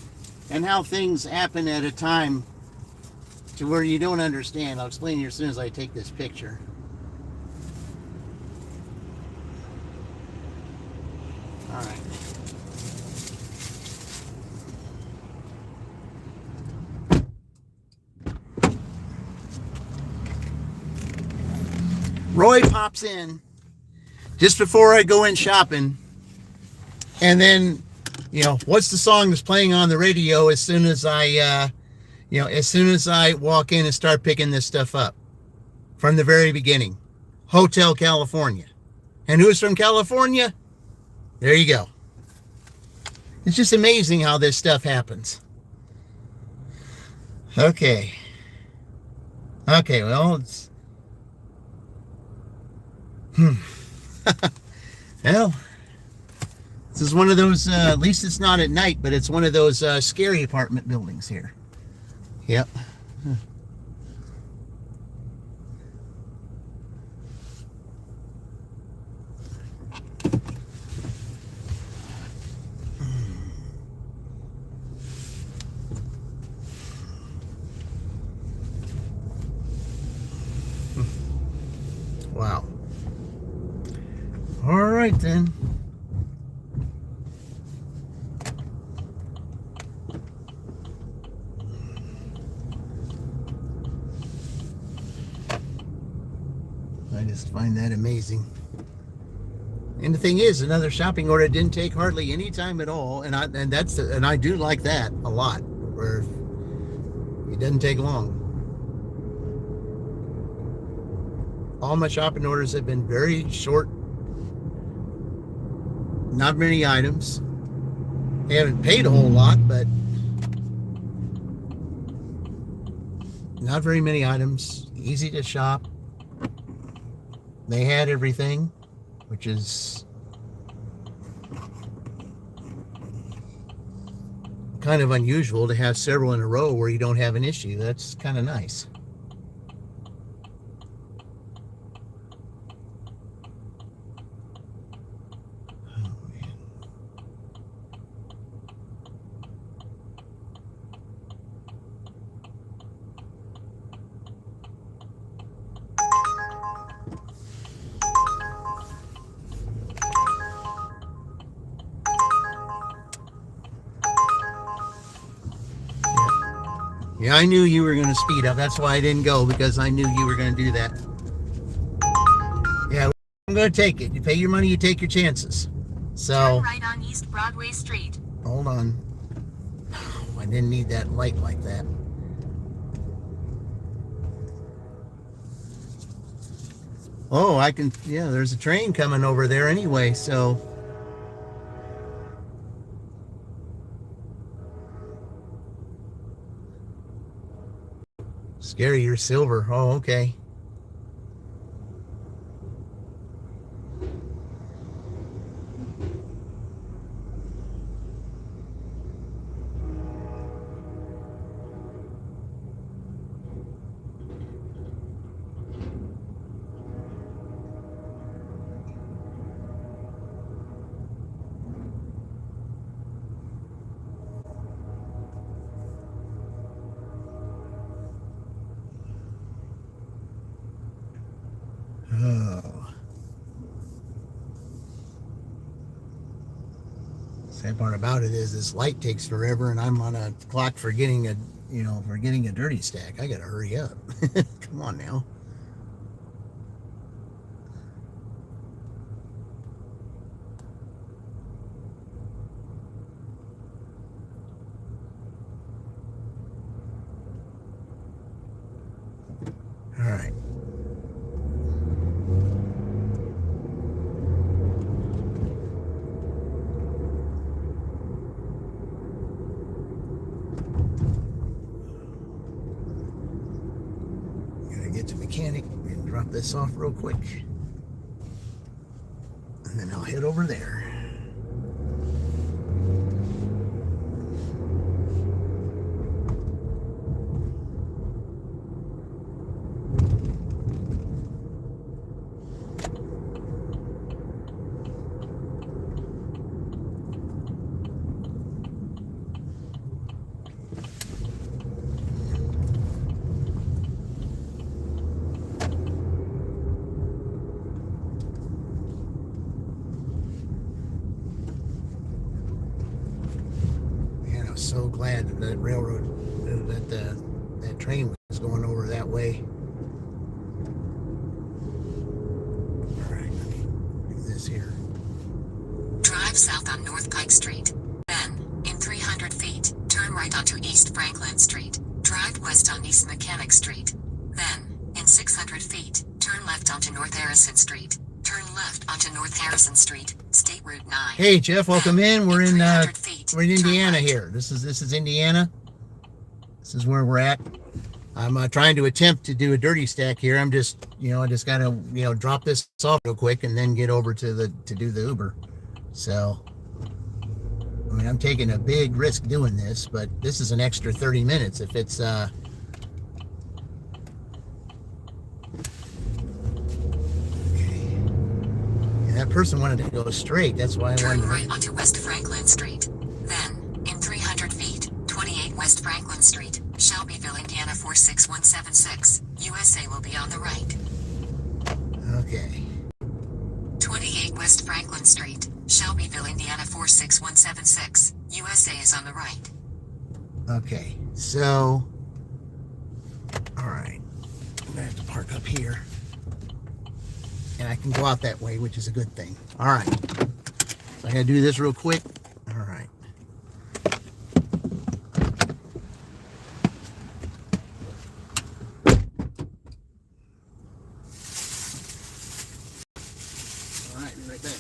and how things happen at a time to where you don't understand. I'll explain to you as soon as I take this picture. All right. Roy pops in just before I go in shopping, and then, you know, what's the song that's playing on the radio as soon as I walk in and start picking this stuff up? From the very beginning, Hotel California. And who's from California? There you go. It's just amazing how this stuff happens. Okay, well, it's well, this is one of those, at least it's not at night, but it's one of those scary apartment buildings here. Yep. Wow. All right then. I just find that amazing. And the thing is, another shopping order didn't take hardly any time at all, and I do like that a lot, where it doesn't take long. All my shopping orders have been very short, not many items. I haven't paid a whole lot, but not very many items. Easy to shop. They had everything, which is kind of unusual to have several in a row where you don't have an issue. That's kind of nice. Yeah, I knew you were going to speed up. That's why I didn't go, because I knew you were going to do that. Yeah, I'm going to take it. You pay your money, you take your chances. So, turn right on East Broadway Street. Hold on. I didn't need that light like that. Oh, I can, yeah, there's a train coming over there anyway, so. Scary, you're silver. Oh, okay. Oh. Sad part about it is this light takes forever, and I'm on a clock for getting a dirty stack. I gotta hurry up. Come on now. All right. Get to mechanic and drop this off real quick, and then I'll head over there. was so glad that that railroad, that train was going over that way. All right, let me do this here. Drive south on North Pike Street. Then, in 300 feet, turn right onto East Franklin Street. Drive west on East Mechanic Street. Then, in 600 feet, turn left onto North Harrison Street. Turn left onto North Harrison Street, State Route 9. Hey Jeff, welcome in. We're in 300 feet, we're in turn Indiana right. here. This is Indiana. This is where we're at. I'm trying to attempt to do a dirty stack here. I'm just, I just gotta, drop this off real quick and then get over to do the Uber. So, I mean, I'm taking a big risk doing this, but this is an extra 30 minutes if it's okay. Yeah, that person wanted to go straight. That's why I Turn wanted right onto West Franklin Street. Then, in 300 feet, 28 West Franklin Street, Shelbyville, Indiana 46176. USA will be on the right. Okay. 28 West Franklin Street, Shelbyville, Indiana 46176. USA is on the right. Okay. So, all right. I'm gonna have to park up here, and I can go out that way, which is a good thing. All right. So I gotta do this real quick. All right. All right, be right back.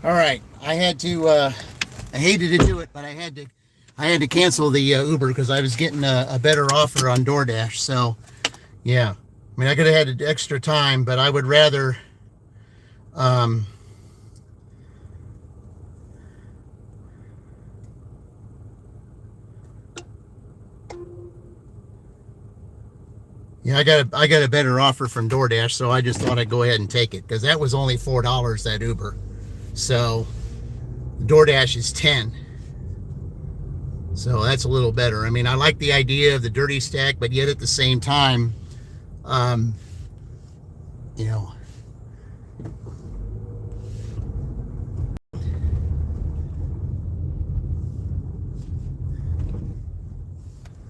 All right, I hated to do it, but I had to cancel the Uber because I was getting a better offer on DoorDash. So, yeah, I mean, I could have had extra time, but I would rather, yeah, I got a better offer from DoorDash, so I just thought I'd go ahead and take it because that was only $4 that Uber. So DoorDash is 10. So that's a little better. I mean, I like the idea of the dirty stack, but yet at the same time, you know,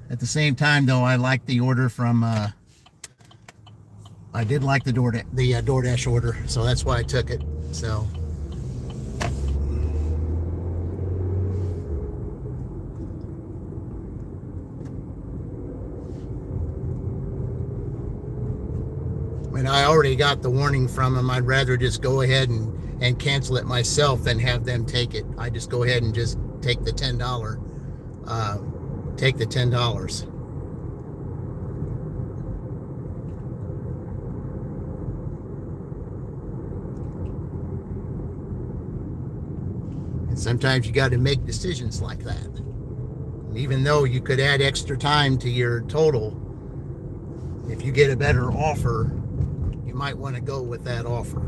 at the same time though, I like the order from, I did like the DoorDash order, so that's why I took it. So. mean, I already got the warning from them. I'd rather just go ahead and cancel it myself than have them take it. I just go ahead and just take the $10. Take the $10. And sometimes you got to make decisions like that. Even though you could add extra time to your total, if you get a better offer, you might want to go with that offer.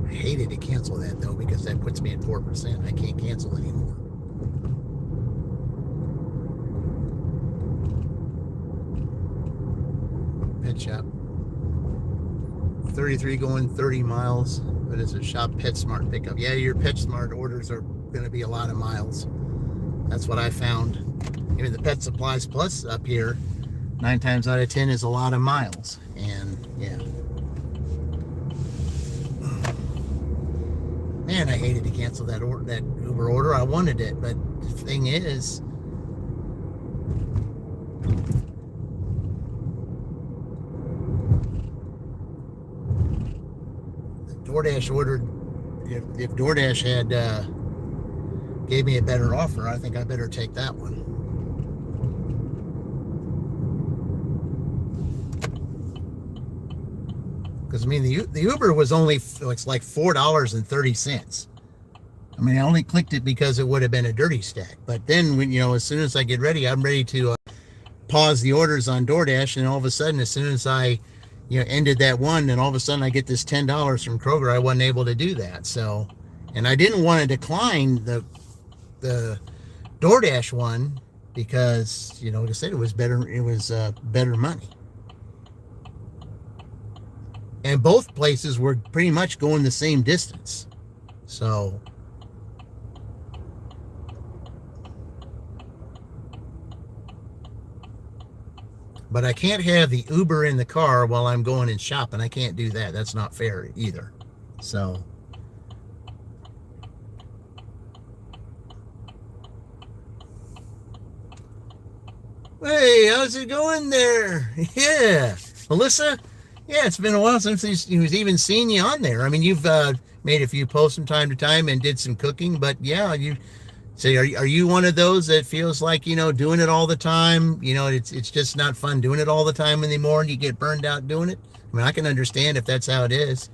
I hated to cancel that though, because that puts me at 4%. I can't cancel anymore. Pet shop. 33 going 30 miles, but it's a shop PetSmart pickup. Yeah, your PetSmart orders are going to be a lot of miles. That's what I found. Even the Pet Supplies Plus up here, 9 times out of 10 is a lot of miles. And yeah. Man, I hated to cancel that Uber order. I wanted it, but the thing is, DoorDash ordered, if DoorDash had gave me a better offer, I think I better take that one. Because I mean, the Uber was only, it's like $4.30. I mean, I only clicked it because it would have been a dirty stack. But then when, as soon as I get ready, I'm ready to pause the orders on DoorDash, and all of a sudden, as soon as I ended that one, and all of a sudden I get this $10 from Kroger. I wasn't able to do that. So, and I didn't want to decline the DoorDash one because, like I said, it was better money. And both places were pretty much going the same distance. So, but I can't have the Uber in the car while I'm going and shopping. I can't do that. That's not fair either. So, hey, how's it going there? Yeah, Melissa. Yeah, it's been a while since he's even seen you on there. I mean, you've made a few posts from time to time and did some cooking, but yeah, you say, are you one of those that feels like, doing it all the time? It's just not fun doing it all the time anymore, and you get burned out doing it. I mean, I can understand if that's how it is,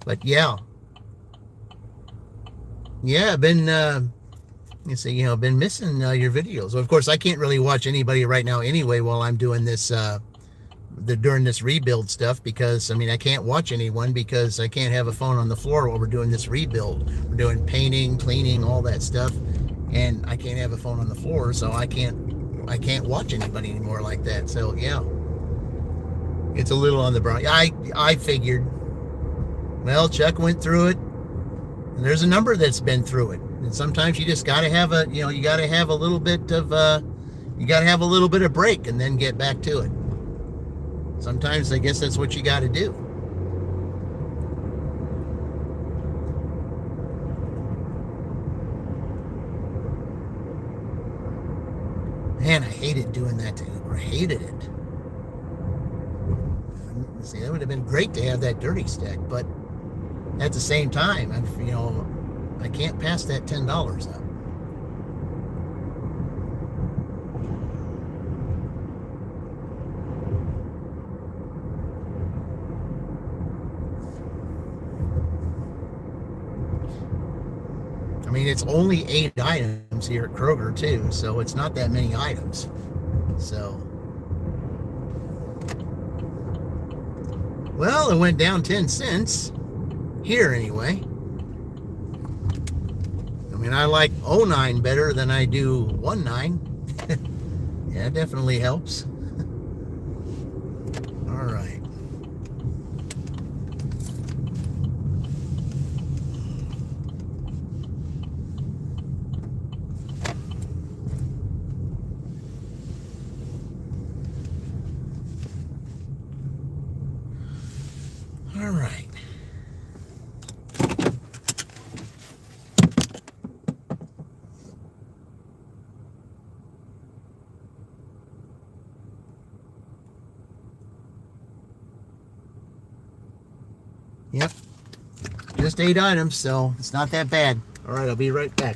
but yeah, I've been been missing your videos. Well, of course, I can't really watch anybody right now anyway while I'm doing this during this rebuild stuff, because I can't watch anyone because I can't have a phone on the floor while we're doing this rebuild. We're doing painting, cleaning, all that stuff, and I can't have a phone on the floor, so I can't watch anybody anymore like that. So yeah, it's a little on the brown. I figured, well, Chuck went through it, and there's a number that's been through it, and sometimes you just got to have a little bit of break and then get back to it. Sometimes I guess that's what you got to do. Man, I hated doing that to Uber. I hated it. See, that would have been great to have that dirty stack, but at the same time, I can't pass that $10 up. I mean, it's only 8 items here at Kroger too, so it's not that many items. So, well, it went down 10 cents here anyway. I mean, I like 09 better than I do 19. Yeah, it definitely helps. All right. All right. Yep. Just 8 items, so it's not that bad. All right, I'll be right back.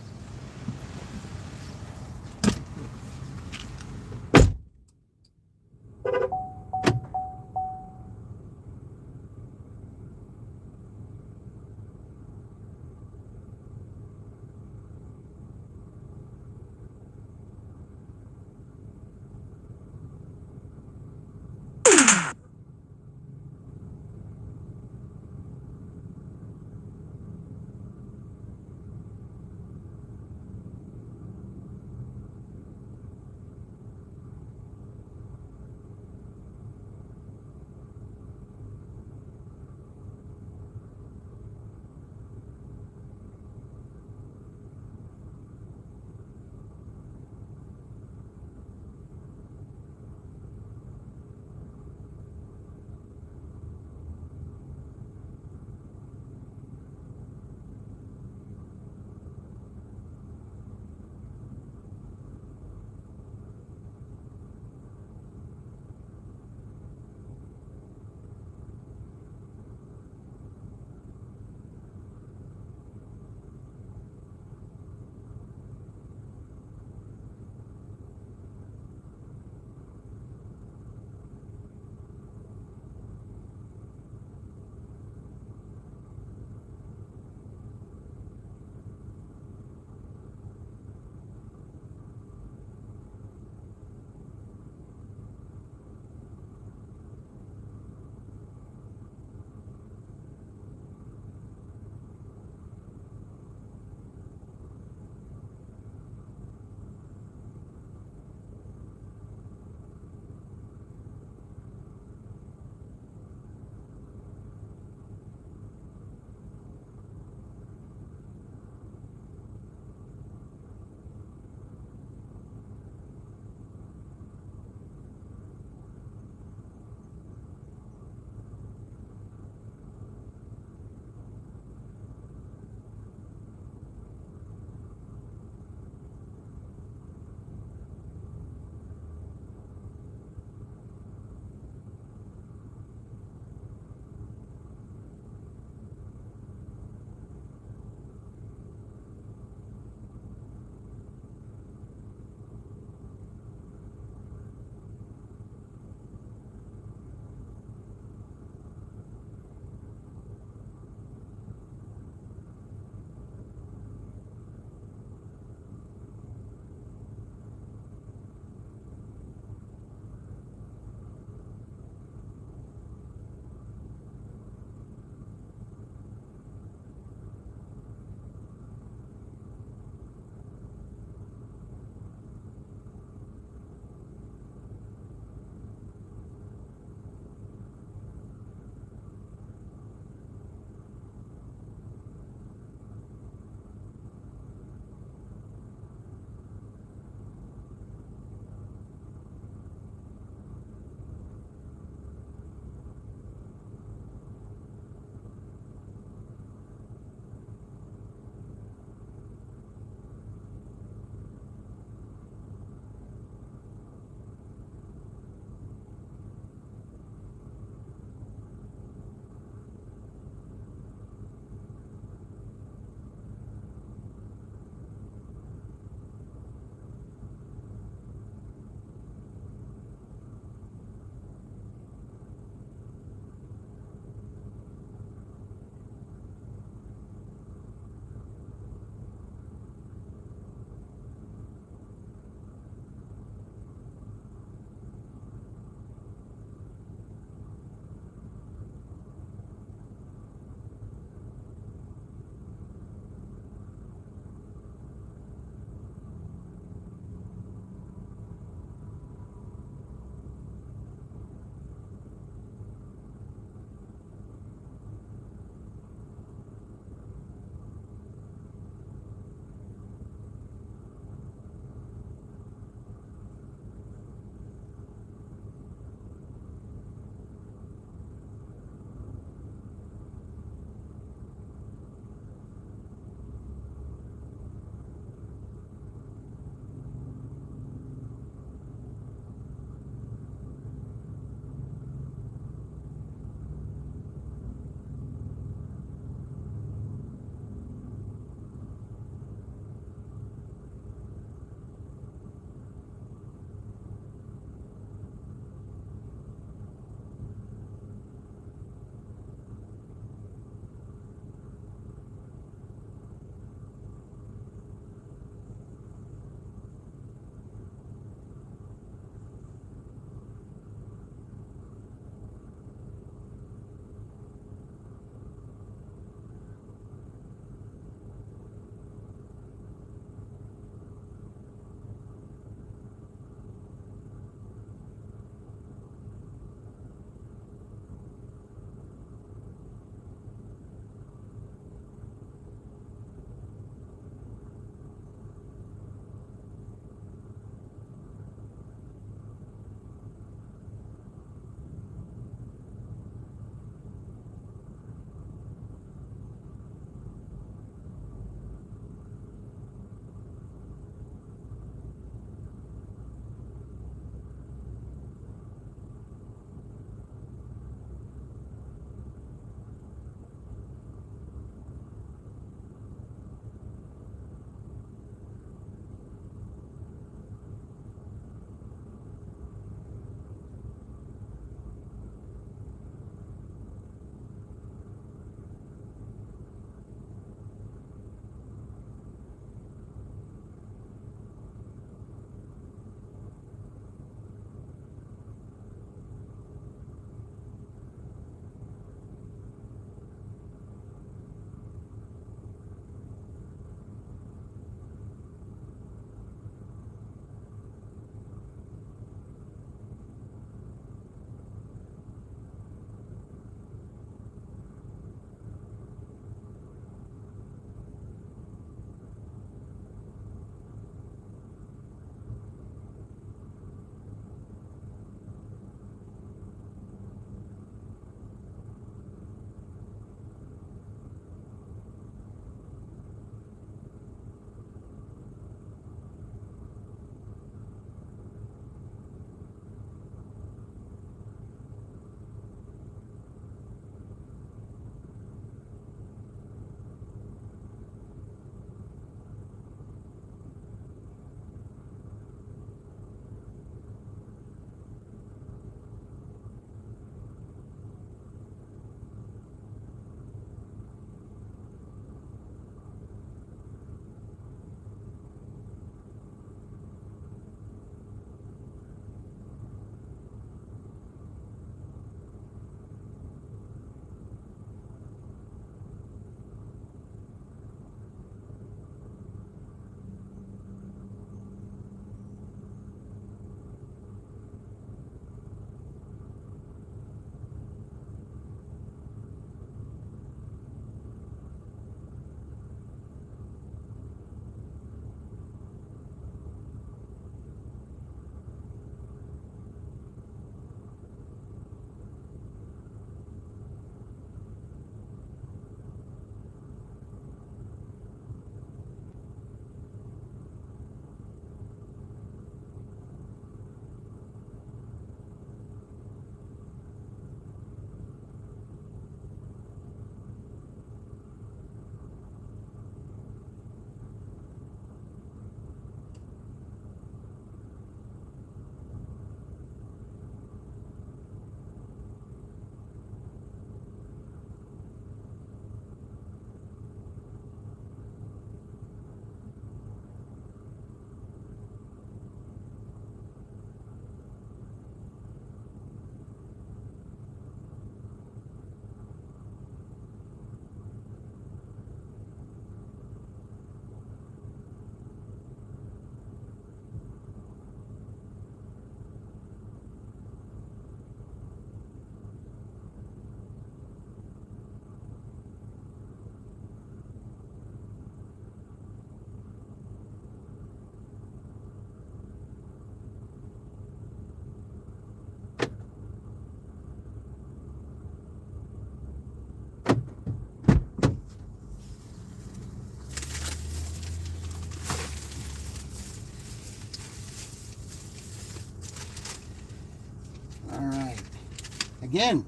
Again,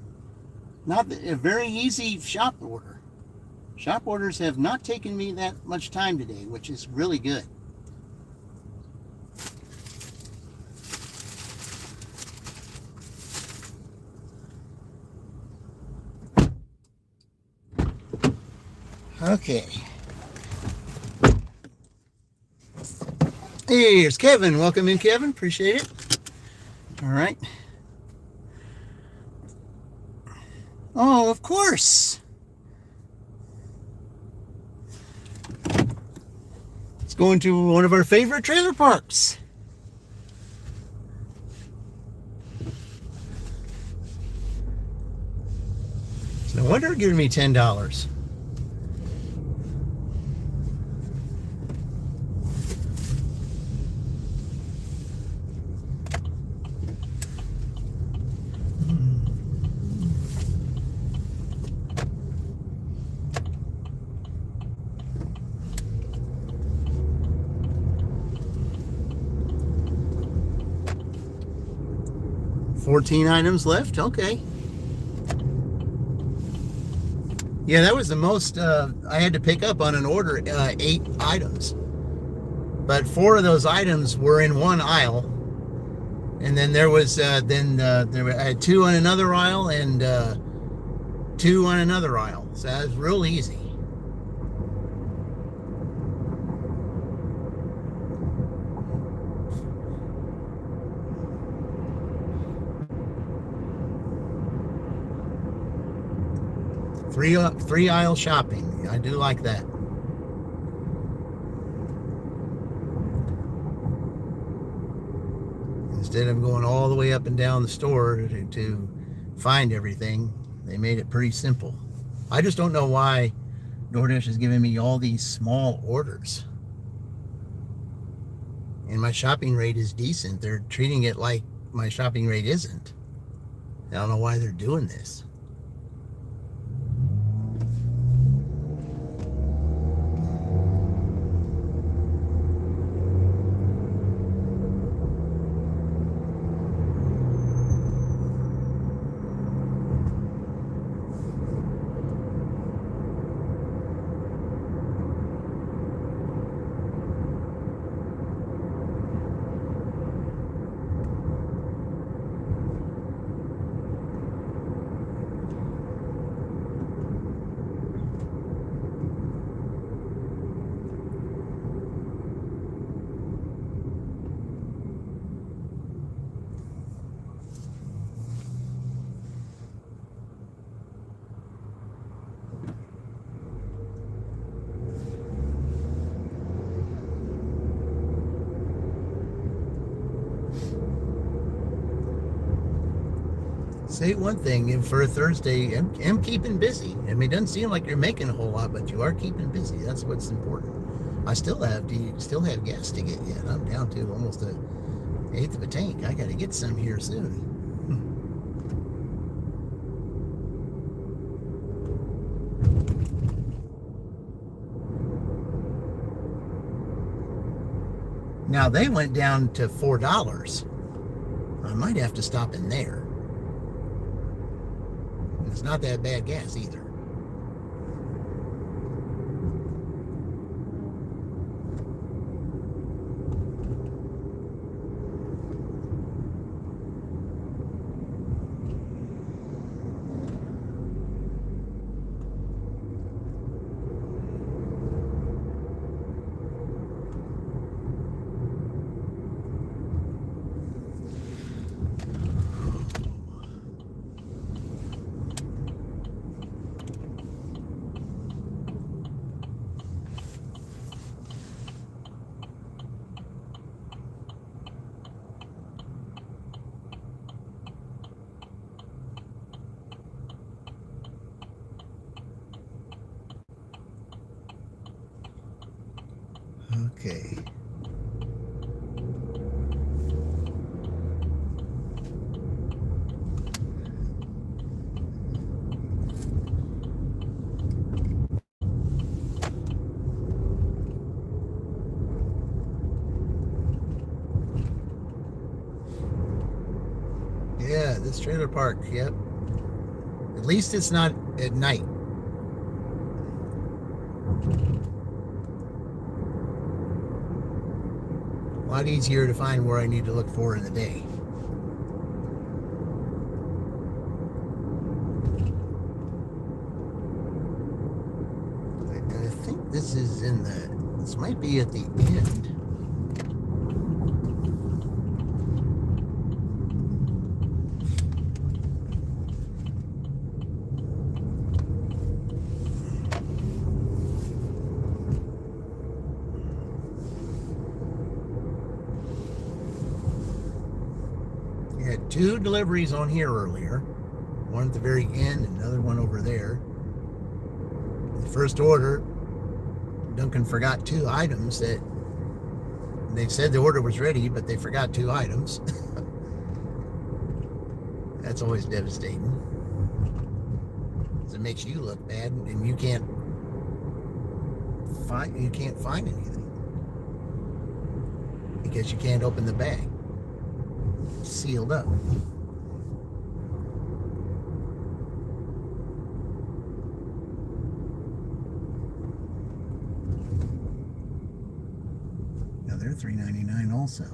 not a very easy shop order. Shop orders have not taken me that much time today, which is really good. Okay. Here's Kevin. Welcome in, Kevin. Appreciate it. All right. Oh, of course. Let's go into one of our favorite trailer parks. No wonder they're giving me $10. $14 items left. Okay. Yeah, that was the most I had to pick up on an order, 8 items. But 4 of those items were in one aisle. And then there was, I had 2 on another aisle and 2 on another aisle. So that was real easy. Three aisle shopping. I do like that. Instead of going all the way up and down the store to find everything, they made it pretty simple. I just don't know why DoorDash is giving me all these small orders. And my shopping rate is decent. They're treating it like my shopping rate isn't. I don't know why they're doing this. Say one thing, and for a Thursday, I'm keeping busy. I mean, it doesn't seem like you're making a whole lot, but you are keeping busy. That's what's important. I still have gas to get yet. I'm down to almost an eighth of a tank. I got to get some here soon. Now they went down to $4. I might have to stop in there. It's not that bad gas either. Okay. Yeah, this trailer park, yep. At least it's not at night. A lot easier to find where I need to look for in the day. And I think this is in the, this might be at the end. You had 2 deliveries on here earlier. One at the very end, another one over there. The first order, Duncan forgot 2 items that they said the order was ready, but they forgot 2 items. That's always devastating. Because it makes you look bad, and you can't find anything because you can't open the bag. It's sealed up. Now they're $3.99 also.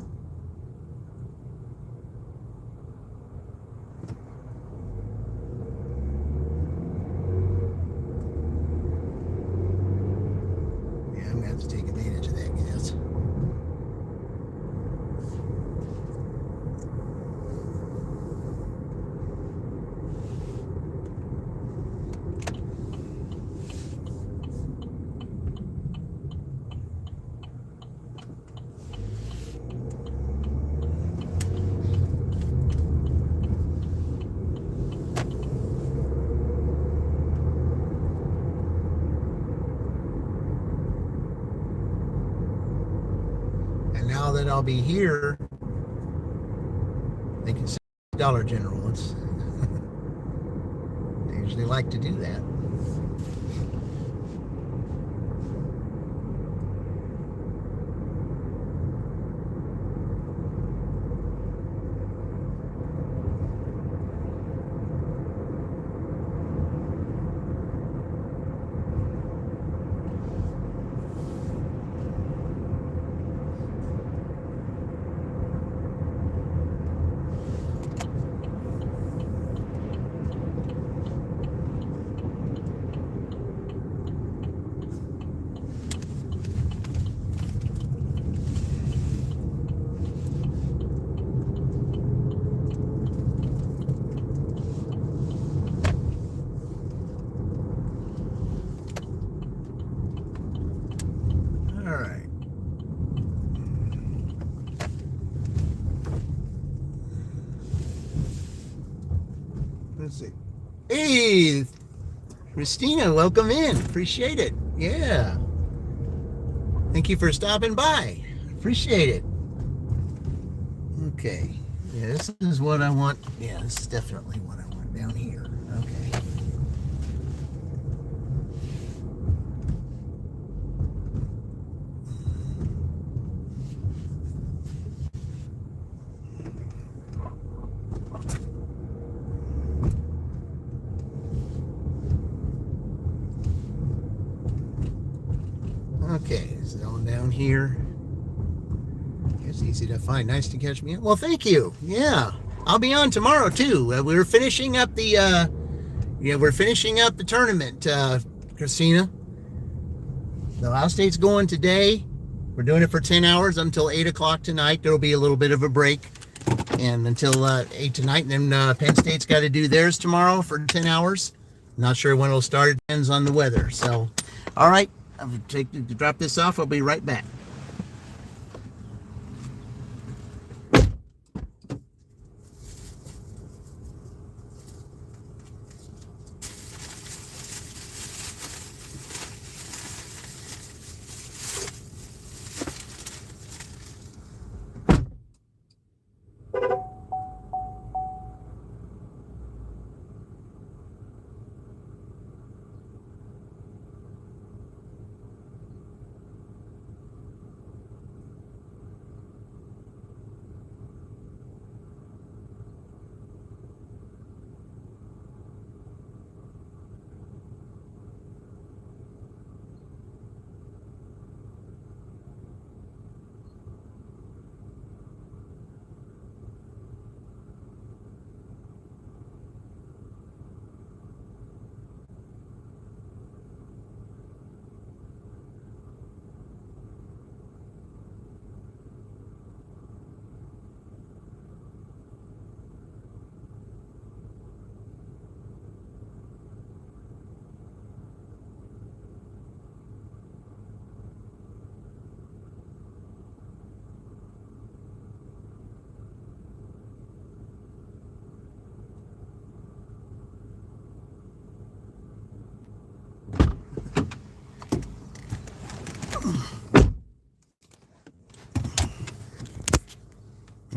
Yeah, I'm gonna have to take advantage of that, guys. Now that I'll be here, they can say Dollar General. It's they usually like to do that. All right. Let's see. Hey, Christina, welcome in. Appreciate it. Yeah. Thank you for stopping by. Appreciate it. Okay. Yeah, this is what I want. Yeah, this is definitely what I want down here. Okay. Okay, so down here. It's easy to find. Nice to catch me up. Well, thank you. Yeah, I'll be on tomorrow too. We're finishing up the tournament, Christina. The last date's going today. We're doing it for 10 hours until 8 o'clock tonight. There'll be a little bit of a break, and until 8 tonight. And then Penn State's got to do theirs tomorrow for 10 hours. Not sure when it'll start. It depends on the weather. So, all right. I'll drop this off. I'll be right back.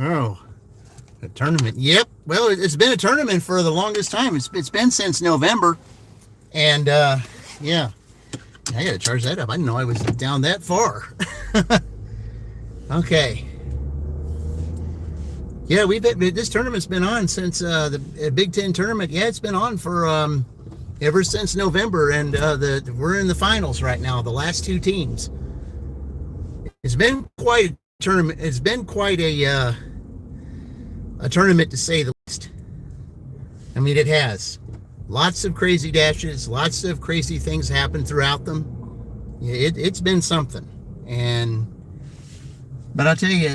Oh, a tournament. Yep. Well, it's been a tournament for the longest time. It's been since November. And yeah, I gotta charge that up. I didn't know I was down that far. Okay. Yeah, this tournament's been on since the Big Ten tournament. Yeah, it's been on for ever since November, and we're in the finals right now. The last two teams. It's been quite a tournament. It's been quite a tournament to say the least. I mean, it has lots of crazy dashes, lots of crazy things happen throughout them. It's been something, but I'll tell you,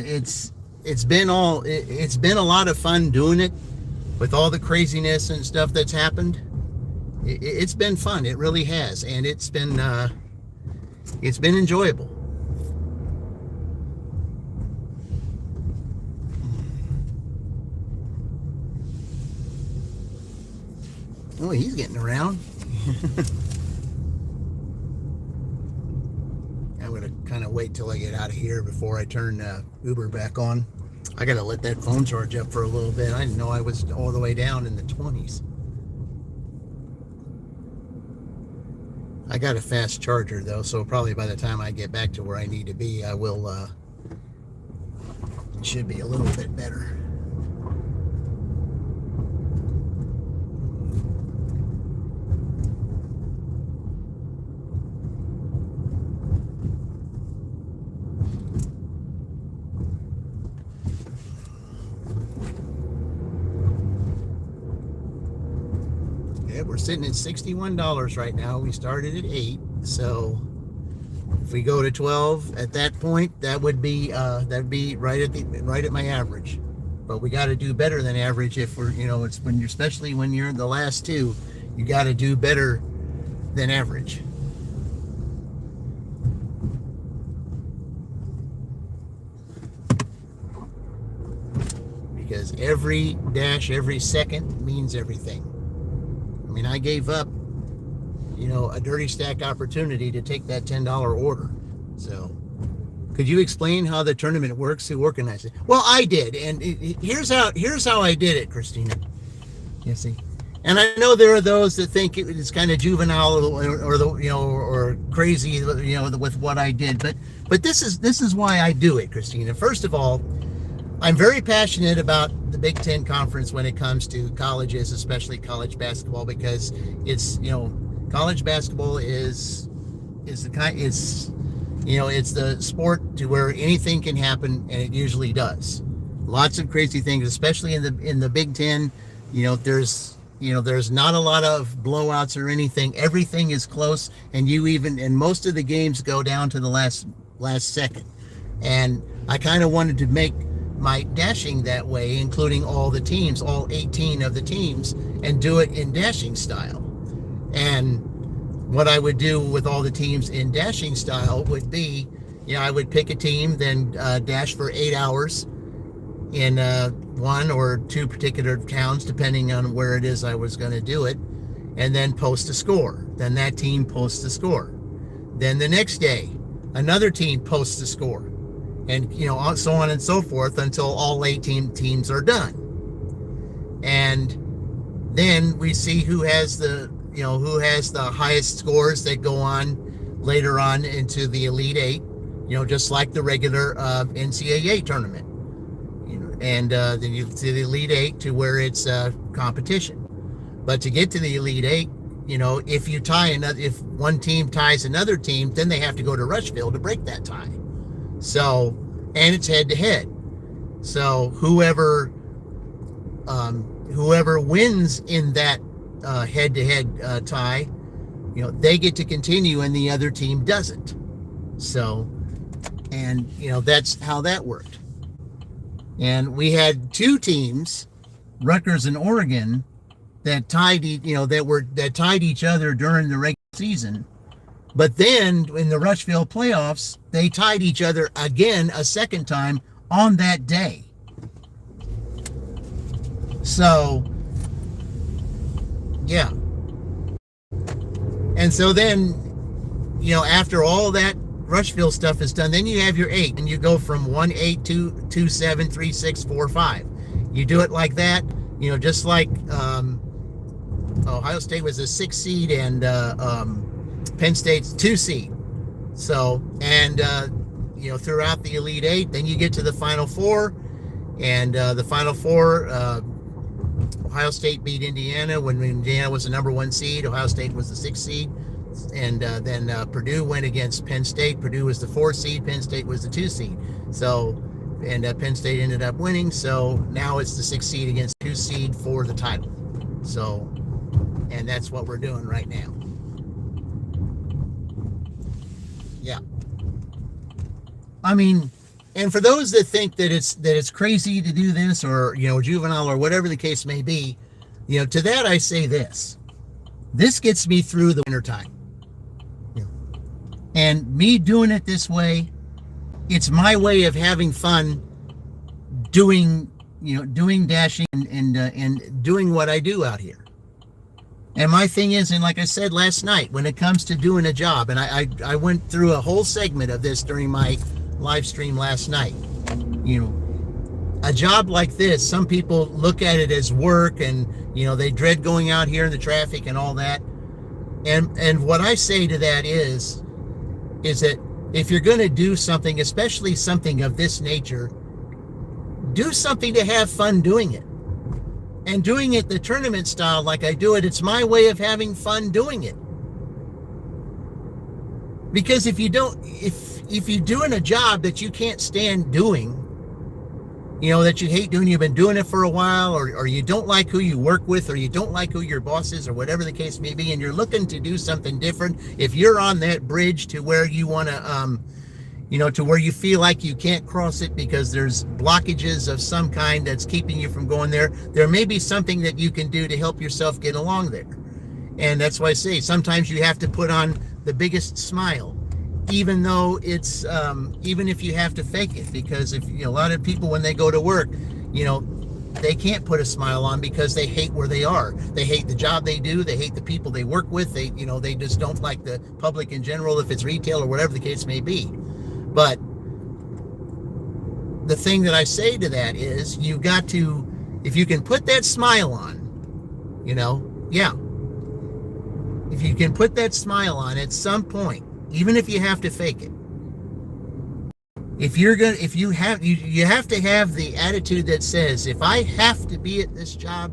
it's been a lot of fun doing it with all the craziness and stuff that's happened. It's been fun. It really has, and it's been enjoyable. Oh, he's getting around. I'm gonna kind of wait till I get out of here before I turn Uber back on. I gotta let that phone charge up for a little bit. I didn't know I was all the way down in the 20s. I got a fast charger though, so probably by the time I get back to where I need to be, I will it should be a little bit better. We're sitting at $61 right now. We started at 8, so if we go to 12 at that point, that would be right at my average. But we got to do better than average if we're, it's when you're, especially when you're in the last two, you got to do better than average. Because every dash, every second means everything. I mean, I gave up, a dirty stack opportunity to take that $10 order. So, could you explain how the tournament works? Who organized it? Well, I did, and here's how I did it, Christina. You see, and I know there are those that think it's kind of juvenile or crazy, with what I did. But this is why I do it, Christina. First of all, I'm very passionate about the Big Ten Conference when it comes to colleges, especially college basketball, because it's, college basketball is the kind, it's the sport to where anything can happen, and it usually does. Lots of crazy things, especially in the Big Ten. There's not a lot of blowouts or anything. Everything is close, and most of the games go down to the last second. And I kind of wanted to make my dashing that way, including all the teams, all 18 of the teams, and do it in dashing style. And what I would do with all the teams in dashing style would be, I would pick a team, then dash for 8 hours in one or two particular towns, depending on where it is I was going to do it, and then post a score. Then that team posts a score. Then the next day, another team posts a score. And so on and so forth until all 18 teams are done. And then we see who has the highest scores that go on later on into the Elite Eight, just like the regular NCAA tournament. And then you see the Elite Eight to where it's competition. But to get to the Elite Eight, if one team ties another team, then they have to go to Rushville to break that tie. So, and it's head to head. So whoever wins in that head to head tie, they get to continue and the other team doesn't. So, and that's how that worked. And we had two teams, Rutgers and Oregon, that tied each other during the regular season. But then in the Rushville playoffs, they tied each other again a second time on that day. So, yeah. And so then, after all that rush fill stuff is done, then you have your 8, and you go from 1, 8, 2, 2, 7, 3, 6, 4, 5. You do it like that, just like Ohio State was a 6 seed and Penn State's 2 seed. So, and throughout the Elite 8, then you get to the Final Four, and the Final Four, Ohio State beat Indiana when Indiana was the number 1 seed. Ohio State was the 6th seed. And then Purdue went against Penn State. Purdue was the 4th seed. Penn State was the 2 seed. So, and Penn State ended up winning. So now it's the 6th seed against 2 seed for the title. So, and that's what we're doing right now. Yeah. I mean, and for those that think that it's crazy to do this, or juvenile, or whatever the case may be, to that I say this: this gets me through the winter time. And me doing it this way, it's my way of having fun doing dashing and doing what I do out here. And my thing is, and like I said last night, when it comes to doing a job, and I went through a whole segment of this during my live stream last night. A job like this, some people look at it as work, and they dread going out here in the traffic and all that. And what I say to that is that if you're going to do something, especially something of this nature, do something to have fun doing it. And doing it the tournament style like I do it, it's my way of having fun doing it. Because if you're doing a job that you can't stand doing, that you hate doing, you've been doing it for a while, or you don't like who you work with, or you don't like who your boss is, or whatever the case may be, and you're looking to do something different, if you're on that bridge to where you want to, to where you feel like you can't cross it because there's blockages of some kind that's keeping you from going there, there may be something that you can do to help yourself get along there. And that's why I say sometimes you have to put on the biggest smile, even though it's even if you have to fake it, because if a lot of people, when they go to work, they can't put a smile on because they hate where they are. They hate the job they do. They hate the people they work with. They just don't like the public in general, if it's retail or whatever the case may be. But the thing that I say to that is, you've got to, if you can put that smile on, if you can put that smile on at some point, even if you have to fake it, you have to have the attitude that says, if I have to be at this job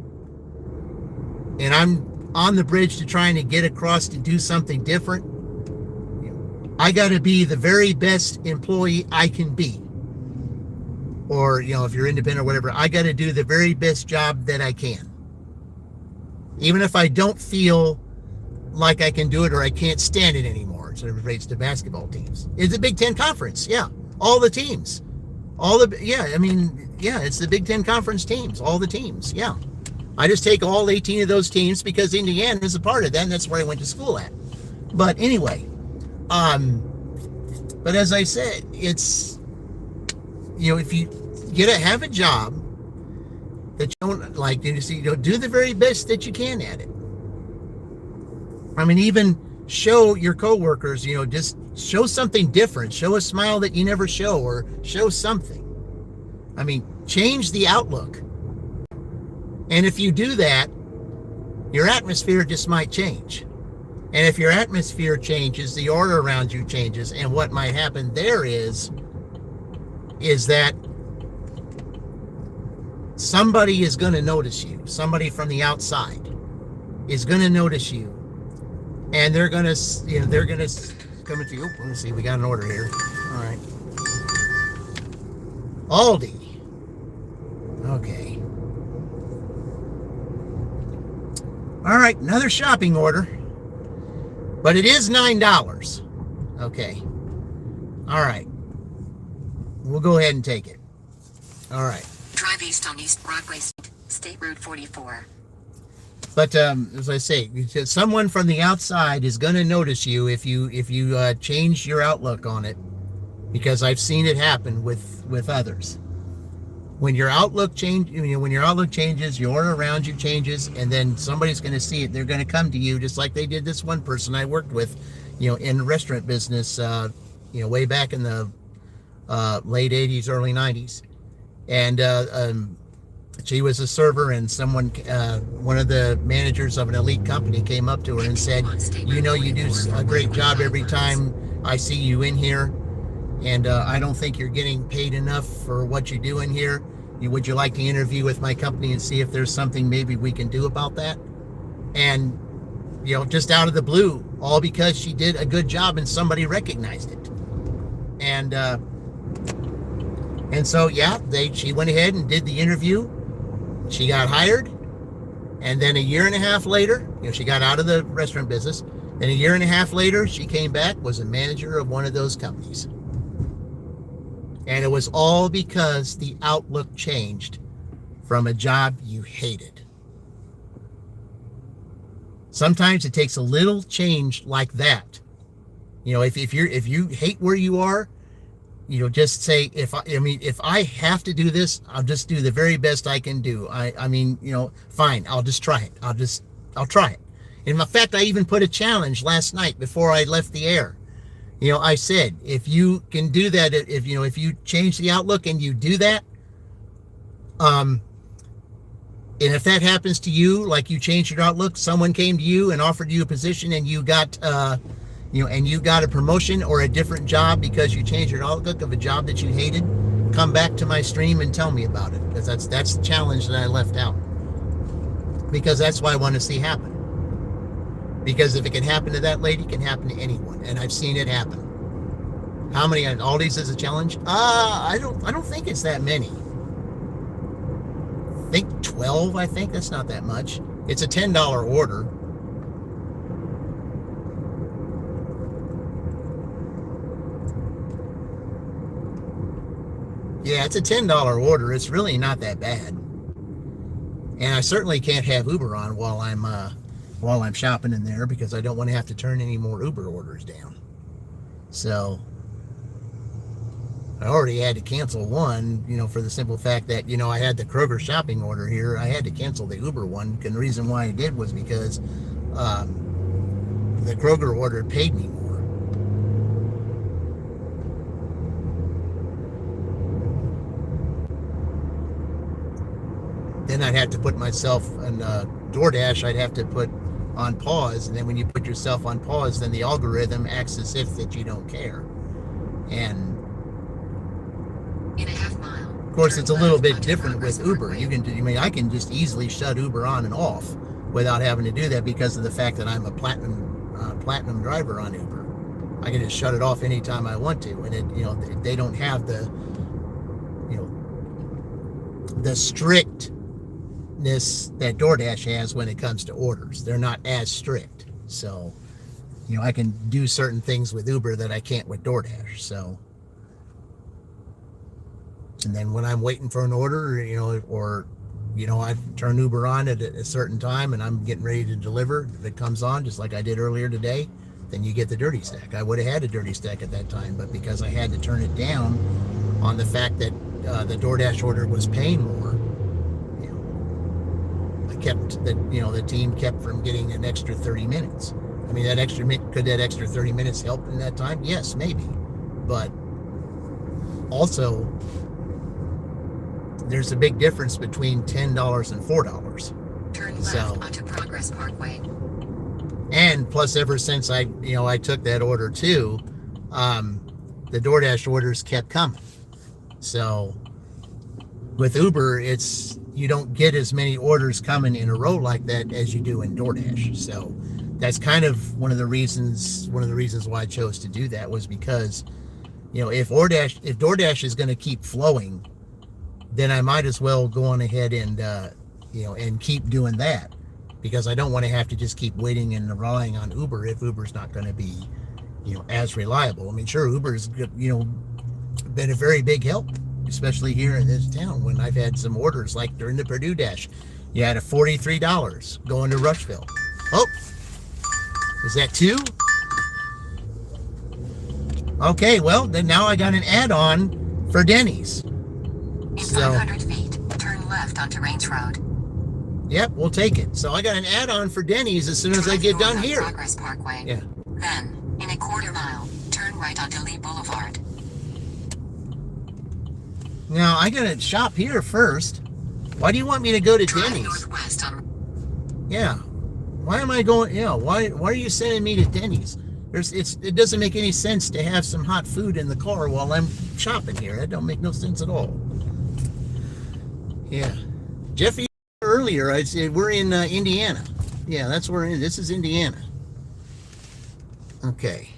and I'm on the bridge to trying to get across to do something different, I got to be the very best employee I can be. Or, if you're independent or whatever, I got to do the very best job that I can. Even if I don't feel like I can do it, or I can't stand it anymore, as it relates to basketball teams. It's the Big Ten Conference, yeah. All the teams. It's the Big Ten Conference teams, all the teams, yeah. I just take all 18 of those teams because Indiana is a part of that, and that's where I went to school at. But anyway, but as I said, it's, if you have a job that you don't like, do the very best that you can at it. I mean, even show your coworkers, just show something different. Show a smile that you never show, or show something. I mean, change the outlook. And if you do that, your atmosphere just might change. And if your atmosphere changes, the aura around you changes. And what might happen there is that somebody is going to notice you. Somebody from the outside is going to notice you. And they're going to, come into you. Let me see, we got an order here. All right. Aldi. Okay. All right, another shopping order. But it is $9. Okay. All right. We'll go ahead and take it. All right. Drive east on East Broadway Street, State Route 44. But as I say, someone from the outside is going to notice you if you change your outlook on it, because I've seen it happen with others. When your outlook changes, your aura around you changes, and then somebody's going to see it. They're going to come to you, just like they did this one person I worked with, in the restaurant business. way back in the late 80s, early 90s. And she was a server, and someone, one of the managers of an elite company came up to her and said, you do a great job every time I see you in here, and I don't think you're getting paid enough for what you do in here. Would you like to interview with my company and see if there's something maybe we can do about that? And, just out of the blue, all because she did a good job and somebody recognized it. And so, she went ahead and did the interview. She got hired. And then a year and a half later, she got out of the restaurant business. And a year and a half later, she came back, was a manager of one of those companies. And it was all because the outlook changed from a job you hated. Sometimes it takes a little change like that. If you hate where you are, just say, if I have to do this, I'll just do the very best I can do. Fine, I'll just try it. I'll try it. In fact, I even put a challenge last night before I left the air. I said, if you can do that, if you change the outlook and you do that, and if that happens to you, like you changed your outlook, someone came to you and offered you a position, and you got, and you got a promotion or a different job because you changed your outlook of a job that you hated, come back to my stream and tell me about it, because that's the challenge that I left out, because that's what I want to see happen. Because if it can happen to that lady, it can happen to anyone, and I've seen it happen. How many on Aldi's is a challenge? I don't think it's that many. I think 12. I think that's not that much. It's a $10 order. Yeah, it's a $10 order. It's really not that bad. And I certainly can't have Uber on while I'm shopping in there, because I don't want to have to turn any more Uber orders down. So I already had to cancel one, for the simple fact that, I had the Kroger shopping order here. I had to cancel the Uber one. And the reason why I did was because the Kroger order paid me more. Then I'd have to put myself in DoorDash, I'd have to put on pause, and then when you put yourself on pause, then the algorithm acts as if that you don't care. And in a half mile, of course, it's a little bit different with Uber. I can just easily shut Uber on and off without having to do that, because of the fact that I'm a platinum driver on Uber. I can just shut it off anytime I want to, and they don't have the strictness that DoorDash has when it comes to orders. They're not as strict. So, I can do certain things with Uber that I can't with DoorDash. So, and then when I'm waiting for an order, I turn Uber on at a certain time and I'm getting ready to deliver. If it comes on, just like I did earlier today, then you get the dirty stack. I would have had a dirty stack at that time, but because I had to turn it down on the fact that the DoorDash order was paying more, the team kept from getting an extra 30 minutes. Could that extra 30 minutes help in that time? Yes, maybe. But also, there's a big difference between $10 and $4. Turn left onto Progress Parkway. And plus, ever since I took that order too, the DoorDash orders kept coming. So with Uber, you don't get as many orders coming in a row like that as you do in DoorDash. So that's kind of one of the reasons why I chose to do that, was because, if DoorDash is going to keep flowing, then I might as well go on ahead and, and keep doing that, because I don't want to have to just keep waiting and relying on Uber if Uber's not going to be, as reliable. I mean, sure, Uber's, been a very big help, especially here in this town, when I've had some orders, like during the Purdue Dash. You had a $43 going to Rushville. Oh, is that two? Okay, well, then now I got an add-on for Denny's. In 500 feet, turn left onto Range Road. Yep, we'll take it. So I got an add-on for Denny's as soon as I get done here. Progress Parkway. Yeah. Then, in a quarter mile, turn right onto Lee Boulevard. Now, I gotta shop here first. Why do you want me to go to Drive Denny's? northwest on. Yeah. Why am I going? Yeah. Why are you sending me to Denny's? It doesn't make any sense to have some hot food in the car while I'm shopping here. That don't make no sense at all. Yeah. Jeffy, earlier I said we're in Indiana. Yeah, that's where we're in. This is Indiana. Okay.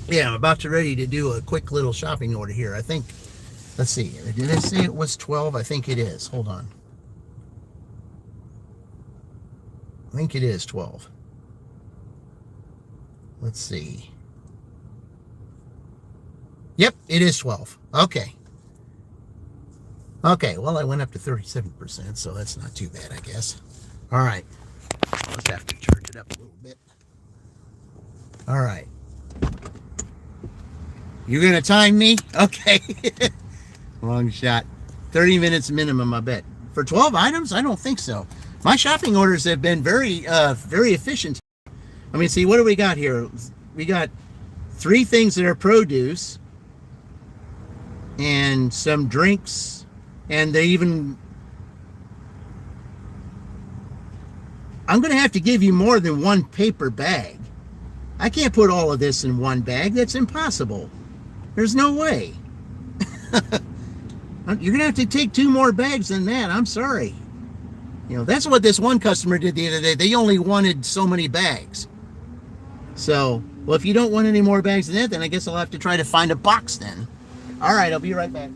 Yeah, I'm about to ready to do a quick little shopping order here. I think, let's see, did I say it was 12? I think it is. Hold on. I think it is 12. Let's see. Yep, it is 12. Okay. Okay, well, I went up to 37%, so that's not too bad, I guess. All right. I'll just have to charge it up a little bit. All right. You're going to time me? Okay. Long shot. 30 minutes minimum, I bet. For 12 items? I don't think so. My shopping orders have been very efficient. I mean, see, what do we got here? We got 3 things that are produce and some drinks, and they even... I'm going to have to give you more than 1 paper bag. I can't put all of this in 1 bag. That's impossible. There's no way. You're going to have to take 2 more bags than that. I'm sorry. You know, that's what this one customer did the other day. They only wanted so many bags. So, well, if you don't want any more bags than that, then I guess I'll have to try to find a box then. All right, I'll be right back.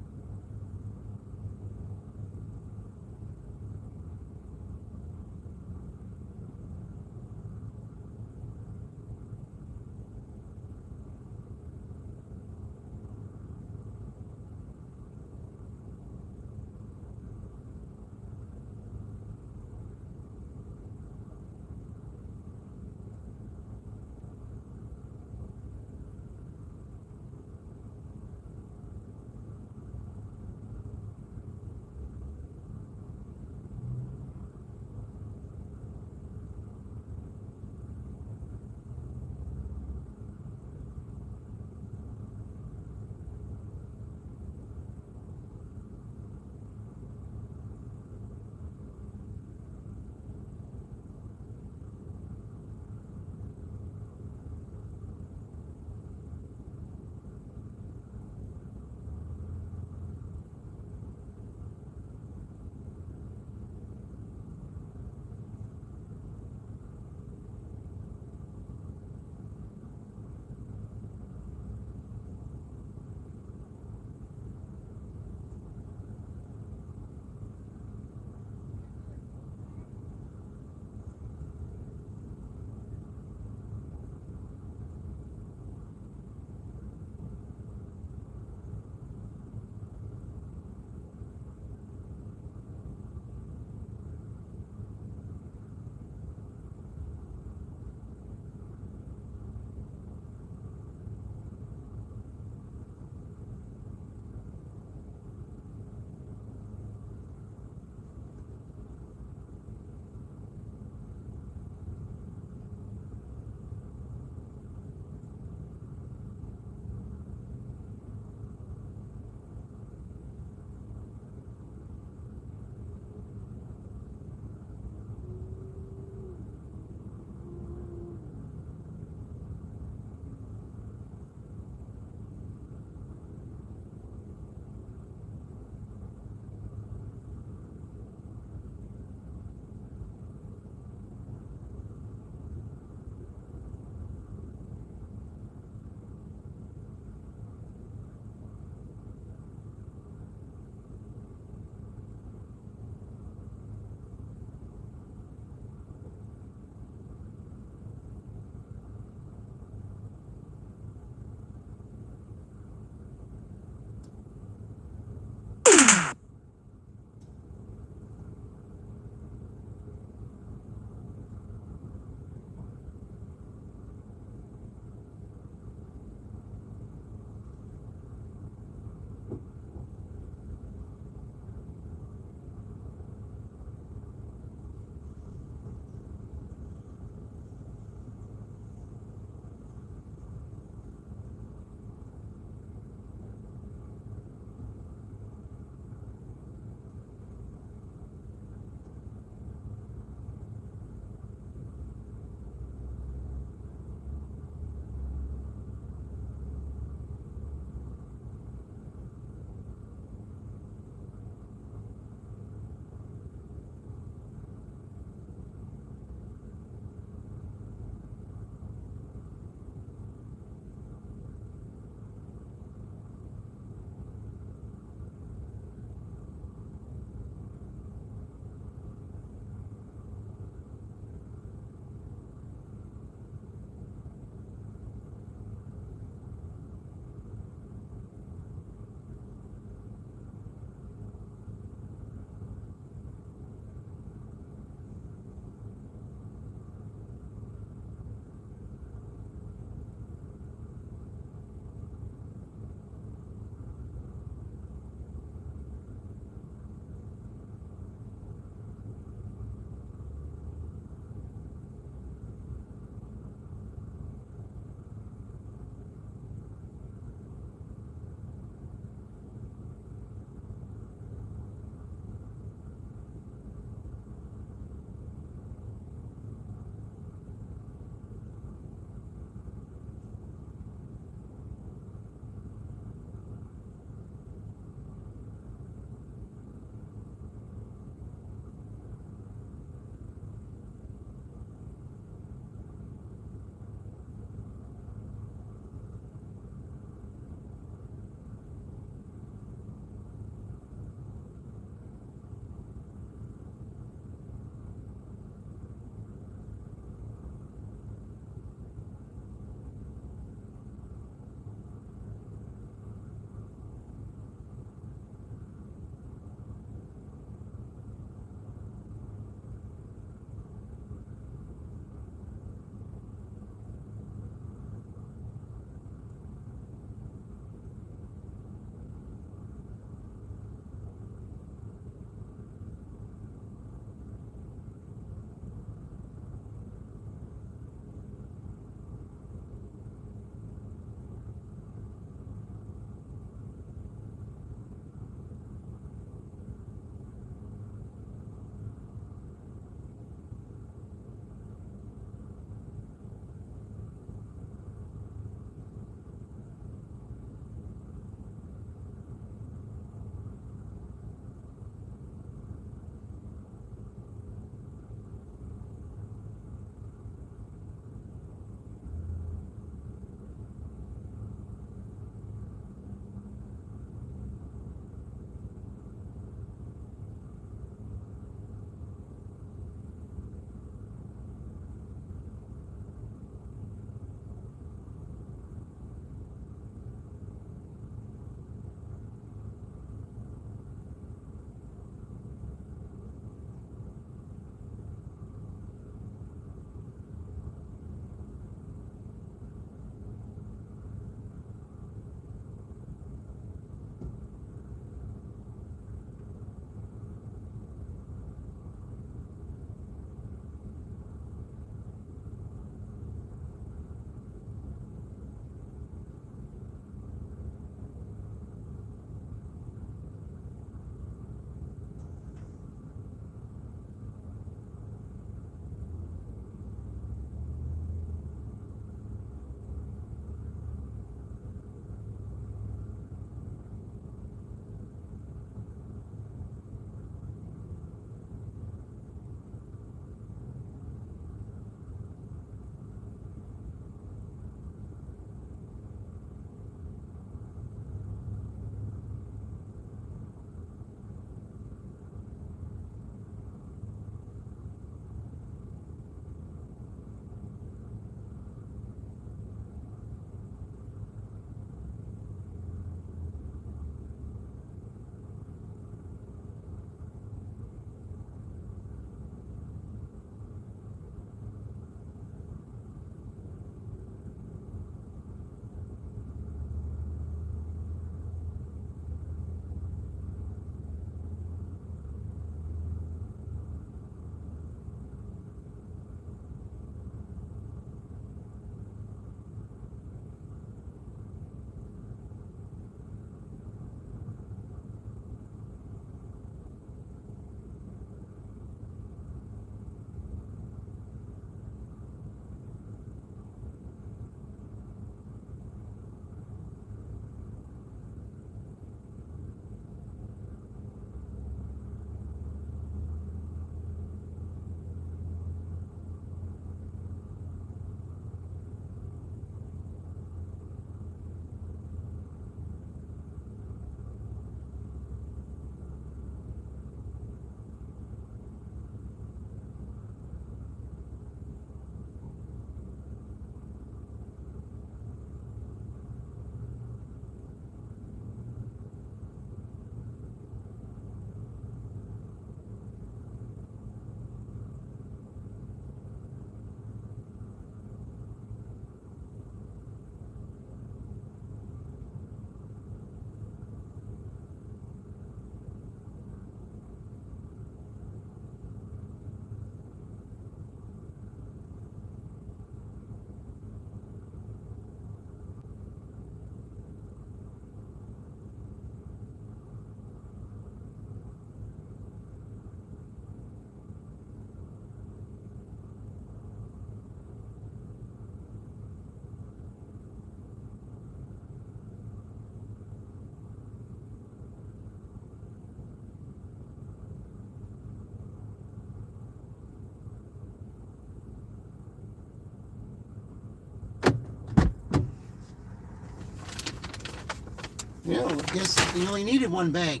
No, I guess you only needed one bag.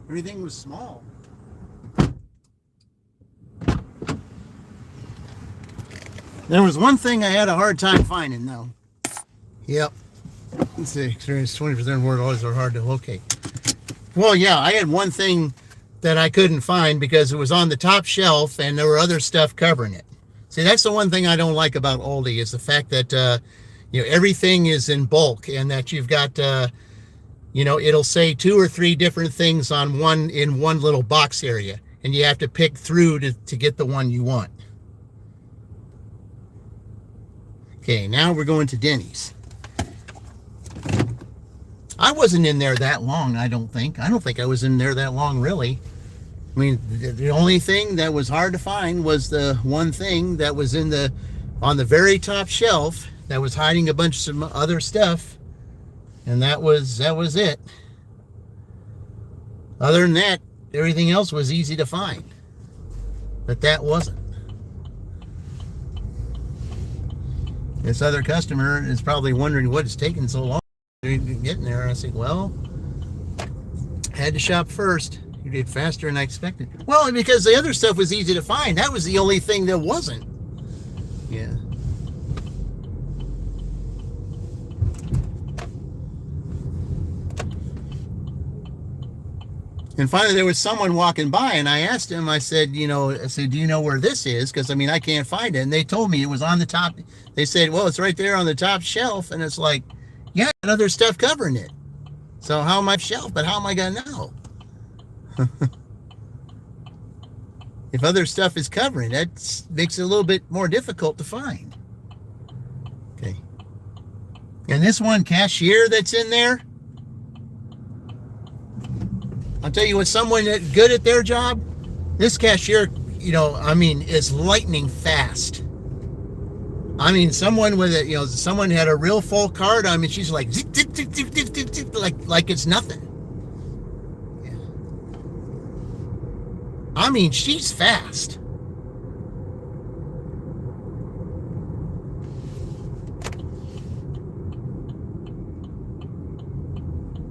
Everything was small. There was one thing I had a hard time finding, though. Yep. Let's see, experience 20% more dollars are hard to locate. Well, yeah, I had one thing that I couldn't find because it was on the top shelf and there were other stuff covering it. See, that's the one thing I don't like about Aldi is the fact that, everything is in bulk and that you've got, it'll say 2 or 3 different things in one little box area. And you have to pick through to get the one you want. Okay, now we're going to Denny's. I wasn't in there that long, I don't think. I don't think I was in there that long, really. I mean, the only thing that was hard to find was the one thing that was on the very top shelf that was hiding a bunch of some other stuff, and that was it. Other than that, everything else was easy to find, but that wasn't. This other customer is probably wondering what is taking so long to get in there. I said, well, had to shop first. You did faster than I expected. Well, because the other stuff was easy to find. That was the only thing that wasn't. Yeah. And finally, there was someone walking by, and I asked him, I said, do you know where this is? Because, I can't find it. And they told me it was on the top. They said, well, it's right there on the top shelf. And it's like, yeah, and other stuff covering it. So how am I shelf? But how am I going to know? If other stuff is covering, that makes it a little bit more difficult to find. Okay. And this one cashier that's in there, I'll tell you what, someone that's good at their job, this cashier, is lightning fast. Someone with someone had a real full card. She's like, zip, zip, zip, zip, zip, zip, zip, like it's nothing. Yeah. She's fast.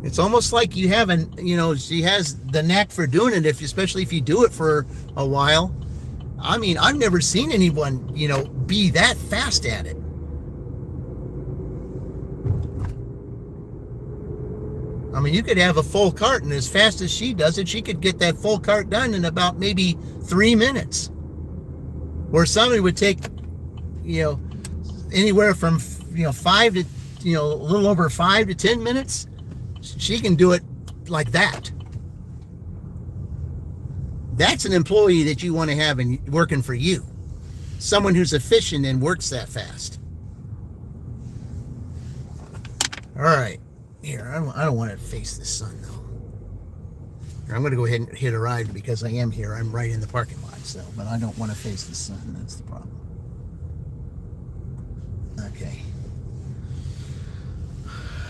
It's almost like she has the knack for doing it, especially if you do it for a while. I've never seen anyone, be that fast at it. You could have a full cart, and as fast as she does it, she could get that full cart done in about maybe 3 minutes. Where somebody would take, anywhere from, 5 to, a little over 5 to 10 minutes. She can do it like that. That's an employee that you want to have working for you. Someone who's efficient and works that fast. All right. Here, I don't want to face the sun, though. I'm going to go ahead and hit a ride because I am here. I'm right in the parking lot, but I don't want to face the sun. That's the problem.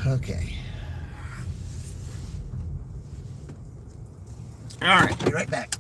Okay. All right, be right back.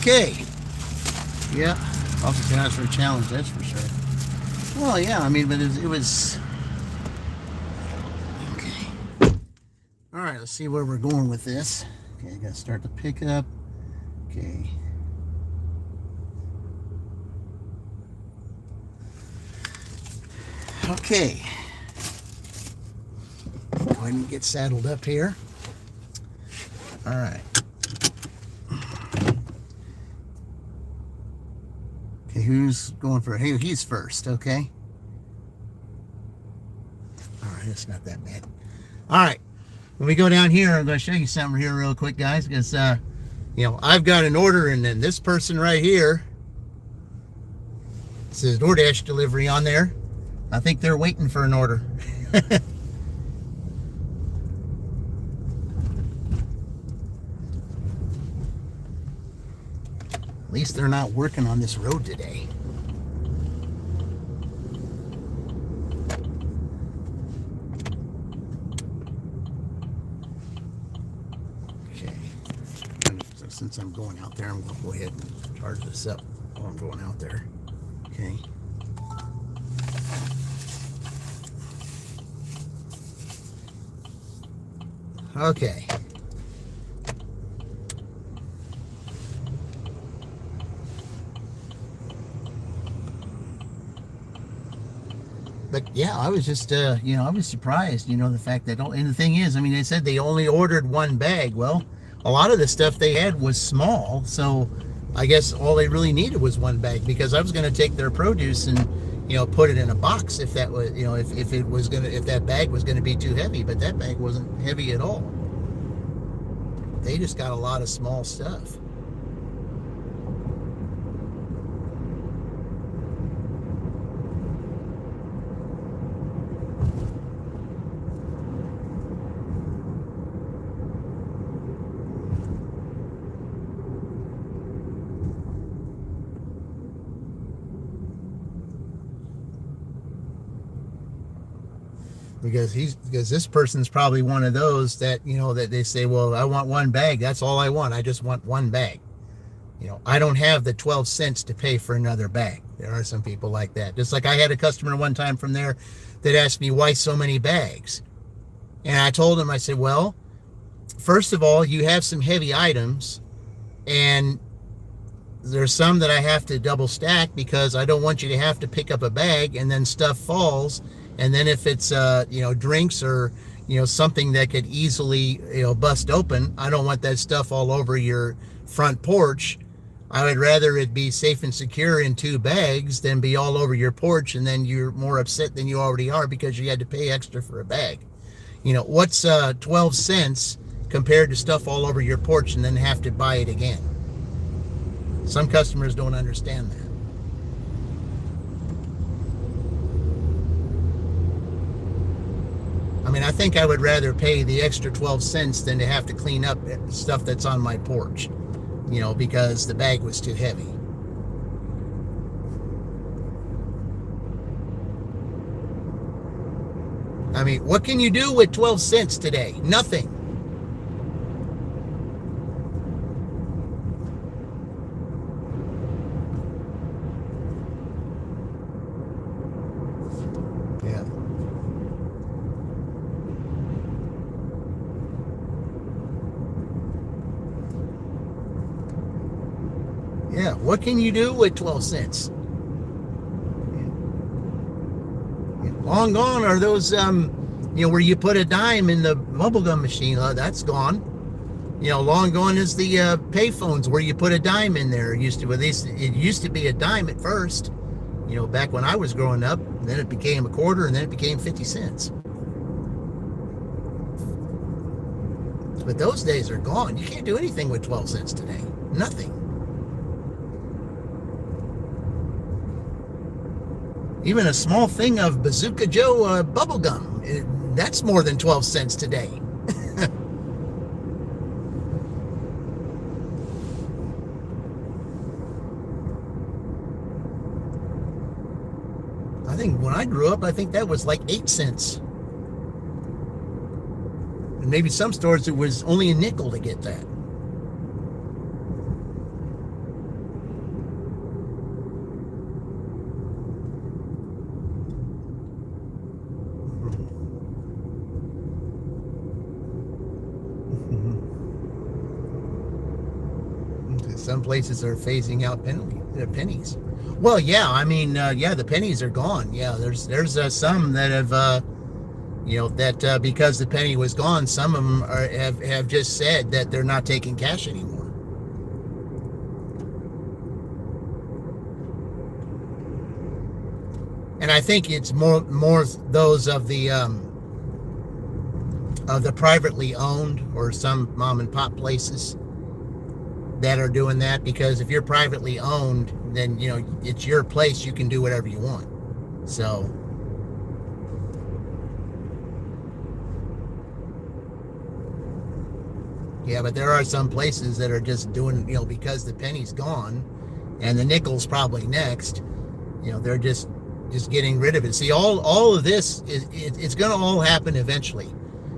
Okay. Yeah. Also can ask for a challenge, that's for sure. Well, yeah, I mean, but it was okay. All right, let's see where we're going with this. Okay, I gotta start the pickup. Okay. Okay. Go ahead and get saddled up here. All right. Okay, who's going for? Hey, he's first. Okay. All right, it's not that bad. All right. When we go down here, I'm going to show you something here real quick, guys, because I've got an order, and then this person right here says DoorDash delivery on there. I think they're waiting for an order. At least they're not working on this road today. Okay. So since I'm going out there, I'm going to go ahead and charge this up while I'm going out there. Okay. Okay. But yeah, I was just, I was surprised, the fact that, and the thing is, I mean, they said they only ordered one bag. Well, a lot of the stuff they had was small, so I guess all they really needed was one bag, because I was going to take their produce and, put it in a box if that was, if that bag was going to be too heavy, but that bag wasn't heavy at all. They just got a lot of small stuff. Because this person's probably one of those that, that they say, well, I want one bag. That's all I want. I just want one bag. I don't have the 12 cents to pay for another bag. There are some people like that. Just like I had a customer one time from there that asked me, why so many bags? And I told him, I said, well, first of all, you have some heavy items, and there's some that I have to double stack because I don't want you to have to pick up a bag and then stuff falls. And then if it's, drinks or, something that could easily, bust open, I don't want that stuff all over your front porch. I would rather it be safe and secure in 2 bags than be all over your porch, and then you're more upset than you already are because you had to pay extra for a bag. What's 12 cents compared to stuff all over your porch and then have to buy it again? Some customers don't understand that. I mean, I think I would rather pay the extra 12 cents than to have to clean up stuff that's on my porch, because the bag was too heavy. I mean, what can you do with 12 cents today? Nothing. Yeah. Yeah, what can you do with 12 cents? Long gone are those, where you put a dime in the bubblegum machine. That's gone. Long gone is the payphones where you put a dime in there. It used to be a dime at first, back when I was growing up. Then it became a quarter, and then it became 50 cents. But those days are gone. You can't do anything with 12 cents today. Nothing. Even a small thing of Bazooka Joe bubblegum, that's more than 12 cents today. I think when I grew up, I think that was like 8 cents. And maybe some stores it was only a nickel to get that. Some places are phasing out pennies. Well, yeah, I mean, yeah, the pennies are gone. Yeah, there's some that have, that because the penny was gone, some of them have just said that they're not taking cash anymore. And I think it's more those of the privately owned or some mom and pop places that are doing that, because if you're privately owned, then it's your place, you can do whatever you want. So yeah, but there are some places that are just doing, because the penny's gone and the nickel's probably next, they're just getting rid of it. See, all of this it's going to all happen eventually.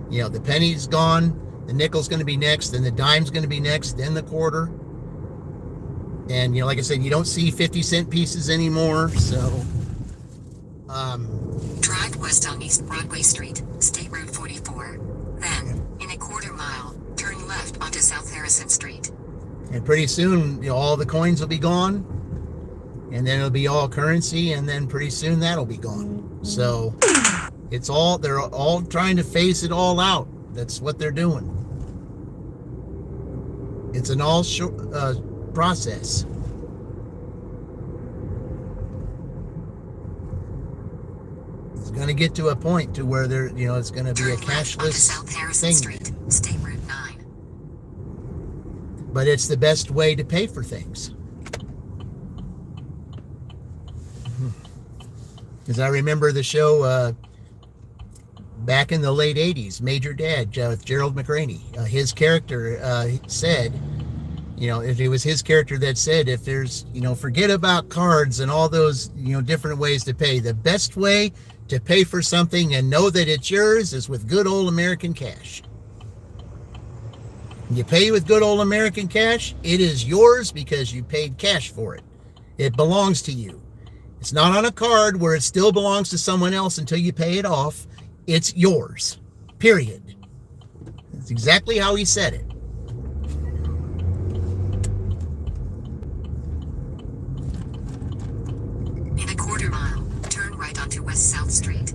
The penny's gone, the nickel's going to be next, then the dime's going to be next, then the quarter. And like I said, you don't see 50-cent pieces anymore. So drive west on East Broadway Street, State Route 44. Then, in a quarter mile, turn left onto South Harrison Street. And pretty soon, all the coins will be gone, and then it'll be all currency, and then pretty soon that'll be gone. So they're all trying to phase it all out. That's what they're doing. It's an all process. It's going to get to a point to where it's going to be a cashless South Harrison thing. Street, State Route 9. But it's the best way to pay for things. Because I remember the show back in the late 80s, Major Dad, with Gerald McRaney. His character said, it was his character that said, if there's, forget about cards and all those, different ways to pay. The best way to pay for something and know that it's yours is with good old American cash. You pay with good old American cash, it is yours because you paid cash for it. It belongs to you. It's not on a card where it still belongs to someone else until you pay it off. It's yours. Period. That's exactly how he said it. In a quarter mile, turn right onto West South Street.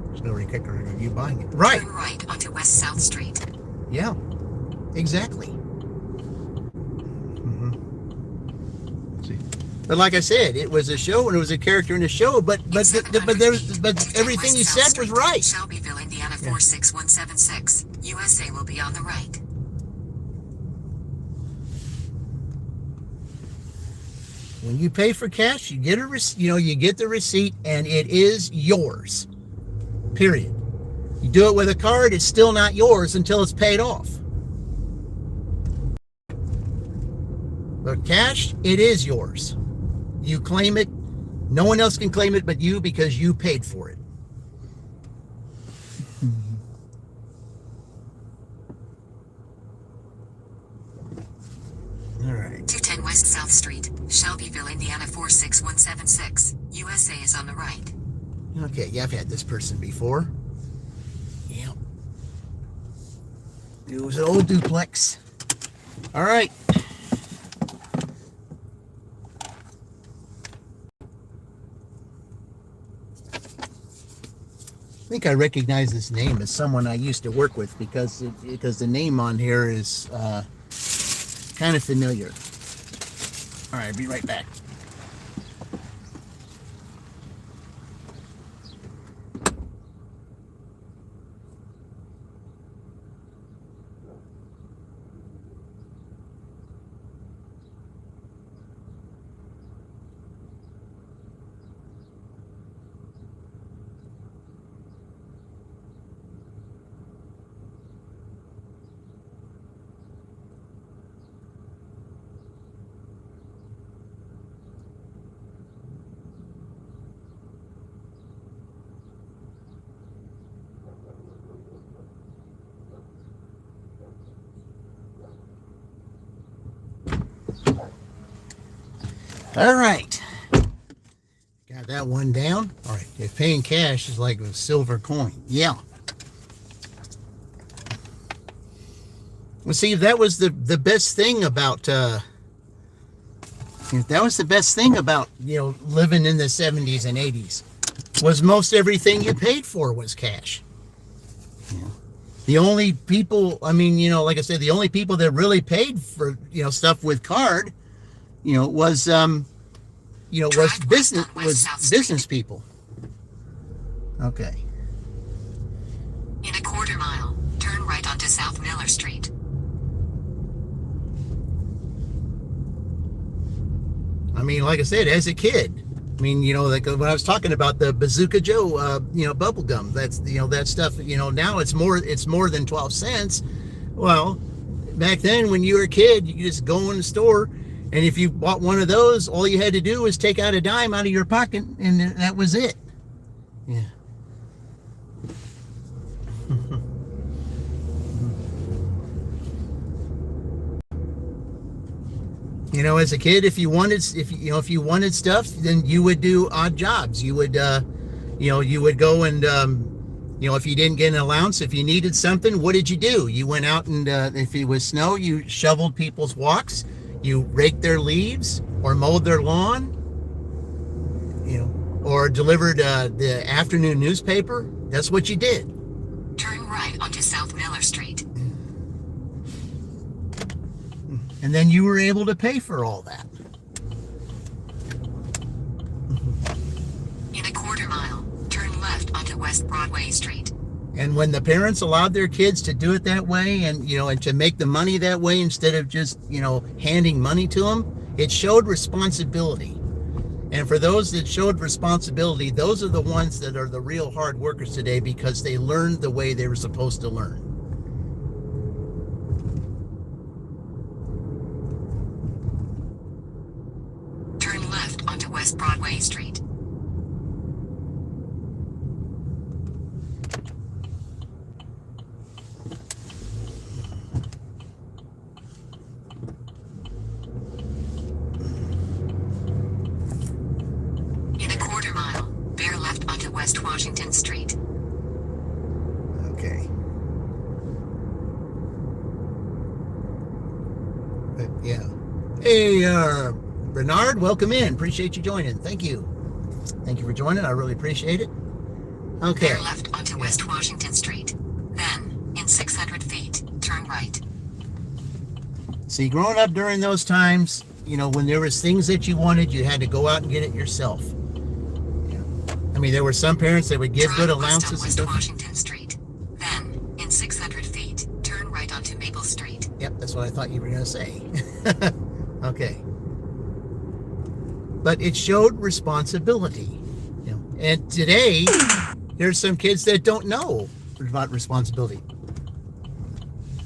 There's no kicker in you buying it. Right. Turn right onto West South Street. Yeah, exactly. But like I said, it was a show and it was a character in the show. But everything you said was right. Shelbyville, Indiana 46176. USA will be on the right. When you pay for cash, you get you get the receipt and it is yours. Period. You do it with a card, it's still not yours until it's paid off. But cash, it is yours. You claim it. No one else can claim it but you because you paid for it. All right. 210 West South Street, Shelbyville, Indiana 46176. USA is on the right. Okay, yeah, I've had this person before. Yeah. It was an old duplex. All right. I think I recognize this name as someone I used to work with because the name on here is kind of familiar. All right, I'll be right back. All right. Got that that one down. All right, if paying cash is like a silver coin. Yeah. Well, see, if that was the best thing about if that was the best thing about living in the 70s and 80s, was most everything you paid for was cash. Yeah. The only people, I mean, like I said, the only people that really paid for stuff with card, was business people. Okay. In a quarter mile, turn right onto South Miller Street. I mean, like I said, as a kid, I mean, like when I was talking about the Bazooka Joe, bubble gum, that's, that stuff, now it's more than 12 cents. Well, back then when you were a kid, you could just go in the store, and if you bought one of those, all you had to do was take out a dime out of your pocket, and that was it. Yeah. As a kid, if you wanted stuff, then you would do odd jobs. You would you would go and if you didn't get an allowance, if you needed something, what did you do? You went out and if it was snow, you shoveled people's walks, you raked their leaves, or mowed their lawn, or delivered the afternoon newspaper. That's what you did. Turn right onto South Miller Street. And then you were able to pay for all that. In a quarter mile, turn left onto West Broadway Street. And when the parents allowed their kids to do it that way, and and to make the money that way instead of just handing money to them, it showed responsibility. And for those that showed responsibility, those are the ones that are the real hard workers today, because they learned the way they were supposed to learn. Turn left onto West Broadway Street. In a quarter mile, bear left onto West Washington Street. Okay. But yeah. Hey, Bernard, welcome in. Appreciate you joining. Thank you. Thank you for joining. I really appreciate it. Okay. Bear left onto West Washington Street. Then, in 600 feet, turn right. See, growing up during those times, when there was things that you wanted, you had to go out and get it yourself. Yeah. I mean, there were some parents that would give good allowances and West stuff. Washington Street. Then, in 600 feet, turn right onto Maple Street. Yep, that's what I thought you were going to say. Okay. But it showed responsibility. And today, there's some kids that don't know about responsibility.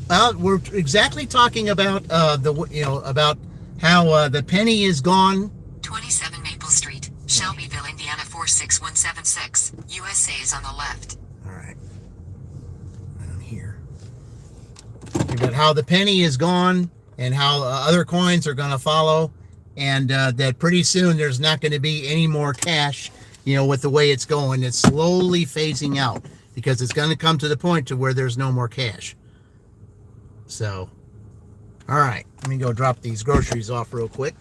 Well, we're exactly talking about about how the penny is gone. 27 Maple Street, Shelbyville, Indiana 46176. USA is on the left. All right. Down here. About how the penny is gone and how other coins are going to follow, and that pretty soon there's not going to be any more cash, with the way it's going. It's slowly phasing out, because it's going to come to the point to where there's no more cash. So, all right, let me go drop these groceries off real quick.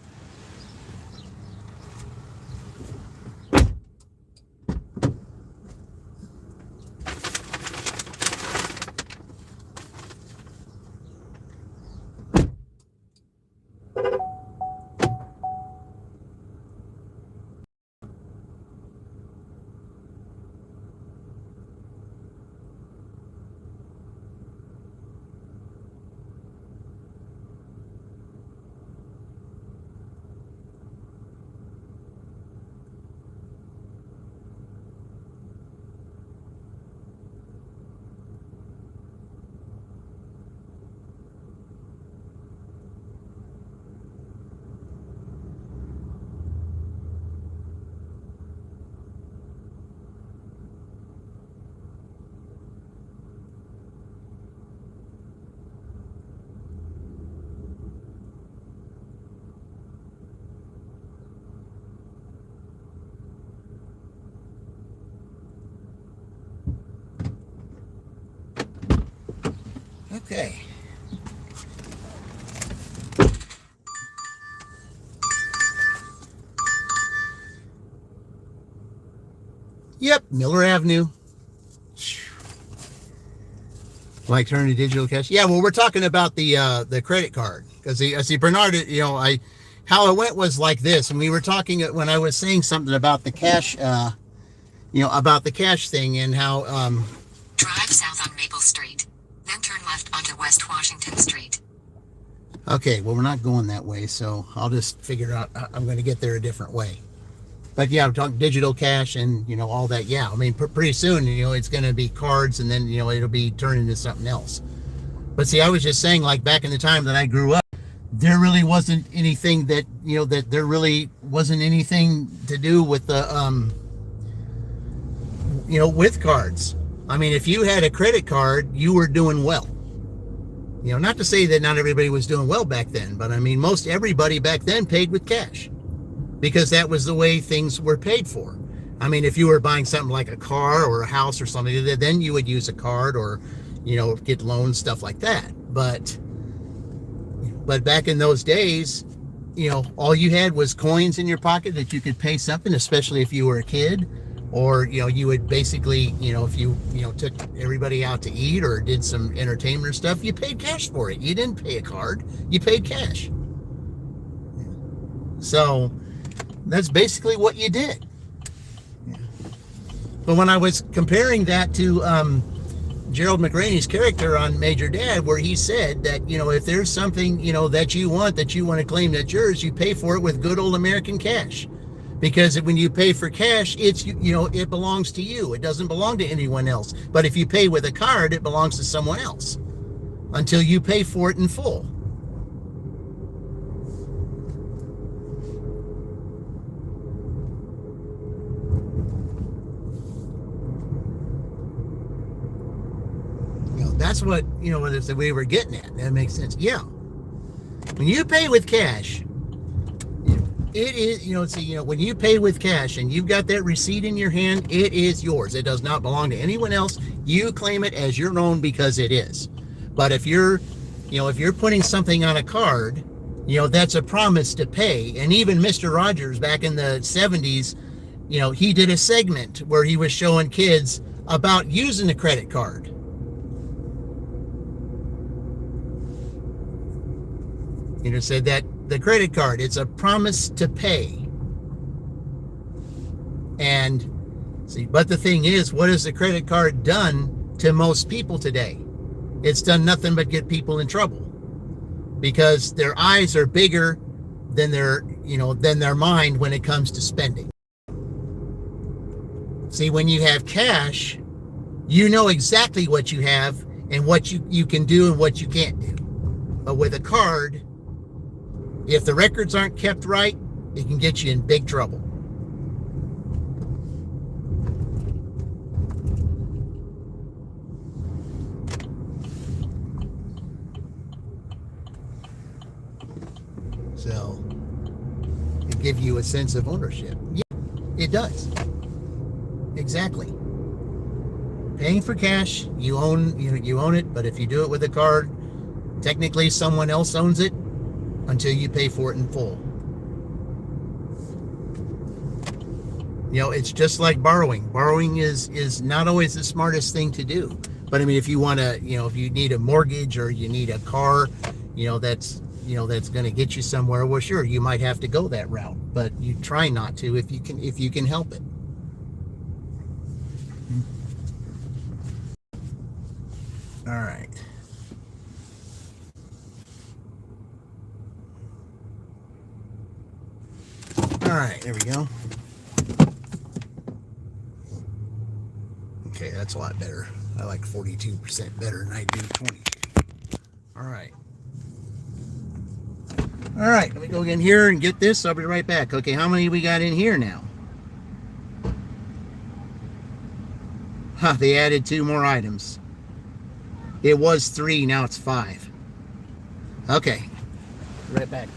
Okay. Yep, Miller Avenue. Like turn to digital cash. Yeah, well, we're talking about the credit card because I see Bernard. How it went was like this, and we were talking when I was saying something about the cash. About the cash thing and how. Drive south on Maple Street, then turn left onto West Washington Street. Okay, well, we're not going that way, so I'll just figure out. I'm going to get there a different way. But yeah, I'm talking digital cash and all that. Yeah, I mean, pretty soon, it's going to be cards, and then it'll be turned into something else. But see, I was just saying, like back in the time that I grew up, there really wasn't anything that there really wasn't anything to do with the with cards. I mean, if you had a credit card, you were doing well. Not to say that not everybody was doing well back then, but I mean, most everybody back then paid with cash, because that was the way things were paid for. I mean, if you were buying something like a car or a house or something, then you would use a card or, get loans, stuff like that. But back in those days, all you had was coins in your pocket that you could pay something, especially if you were a kid, or, you would basically, if you, took everybody out to eat or did some entertainment stuff, you paid cash for it. You didn't pay a card, you paid cash. So that's basically what you did. But when I was comparing that to Gerald McRaney's character on Major Dad, where he said that, if there's something, that you want to claim that's yours, you pay for it with good old American cash. Because when you pay for cash, it's, it belongs to you. It doesn't belong to anyone else. But if you pay with a card, it belongs to someone else until you pay for it in full. That's what, we were getting at. That makes sense. Yeah. When you pay with cash, it is, when you pay with cash and you've got that receipt in your hand, it is yours. It does not belong to anyone else. You claim it as your own because it is. But if you're putting something on a card, that's a promise to pay. And even Mr. Rogers back in the 70s, he did a segment where he was showing kids about using a credit card. Said that the credit card, it's a promise to pay. And see, but the thing is, what has the credit card done to most people today? It's done nothing but get people in trouble, because their eyes are bigger than their mind when it comes to spending. See, when you have cash, you know exactly what you have and what you can do and what you can't do. But with a card, if the records aren't kept right, it can get you in big trouble. So, it gives you a sense of ownership. Yeah, it does. Exactly. Paying for cash, you own it, but if you do it with a card, technically someone else owns it until you pay for it in full. It's just like borrowing. Borrowing is not always the smartest thing to do. But I mean, if you want to, if you need a mortgage or you need a car, that's going to get you somewhere, well, sure, you might have to go that route, but you try not to if you can help it. All right. All right, there we go. Okay, that's a lot better. I like 42% better than I do 22. All right. All right, let me go in here and get this. I'll be right back. Okay, how many we got in here now? They added 2 more items. It was 3, now it's 5. Okay, right back.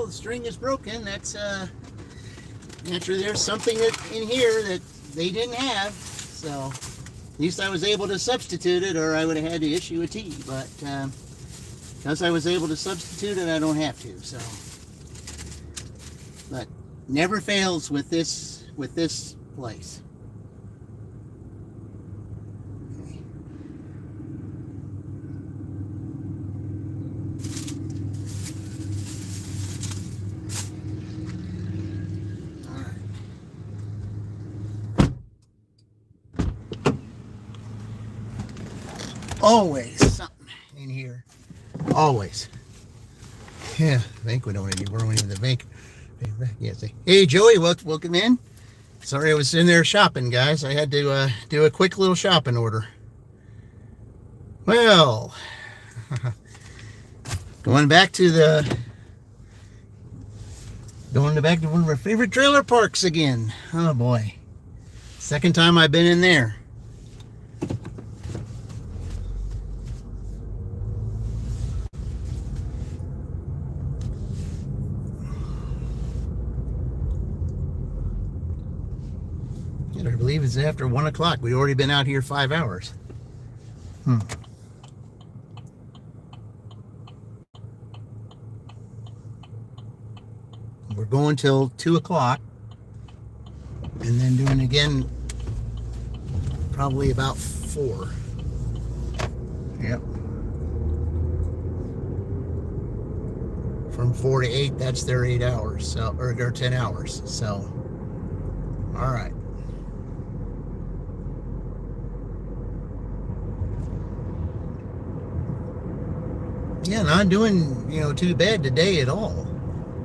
the string is broken. That's naturally there's something in here that they didn't have. So at least I was able to substitute it, or I would have had to issue a T. But because I was able to substitute it, I don't have to. So, but never fails with this place. Always something in here. Always. Yeah, bank we don't even. We're only in the bank. Yeah, say, hey Joey, welcome in. Sorry I was in there shopping, guys. I had to do a quick little shopping order. Well, going back to one of our favorite trailer parks again. Oh boy, second time I've been in there. I believe it's after 1 o'clock. We've already been out here 5 hours. We're going till 2 o'clock. And then doing again probably about 4. Yep. From 4 to 8, that's their 8 hours. So, or their 10 hours. So, all right. Yeah, not doing, too bad today at all.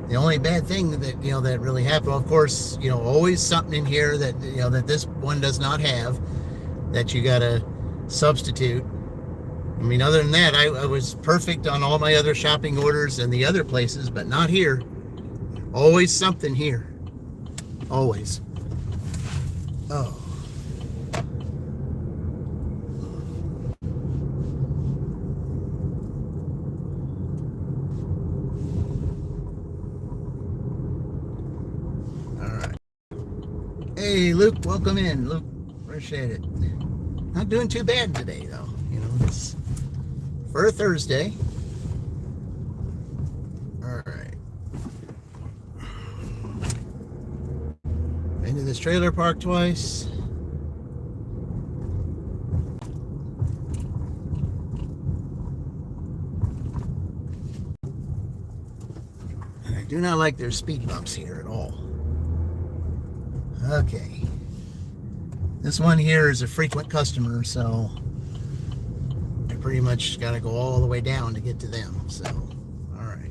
The only bad thing that, that really happened, of course, always something in here that, that this one does not have, that you got to substitute. I mean, other than that, I was perfect on all my other shopping orders and the other places, but not here. Always something here. Always. Oh. Hey, Luke, welcome in. Luke, appreciate it. Not doing too bad today, though. It's for a Thursday. All right. Been to this trailer park twice. And I do not like their speed bumps here at all. Okay, this one here is a frequent customer, so I pretty much got to go all the way down to get to them. So, all right.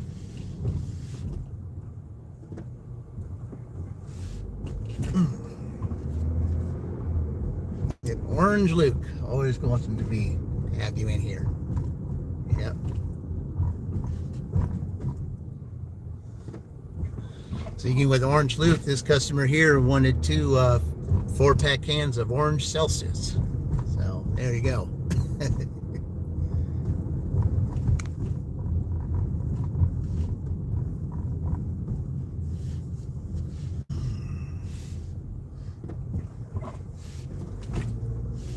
Yep, Orange Luke, always wanting to have you in here. Yep. Speaking with Orange Luke, this customer here wanted 2 4-pack cans of orange Celsius. So there you go.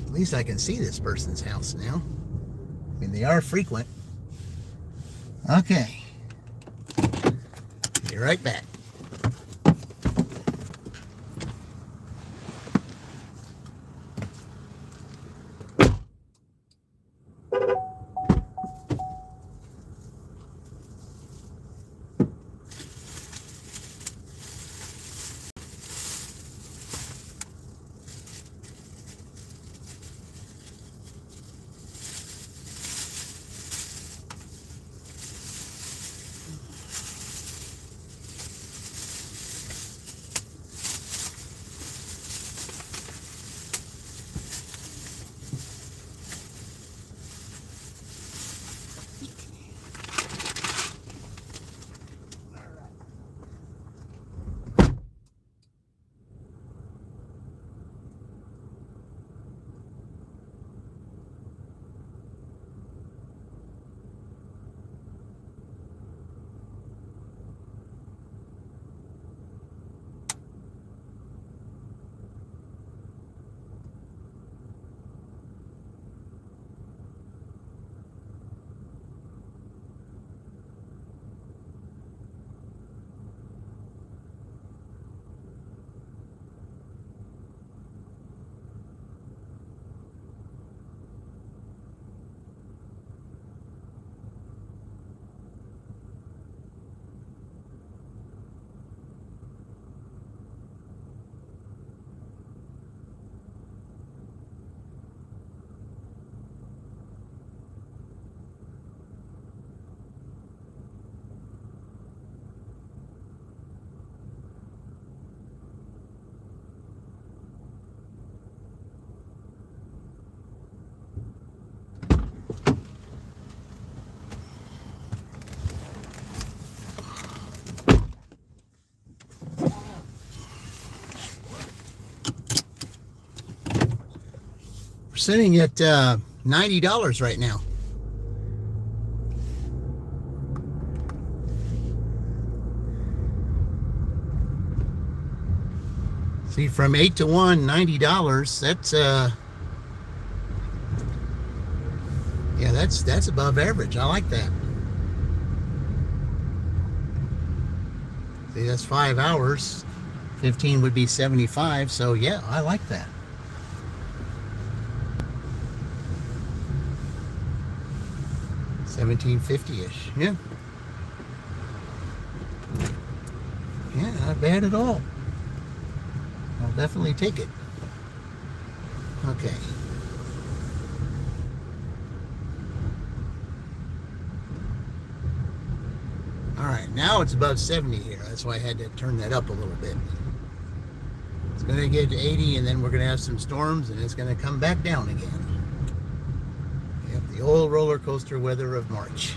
At least I can see this person's house now. I mean, they are frequent. Okay. Be right back. sitting at $90 right now. See, from 8 to 1, $90. That's yeah, that's above average. I like that. See, that's 5 hours. 15 would be 75. So yeah, I like that. $17.50-ish. Yeah. Yeah, not bad at all. I'll definitely take it. Okay. All right, now it's above 70 here. That's why I had to turn that up a little bit. It's going to get to 80, and then we're going to have some storms, and it's going to come back down again. Yep, the old roller coaster weather of March.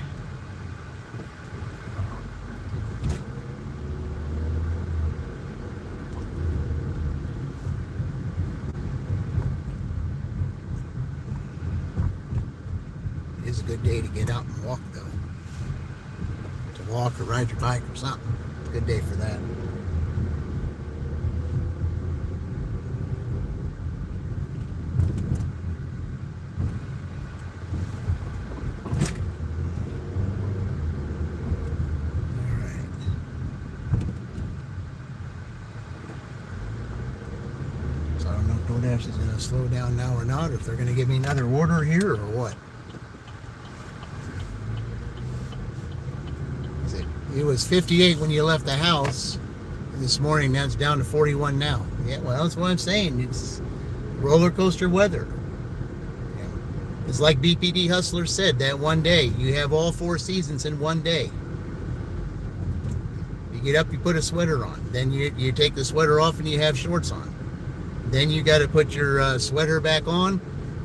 It is a good day to get out and walk, though. To walk or ride your bike or something. It's a good day for that. DoorDash is going to slow down now or not, if they're going to give me another order here or what. It was 58 when you left the house this morning. Now it's down to 41 now. Yeah, well, that's what I'm saying. It's roller coaster weather. Yeah. It's like BPD Hustler said that one day. You have all 4 seasons in one day. You get up, you put a sweater on. Then you take the sweater off and you have shorts on. Then you got to put your sweater back on,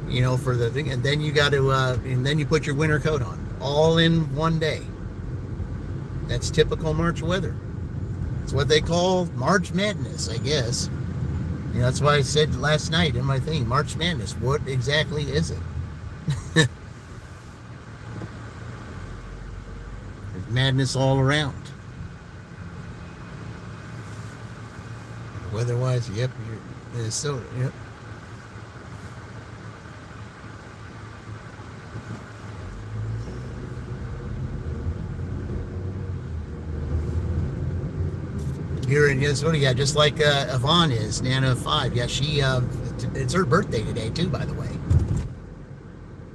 you know, for the thing, and then you got to, and then you put your winter coat on, all in one day. That's typical March weather. It's what they call March Madness, I guess. You know, that's why I said last night in my thing, March Madness. What exactly is it? There's madness all around. Weather-wise, yep, Minnesota, yep. Here in Minnesota, yeah, just like Yvonne is, Nana 5. Yeah, she, it's her birthday today, too, by the way.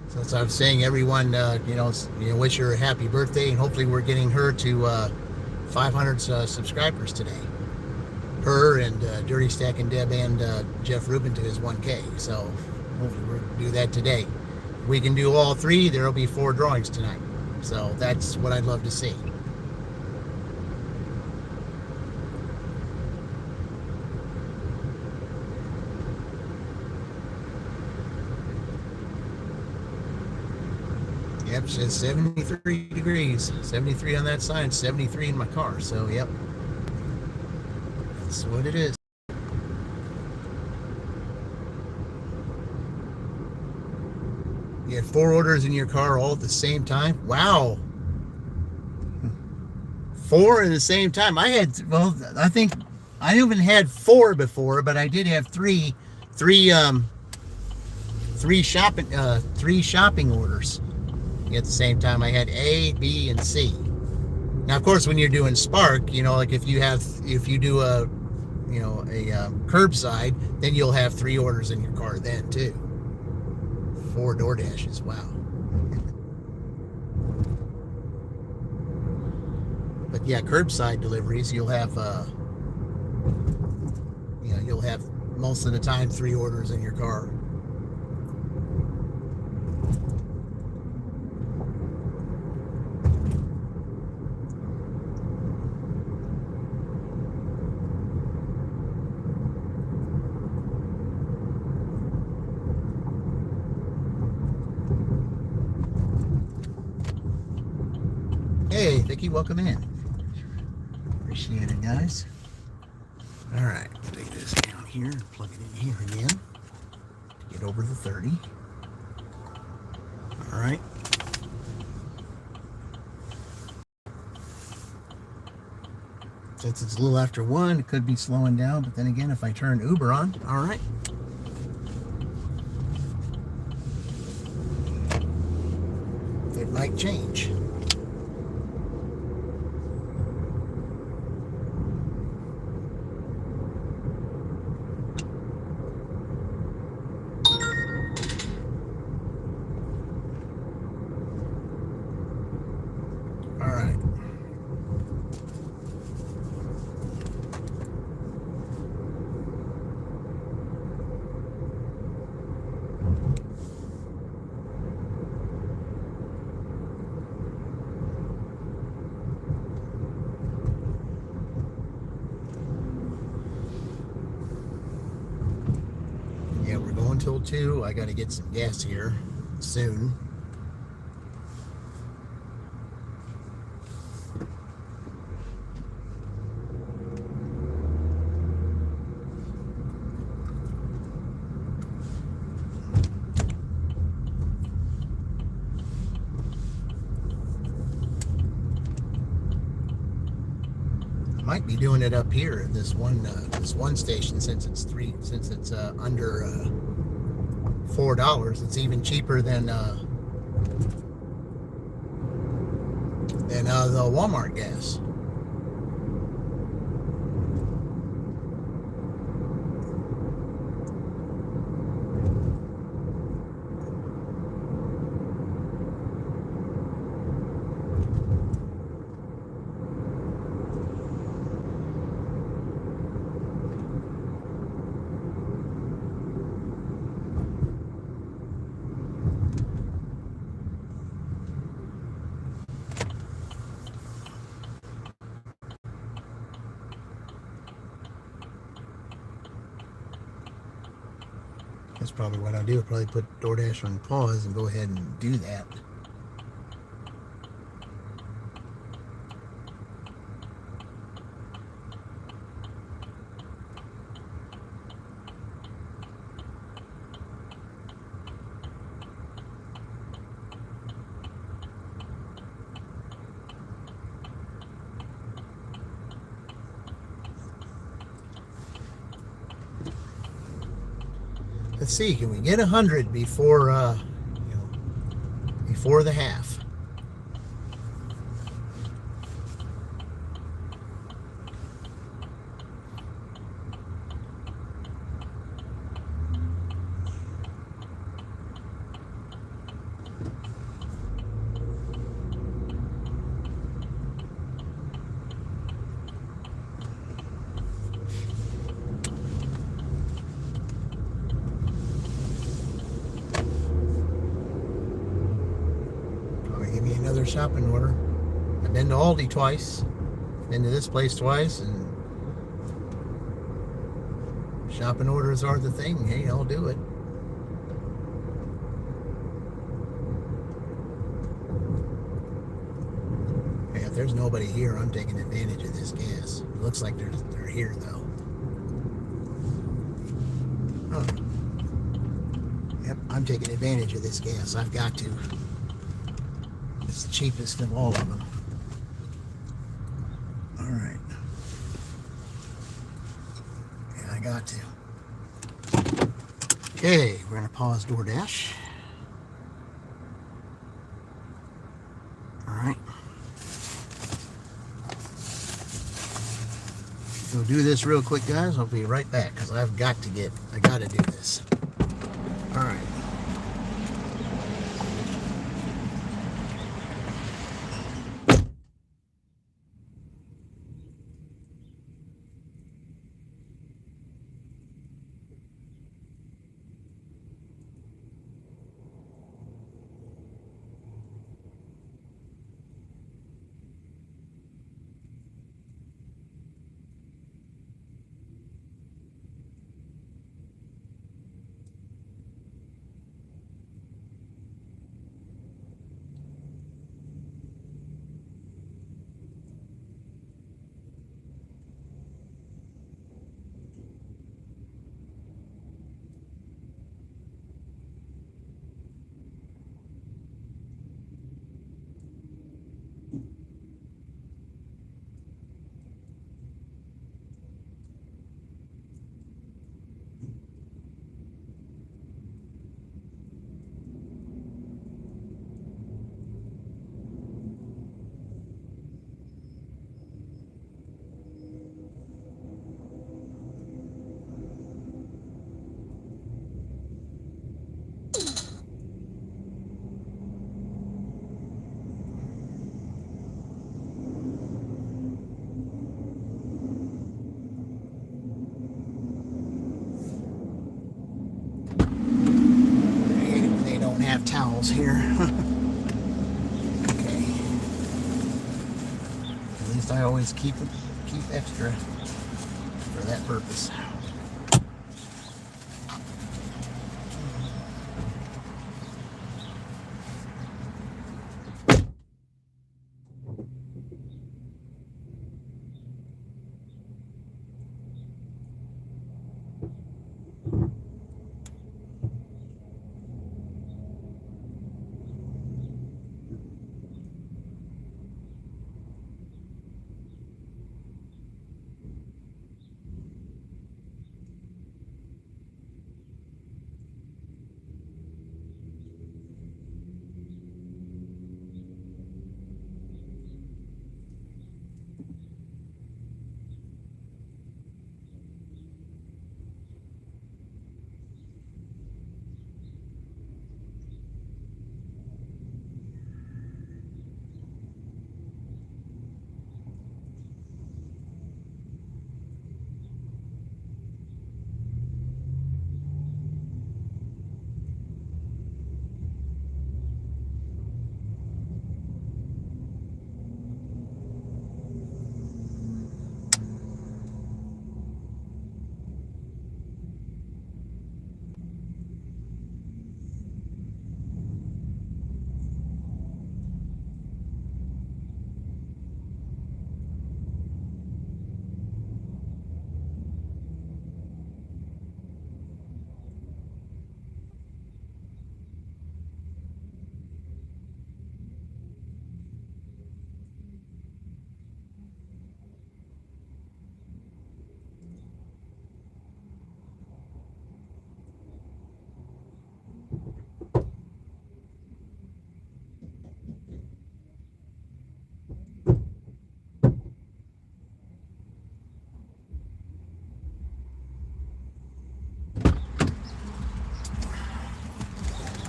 So I was saying, everyone, wish her a happy birthday, and hopefully we're getting her to 500 subscribers today. Her and Dirty Stack and Deb and Jeff Rubin to his 1K. So hopefully we'll do that today. If we can do all 3, there'll be 4 drawings tonight. So that's what I'd love to see. Yep, it says 73 degrees. 73 on that sign, 73 in my car. So, yep. That's what it is. You had 4 orders in your car all at the same time? Wow. 4 at the same time. I think I even had 4 before, but I did have three shopping orders at the same time. I had A, B, and C. Now, of course, when you're doing Spark, like if you do a curbside, then you'll have 3 orders in your car then too. 4 DoorDashes. Wow. But yeah, curbside deliveries, you'll have most of the time 3 orders in your car. Hey, Vicky, welcome in. Appreciate it, guys. All right, take this down here and plug it in here again to get over the 30. All right. Since it's a little after 1, it could be slowing down, but then again, if I turn Uber on, all right. It might change. All right. Yeah, we're going till 2. I got to get some gas here soon. Might be doing it up here at this one station since it's under $4. It's even cheaper than the Walmart gas. That's probably what I'll do. I'll probably put DoorDash on pause and go ahead and do that. Let's see, can we get 100 before before the half? Give me another shopping order. I've been to Aldi twice, been to this place twice, and shopping orders are the thing. Hey, I'll do it. Hey, if there's nobody here, I'm taking advantage of this gas. It looks like they're here though. Oh. Yep, I'm taking advantage of this gas. I've got to. It's the cheapest of all of them. All right. Yeah, I got to. Okay, we're gonna pause DoorDash. All right. We'll do this real quick, guys. I'll be right back because I got to do this. All right. miles here. Okay. At least I always keep extra for that purpose.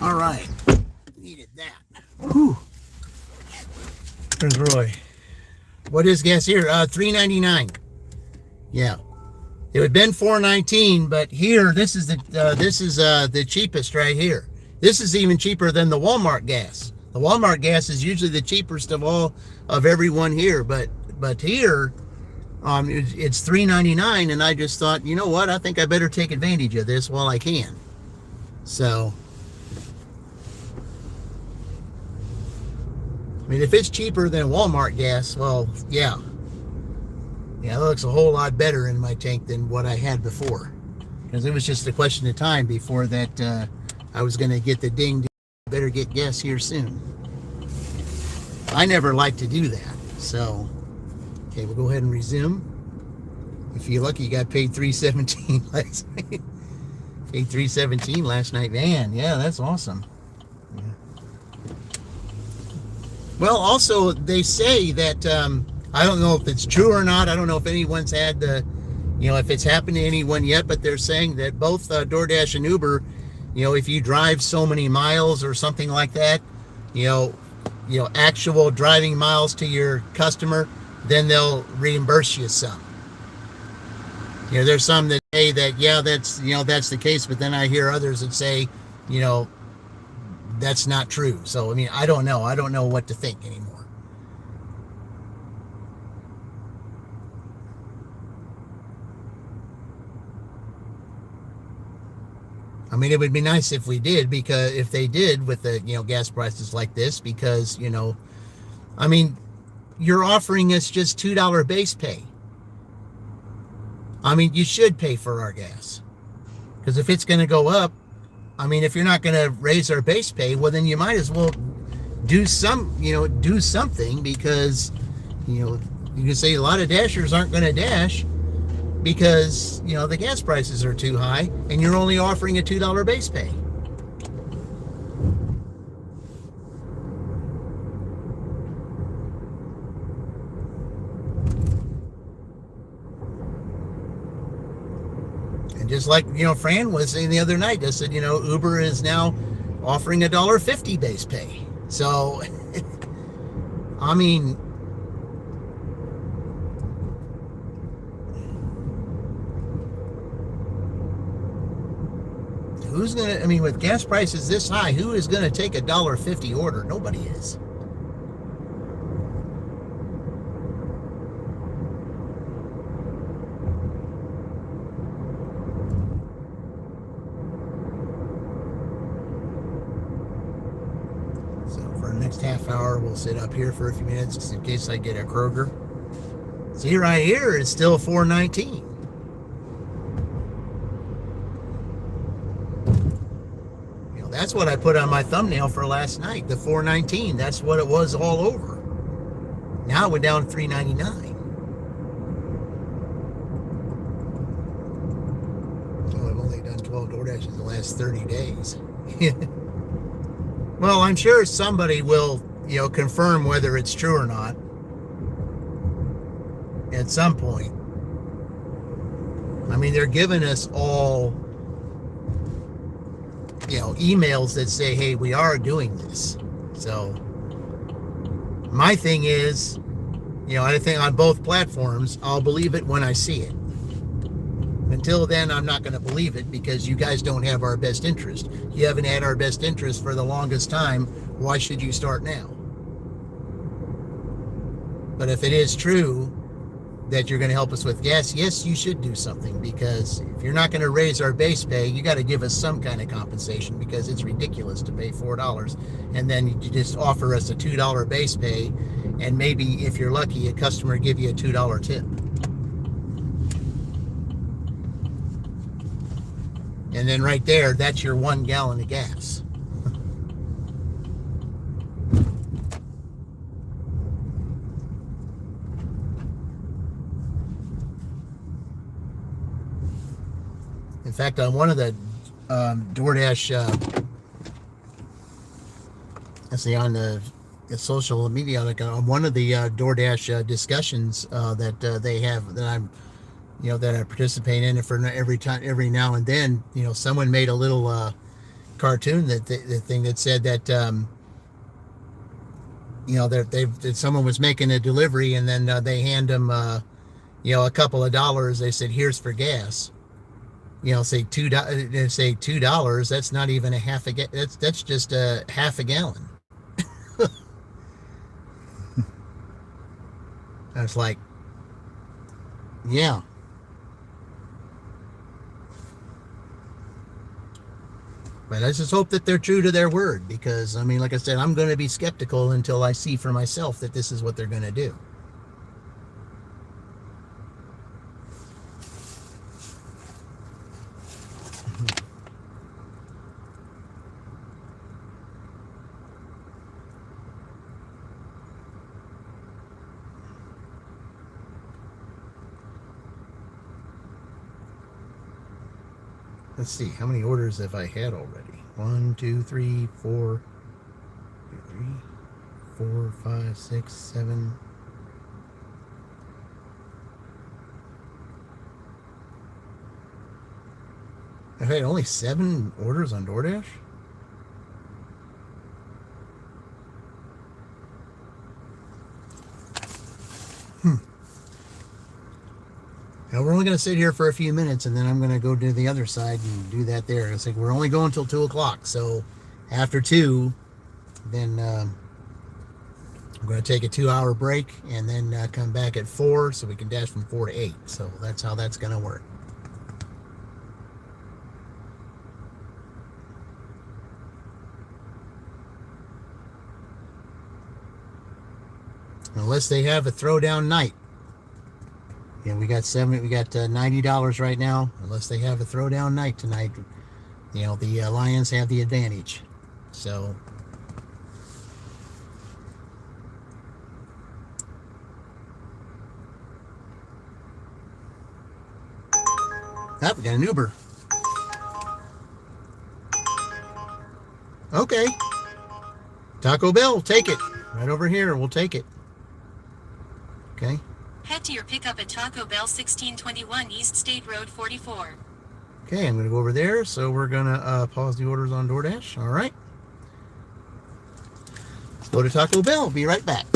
All right, needed that. Whew. There's Roy. What is gas here? $3.99. Yeah, it would have been $4.19, but here this is the cheapest right here. This is even cheaper than the Walmart gas. The Walmart gas is usually the cheapest of everyone here, but here it's $3.99, and I just thought, you know what? I think I better take advantage of this while I can. So, I mean, if it's cheaper than Walmart gas, well, yeah. Yeah, it looks a whole lot better in my tank than what I had before. Because it was just a question of time before that I was going to get the ding, better get gas here soon. I never like to do that. So, okay, we'll go ahead and resume. If you're lucky, you got paid $3.17 last night. Paid $3.17 last night. Man, yeah, that's awesome. Yeah. Well, also, they say that, I don't know if it's true or not. I don't know if anyone's had if it's happened to anyone yet, but they're saying that both DoorDash and Uber, if you drive so many miles or something like that, actual driving miles to your customer, then they'll reimburse you some. There's some that say that, yeah, that's the case, but then I hear others that say, that's not true. So, I mean, I don't know. I don't know what to think anymore. I mean, it would be nice if we did, because if they did with the, gas prices like this, because, I mean, you're offering us just $2 base pay. I mean, you should pay for our gas, because if it's going to go up, I mean, if you're not going to raise our base pay, well, then you might as well do something, because, you can say a lot of dashers aren't going to dash because, the gas prices are too high and you're only offering a $2 base pay. And just like, Fran was saying the other night, I said, Uber is now offering $1.50 base pay. So, I mean, who's gonna? I mean, with gas prices this high, who is gonna take a $1.50 order? Nobody is. So for the next half hour, we'll sit up here for a few minutes just in case I get a Kroger. See right here, it's still $4.19. That's what I put on my thumbnail for last night, the $4.19. That's what it was all over. Now it went down to $3.99. So I've only done 12 DoorDashes in the last 30 days. Well, I'm sure somebody will, confirm whether it's true or not at some point. I mean, they're giving us all emails that say, hey, we are doing this. So my thing is, I think on both platforms, I'll believe it when I see it. Until then, I'm not going to believe it because you guys don't have our best interest. You haven't had our best interest for the longest time. Why should you start now? But if it is true that you're going to help us with gas, yes, you should do something, because if you're not going to raise our base pay, you got to give us some kind of compensation, because it's ridiculous to pay $4 and then you just offer us a $2 base pay, and maybe if you're lucky, a customer give you a $2 tip. And then right there, that's your 1 gallon of gas. In fact, on one of the DoorDash, let's see, on the social media, like on one of the DoorDash discussions that they have, that I'm, that I participate in, and for every now and then, someone made a little cartoon the thing that said that that someone was making a delivery, and then they hand them a couple of dollars. They said, here's for gas. Say $2. That's not even a half a that's just a half a gallon. I was like, yeah. But I just hope that they're true to their word, because I mean, like I said, I'm going to be skeptical until I see for myself that this is what they're going to do. Let's see, how many orders have I had already? 1, 2, 3, 4, 3, 4, 5, 6, 7. I've had only 7 orders on DoorDash? Now we're only going to sit here for a few minutes, and then I'm going to go to the other side and do that there. It's like we're only going until 2 o'clock. So after 2, then I'm going to take a 2-hour break, and then come back at 4, so we can dash from 4 to 8. So that's how that's going to work. Unless they have a throwdown night. Yeah, we got $90 right now. Unless they have a throwdown night tonight, the Lions have the advantage. So we got an Uber. Okay. Taco Bell, take it. Right over here, we'll take it. Okay. Head to your pickup at Taco Bell 1621 East State Road 44. Okay, I'm going to go over there. So we're going to pause the orders on DoorDash. All right. Let's go to Taco Bell. Be right back.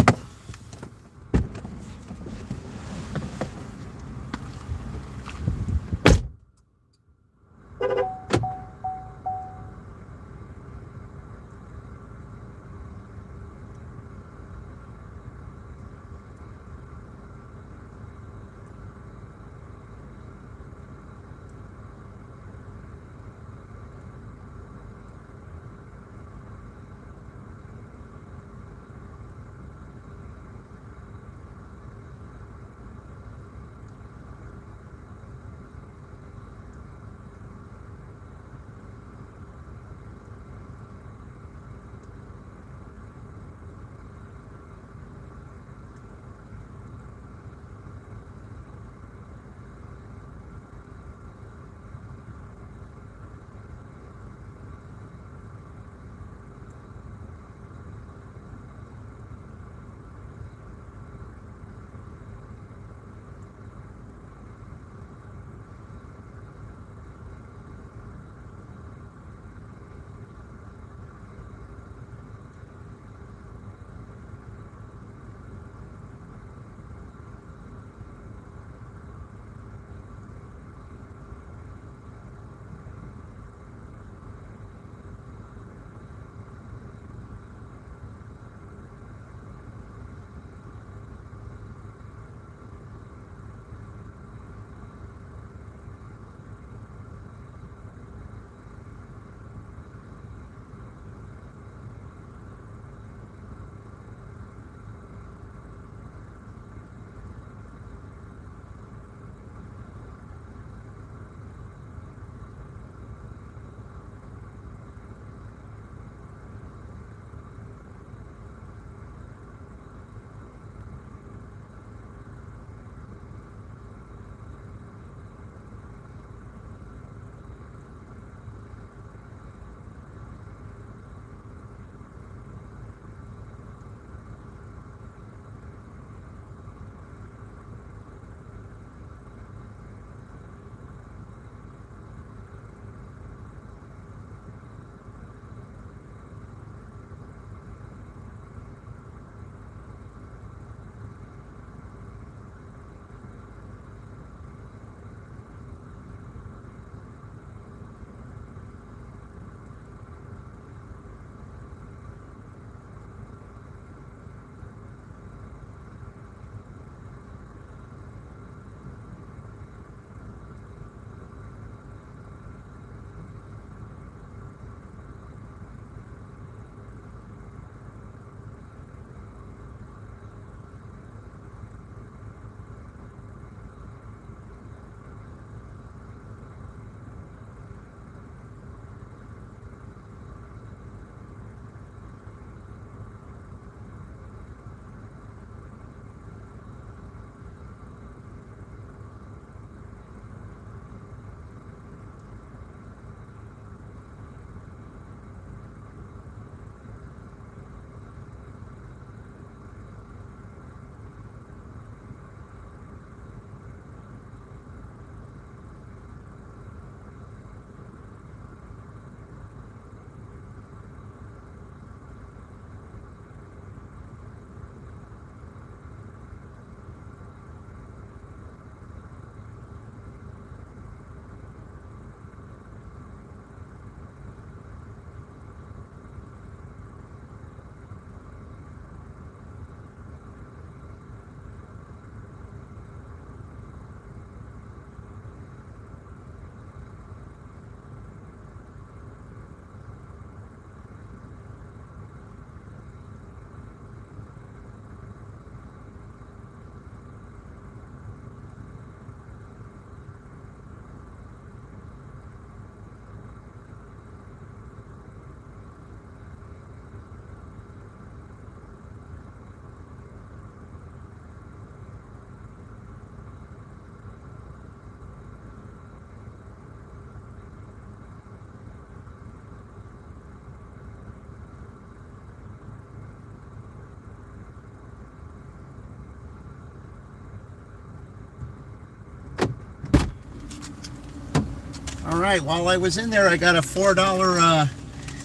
All right, while I was in there, I got a $4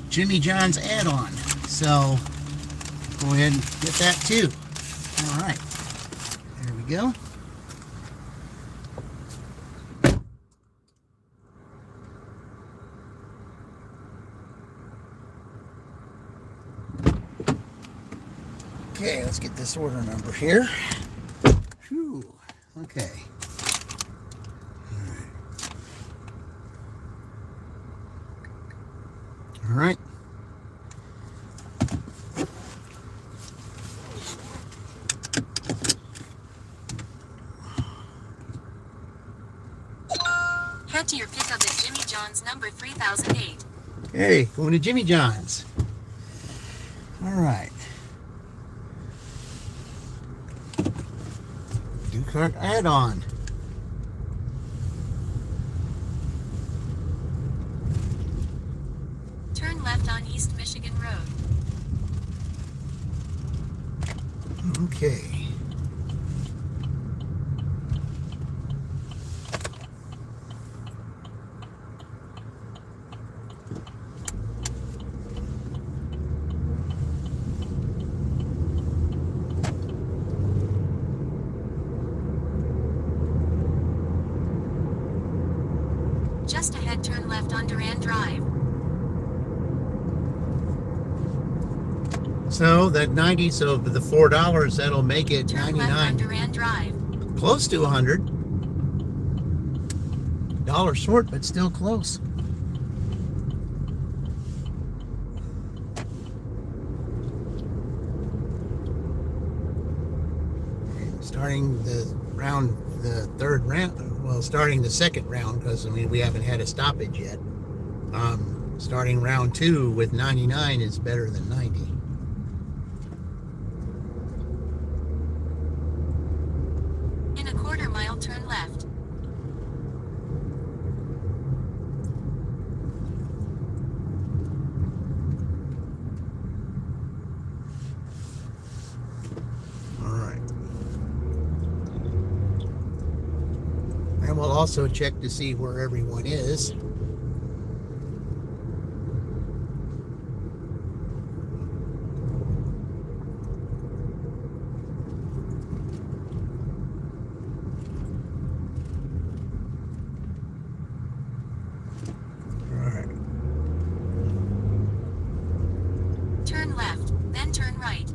Jimmy John's add-on. So go ahead and get that too. All right, there we go. Okay, let's get this order number here. Whew, okay. All right. Head to your pickup at Jimmy John's number 3008. Hey, going to Jimmy John's. All right. Cart add-on. Turn left on East Michigan Road. Okay. Just ahead, turn left on Durand Drive. So that 90, so the $4, that'll make it Turn left on 99. Durand Drive. Close to 100. $1 short, but still close. Starting the third round, well, starting the second round, because I mean we haven't had a stoppage yet. Starting round 2 with 99 is better than 90. In a quarter-mile, turn left. All right. And we'll also check to see where everyone is. Turn left, then turn right.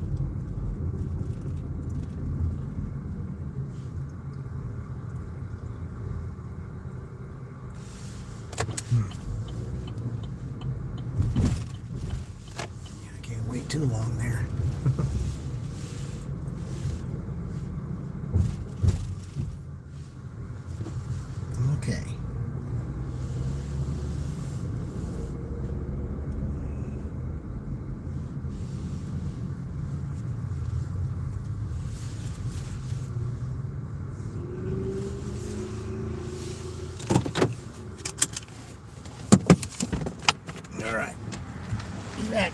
I can't wait too long there. Okay. All right. Be back.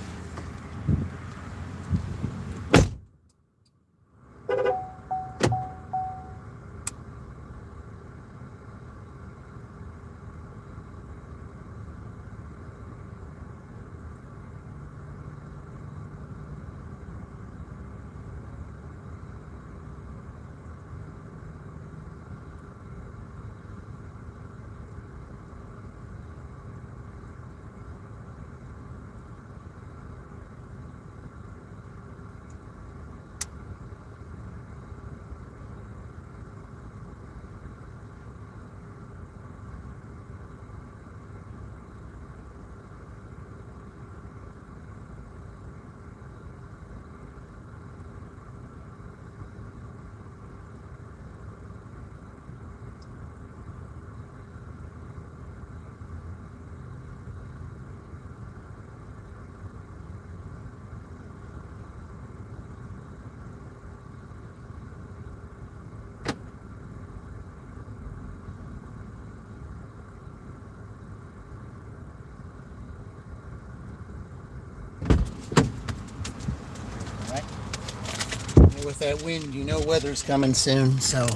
With that wind, you know weather's coming soon, so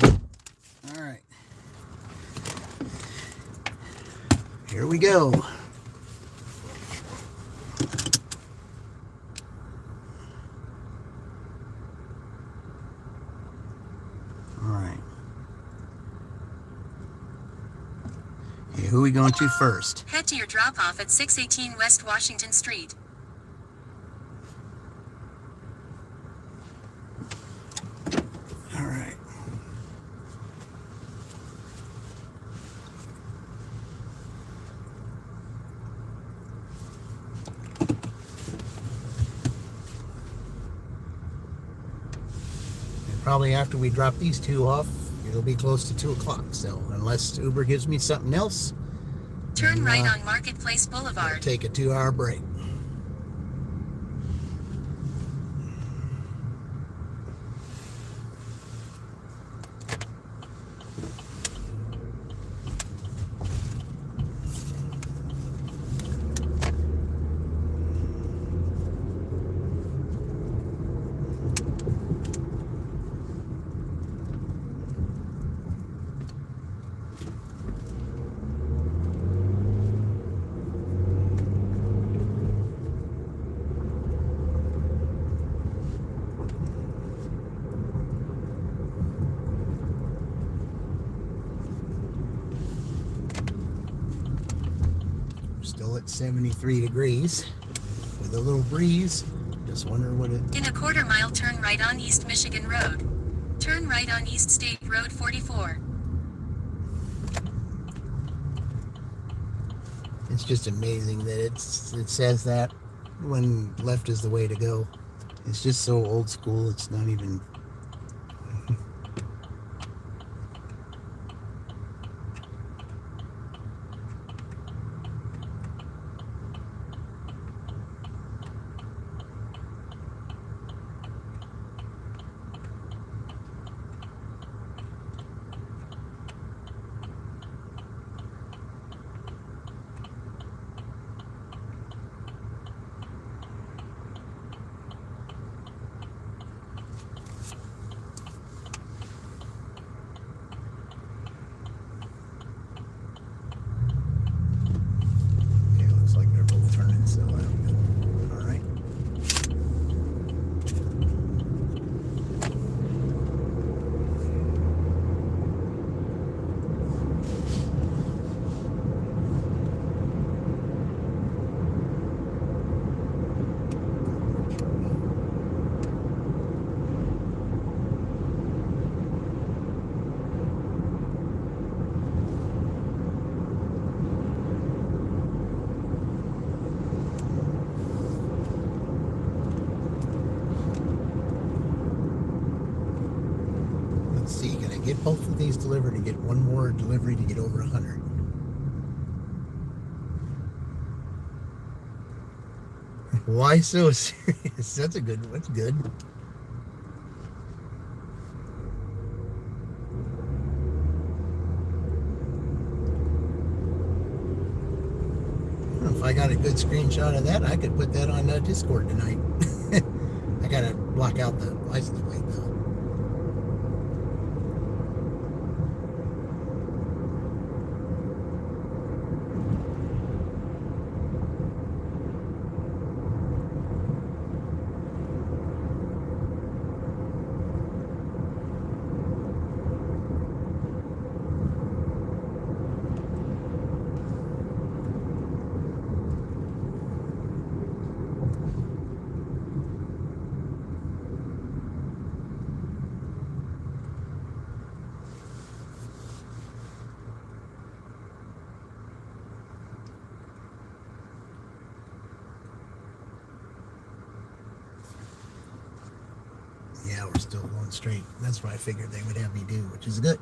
all right. Here we go. All right. Okay, who are we going to first? Head to your drop-off at 618 West Washington Street. All right. And probably after we drop these two off, it'll be close to 2 o'clock. So unless Uber gives me something else, Turn then, right on Marketplace I'll Boulevard. take a 2-hour break. Still at 73 degrees with a little breeze. Just wonder what it... In a quarter mile, turn right on East Michigan Road. Turn right on East State Road 44. It's just amazing that it says that when left is the way to go. It's just so old school. It's not even... Okay, looks like they're both turning so out. All right. Let's see, can I get both of these delivered and get one more delivery to get over 100? Why so serious? That's a good one. That's good. If I got a good screenshot of that, I could put that on Discord tonight. I gotta block out the license plate though. Yeah, we're still going straight. That's what I figured they would have me do, which is good.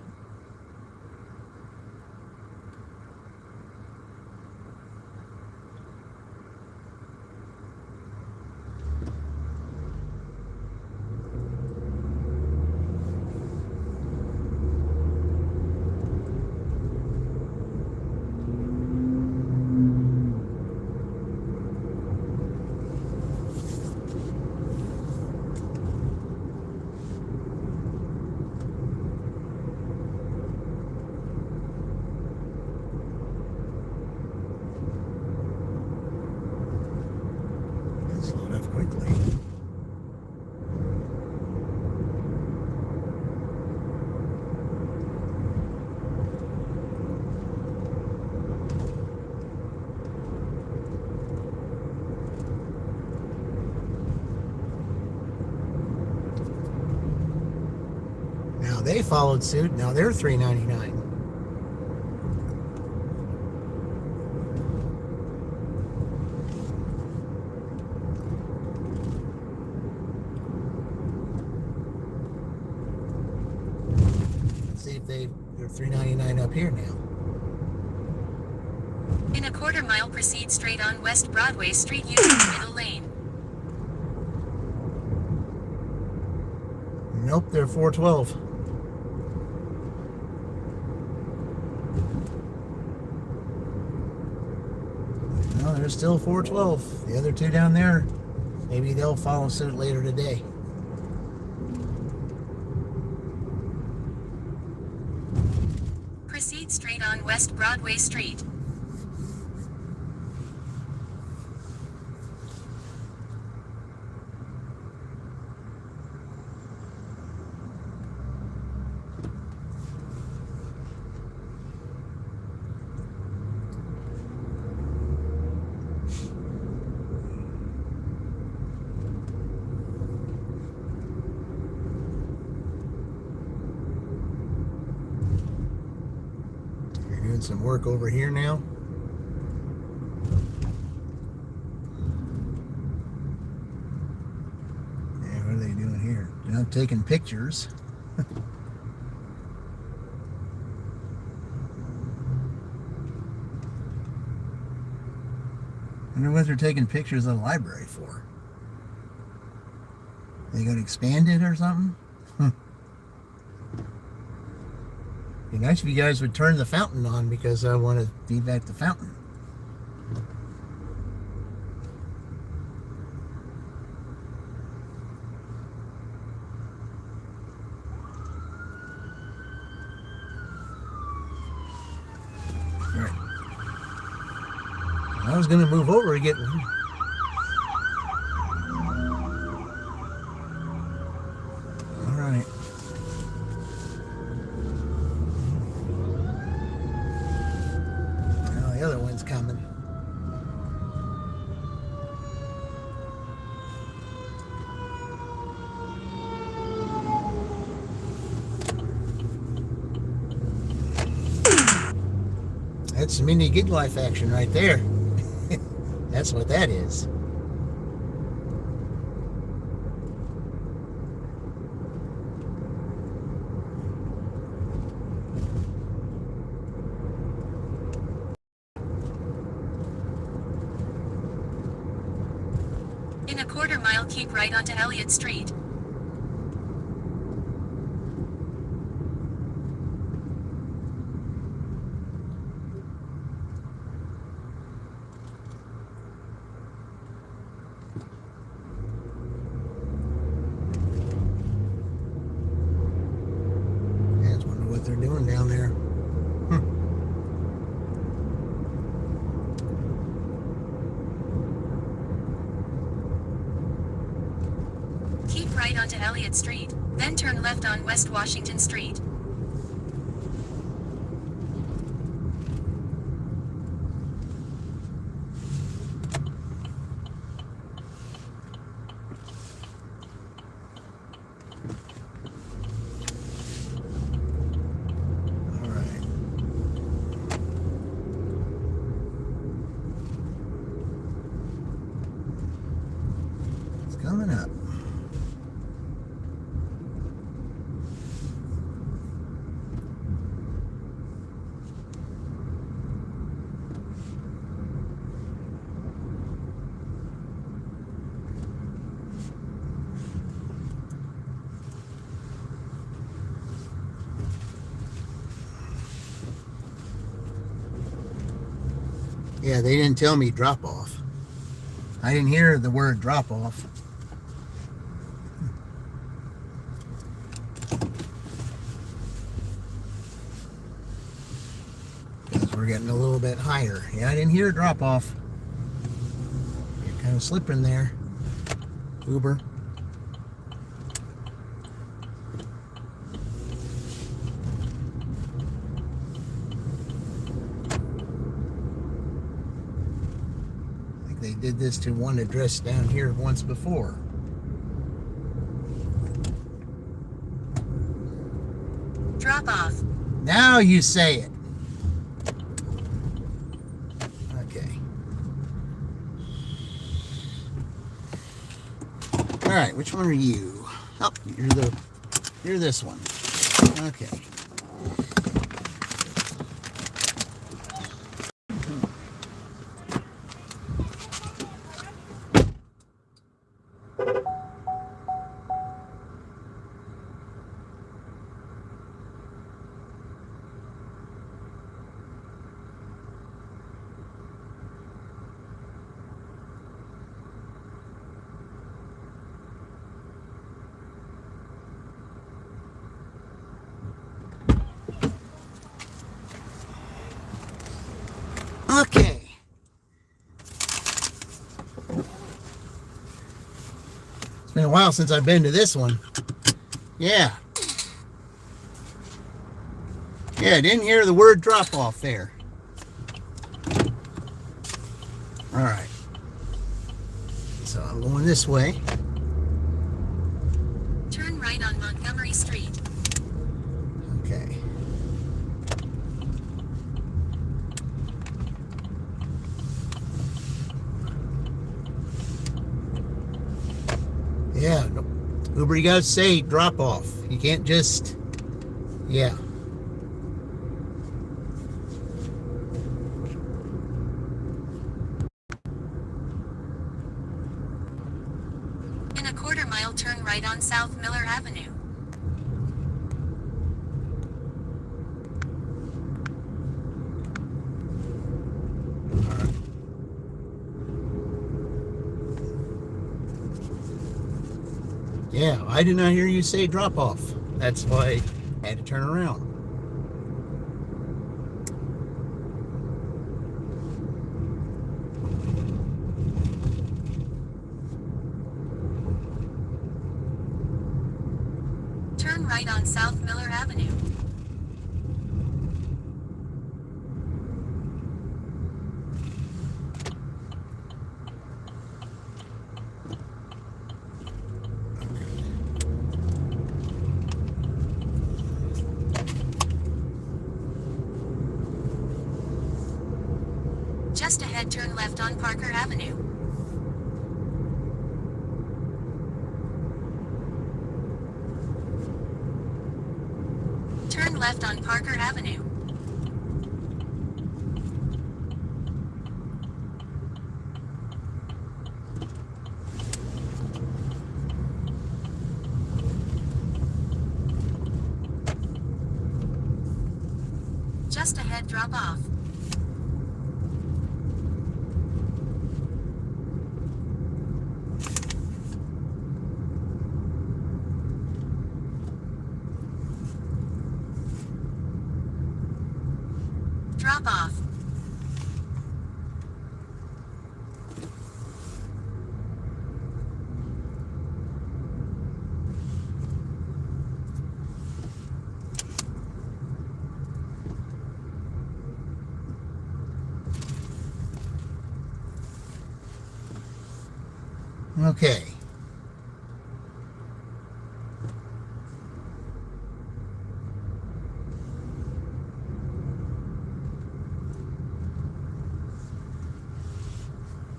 they followed suit. Now they're $3.99. Let's see if they're $3.99 up here now. In a quarter mile, proceed straight on West Broadway Street using the middle lane. Nope, they're $4.12. No, they're still $4.12. The other two down there, maybe they'll follow suit later today. Proceed straight on West Broadway Street. Doing some work over here now. Yeah, what are they doing here? They're not taking pictures. I wonder what they're taking pictures of the library for. They gonna expand it or something? Be nice if you guys would turn the fountain on because I want to feed back the fountain. All right. I was going to move over and get. All right. The other one's coming. That's mini gig life action right there. That's what that is. In a quarter mile, keep right onto Elliott Street. I just wonder what they're doing down there. Keep right onto Elliott Street, then turn left on West Washington Street. All right. It's coming up. Yeah, they didn't tell me drop off. I didn't hear the word drop off. Because we're getting a little bit higher. Yeah, I didn't hear a drop off. You're kind of slipping there, Uber. They did this to one address down here once before. Drop off. Now you say it. Okay. All right, which one are you? Oh, you're this one. Okay. Okay. It's been a while since I've been to this one. Yeah. Yeah, I didn't hear the word drop off there. All right. So I'm going this way. Turn right on Montgomery Street. Okay. Yeah, no, Uber, you gotta say drop off. You can't just, yeah. In a quarter mile, turn right on South Miller Avenue. Yeah, I did not hear you say drop off. That's why I had to turn around. Turn right on South Miller Avenue. Just ahead, turn left on Parker Avenue. Turn left on Parker Avenue. Just ahead, drop off. Drop off. Okay.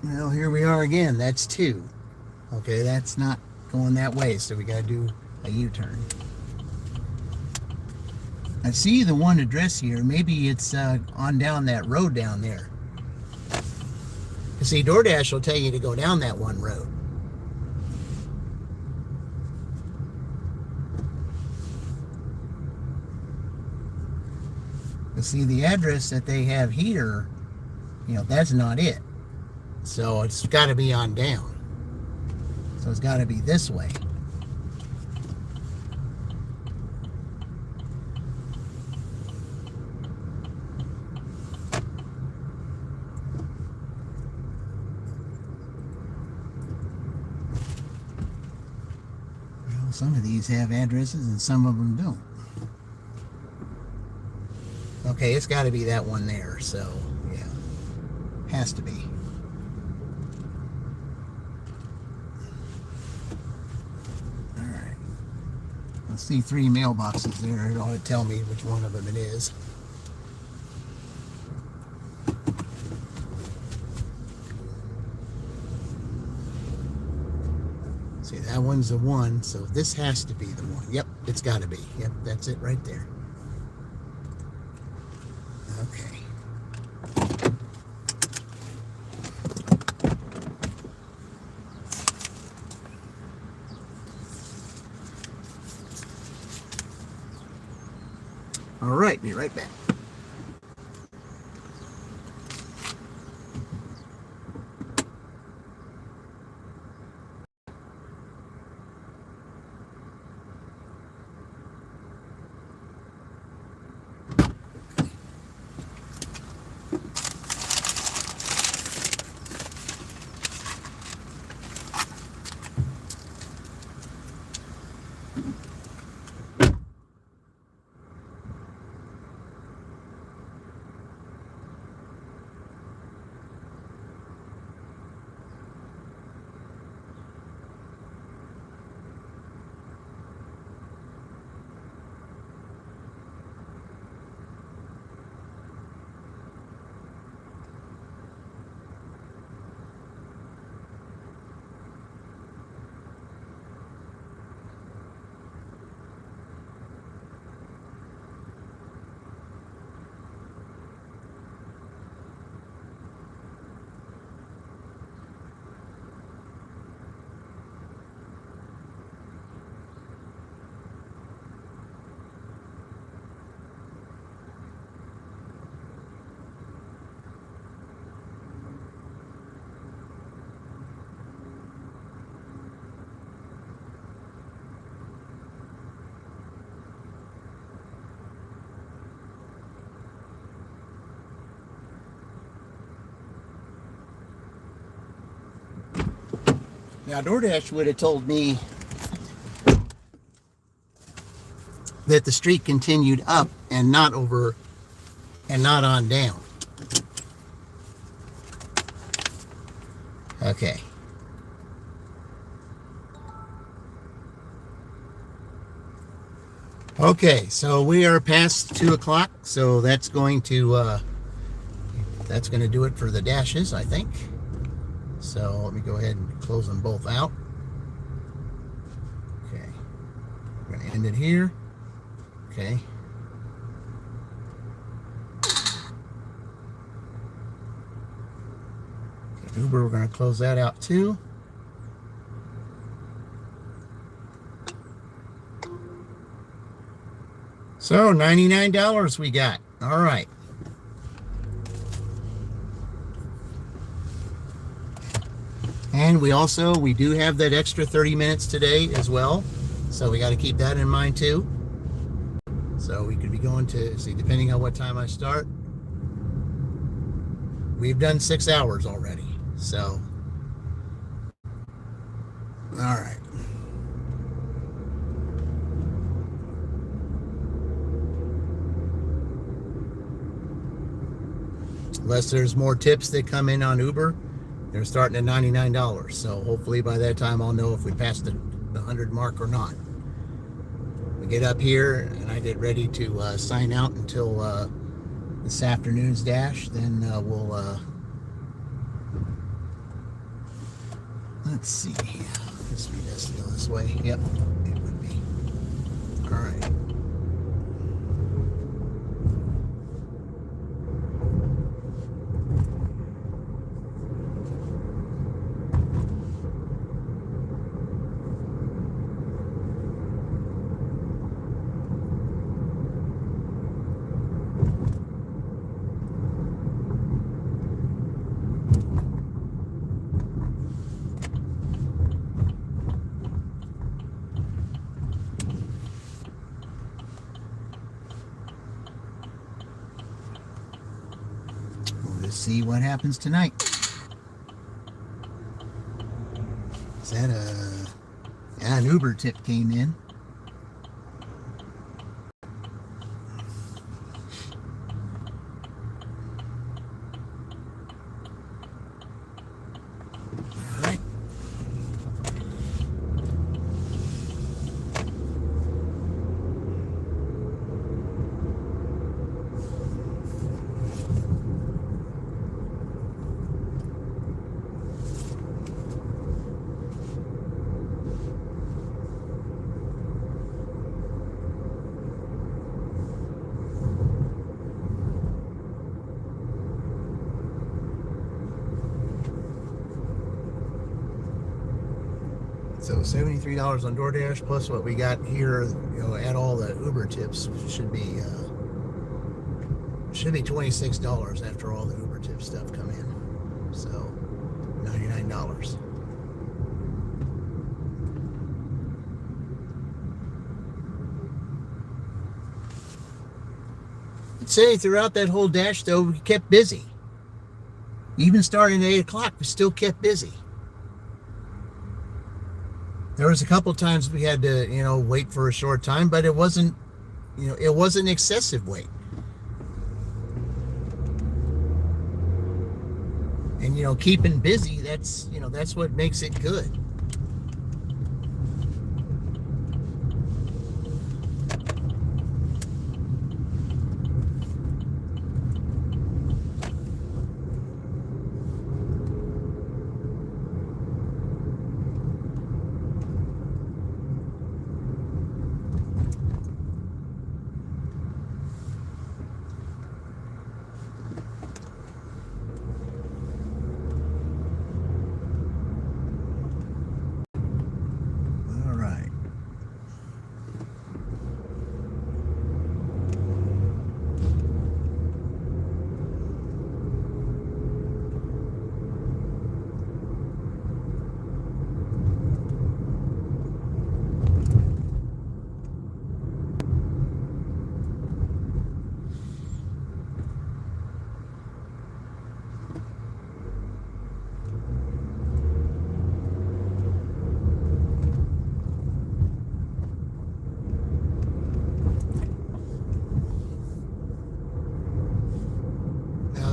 Well, here we are again. That's 2. Okay, that's not going that way, so we got to do a U-turn. I see the one address here. Maybe it's on down that road down there. You see, DoorDash will tell you to go down that one road. You see, the address that they have here, that's not it. So it's got to be on down. So it's got to be this way. Well, some of these have addresses and some of them don't. Okay, it's got to be that one there. So, yeah. Has to be. I see 3 mailboxes there. It ought to tell me which one of them it is. See, that one's the one, so this has to be the one. Yep, it's got to be. Yep, that's it right there. Okay. All right, be right back. Now, DoorDash would have told me that the street continued up and not over and not on down. Okay. Okay, so we are past 2 o'clock, so that's going to do it for the dashes, I think. So let me go ahead and close them both out. Okay, we're going to end it here. Okay. Uber, we're going to close that out too. So $99 we got. All right. And we do have that extra 30 minutes today as well. So we got to keep that in mind too. So we could be going to, see, depending on what time I start, we've done 6 hours already. So, all right. Unless there's more tips that come in on Uber, they're starting at $99. So hopefully by that time I'll know if we passed the 100 mark or not. We get up here and I get ready to sign out until this afternoon's dash. Then we'll, let's see here. This has to go this way. Yep, it would be. All right. See what happens tonight. Is that an Uber tip came in? All right. $73 on DoorDash plus what we got here, add all the Uber tips, should be $26 after all the Uber tip stuff come in. So $99. I'd say throughout that whole dash though, we kept busy. Even starting at 8 o'clock, we still kept busy. There was a couple times we had to, wait for a short time, but it wasn't excessive wait. And, keeping busy, that's what makes it good.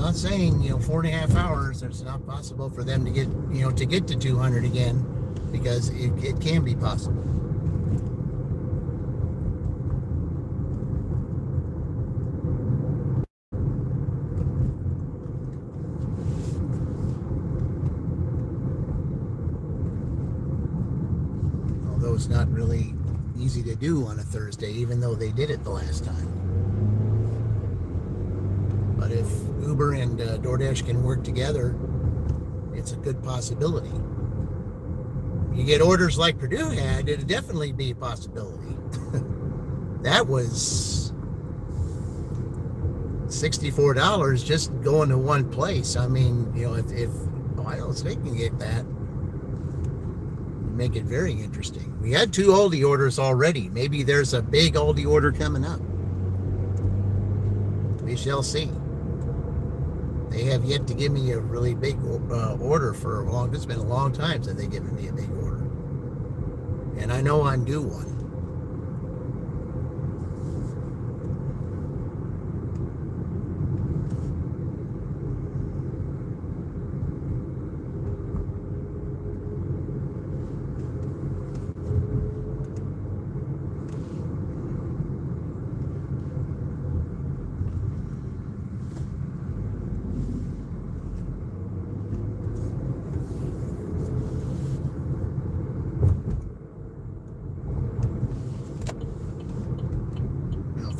Not saying 4.5 hours it's not possible for them to get to 200 again, because it can be possible. Although it's not really easy to do on a Thursday, even though they did it the last time. But if Uber and DoorDash can work together, it's a good possibility. You get orders like Purdue had, it'd definitely be a possibility. That was $64 just going to one place. I mean, if Ohio State can get that, make it very interesting. We had 2 Aldi orders already. Maybe there's a big Aldi order coming up. We shall see. They have yet to give me a really big order for a long. It's been a long time since they've given me a big order, and I know I'm due one.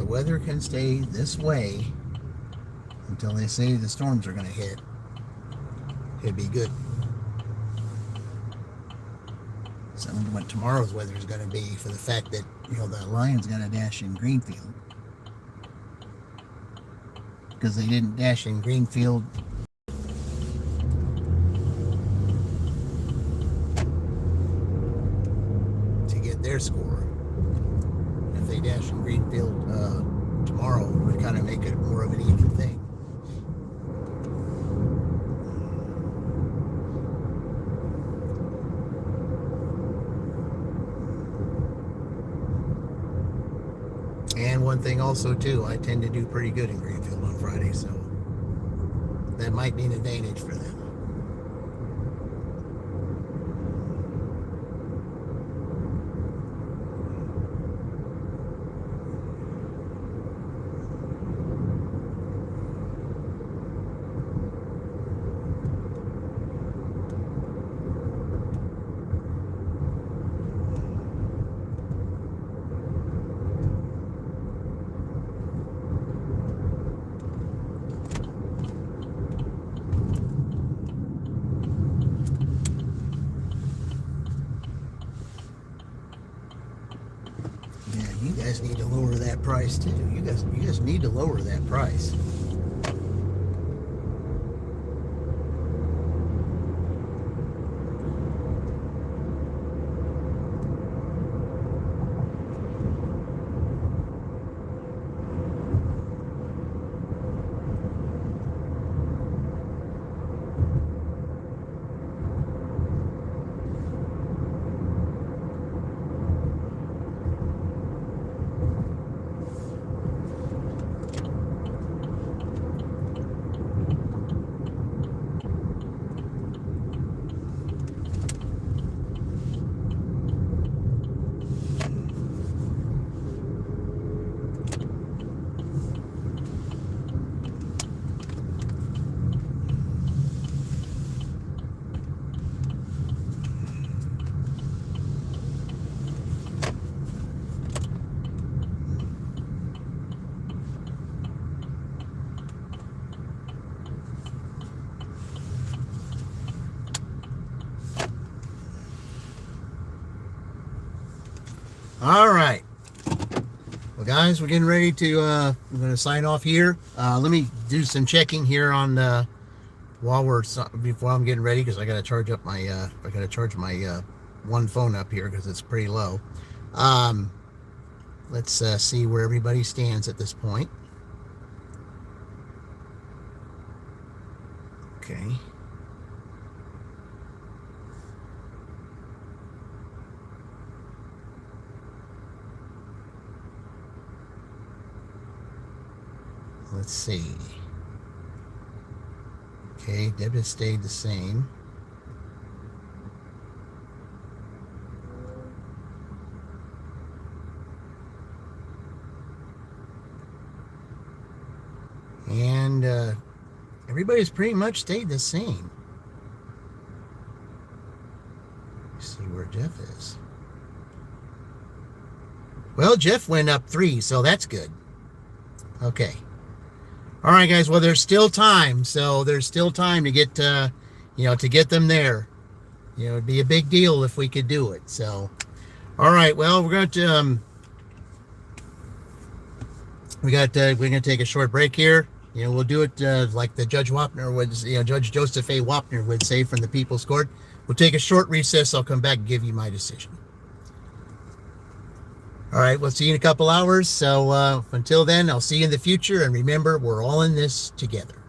Weather can stay this way until they say the storms are going to hit, it'd be good. So I wonder what tomorrow's weather is going to be, for the fact that the Lions got to dash in Greenfield, because they didn't dash in Greenfield to get their score. If they dash in Greenfield tomorrow, it would kind of make it more of an even thing. And one thing also too, I tend to do pretty good in Greenfield on Friday, so that might be an advantage for them. guys need to lower that price too. You guys need to lower that price. All right. Well, guys, we're getting ready to, we're going to sign off here. Let me do some checking here on, before I'm getting ready, because I got to charge up my, one phone up here because it's pretty low. Let's see where everybody stands at this point. Okay. Let's see. Okay, debit stayed the same. And everybody's pretty much stayed the same. Let's see where Jeff is. Well, Jeff went up 3, so that's good. Okay. All right, guys. Well, there's still time. So there's still time to get, to get them there. It'd be a big deal if we could do it. So, all right. Well, we're going to, we're going to take a short break here. We'll do it like the Judge Wapner would, Judge Joseph A. Wapner would say from the People's Court. We'll take a short recess. I'll come back and give you my decision. All right, we'll see you in a couple hours. So until then, I'll see you in the future. And remember, we're all in this together.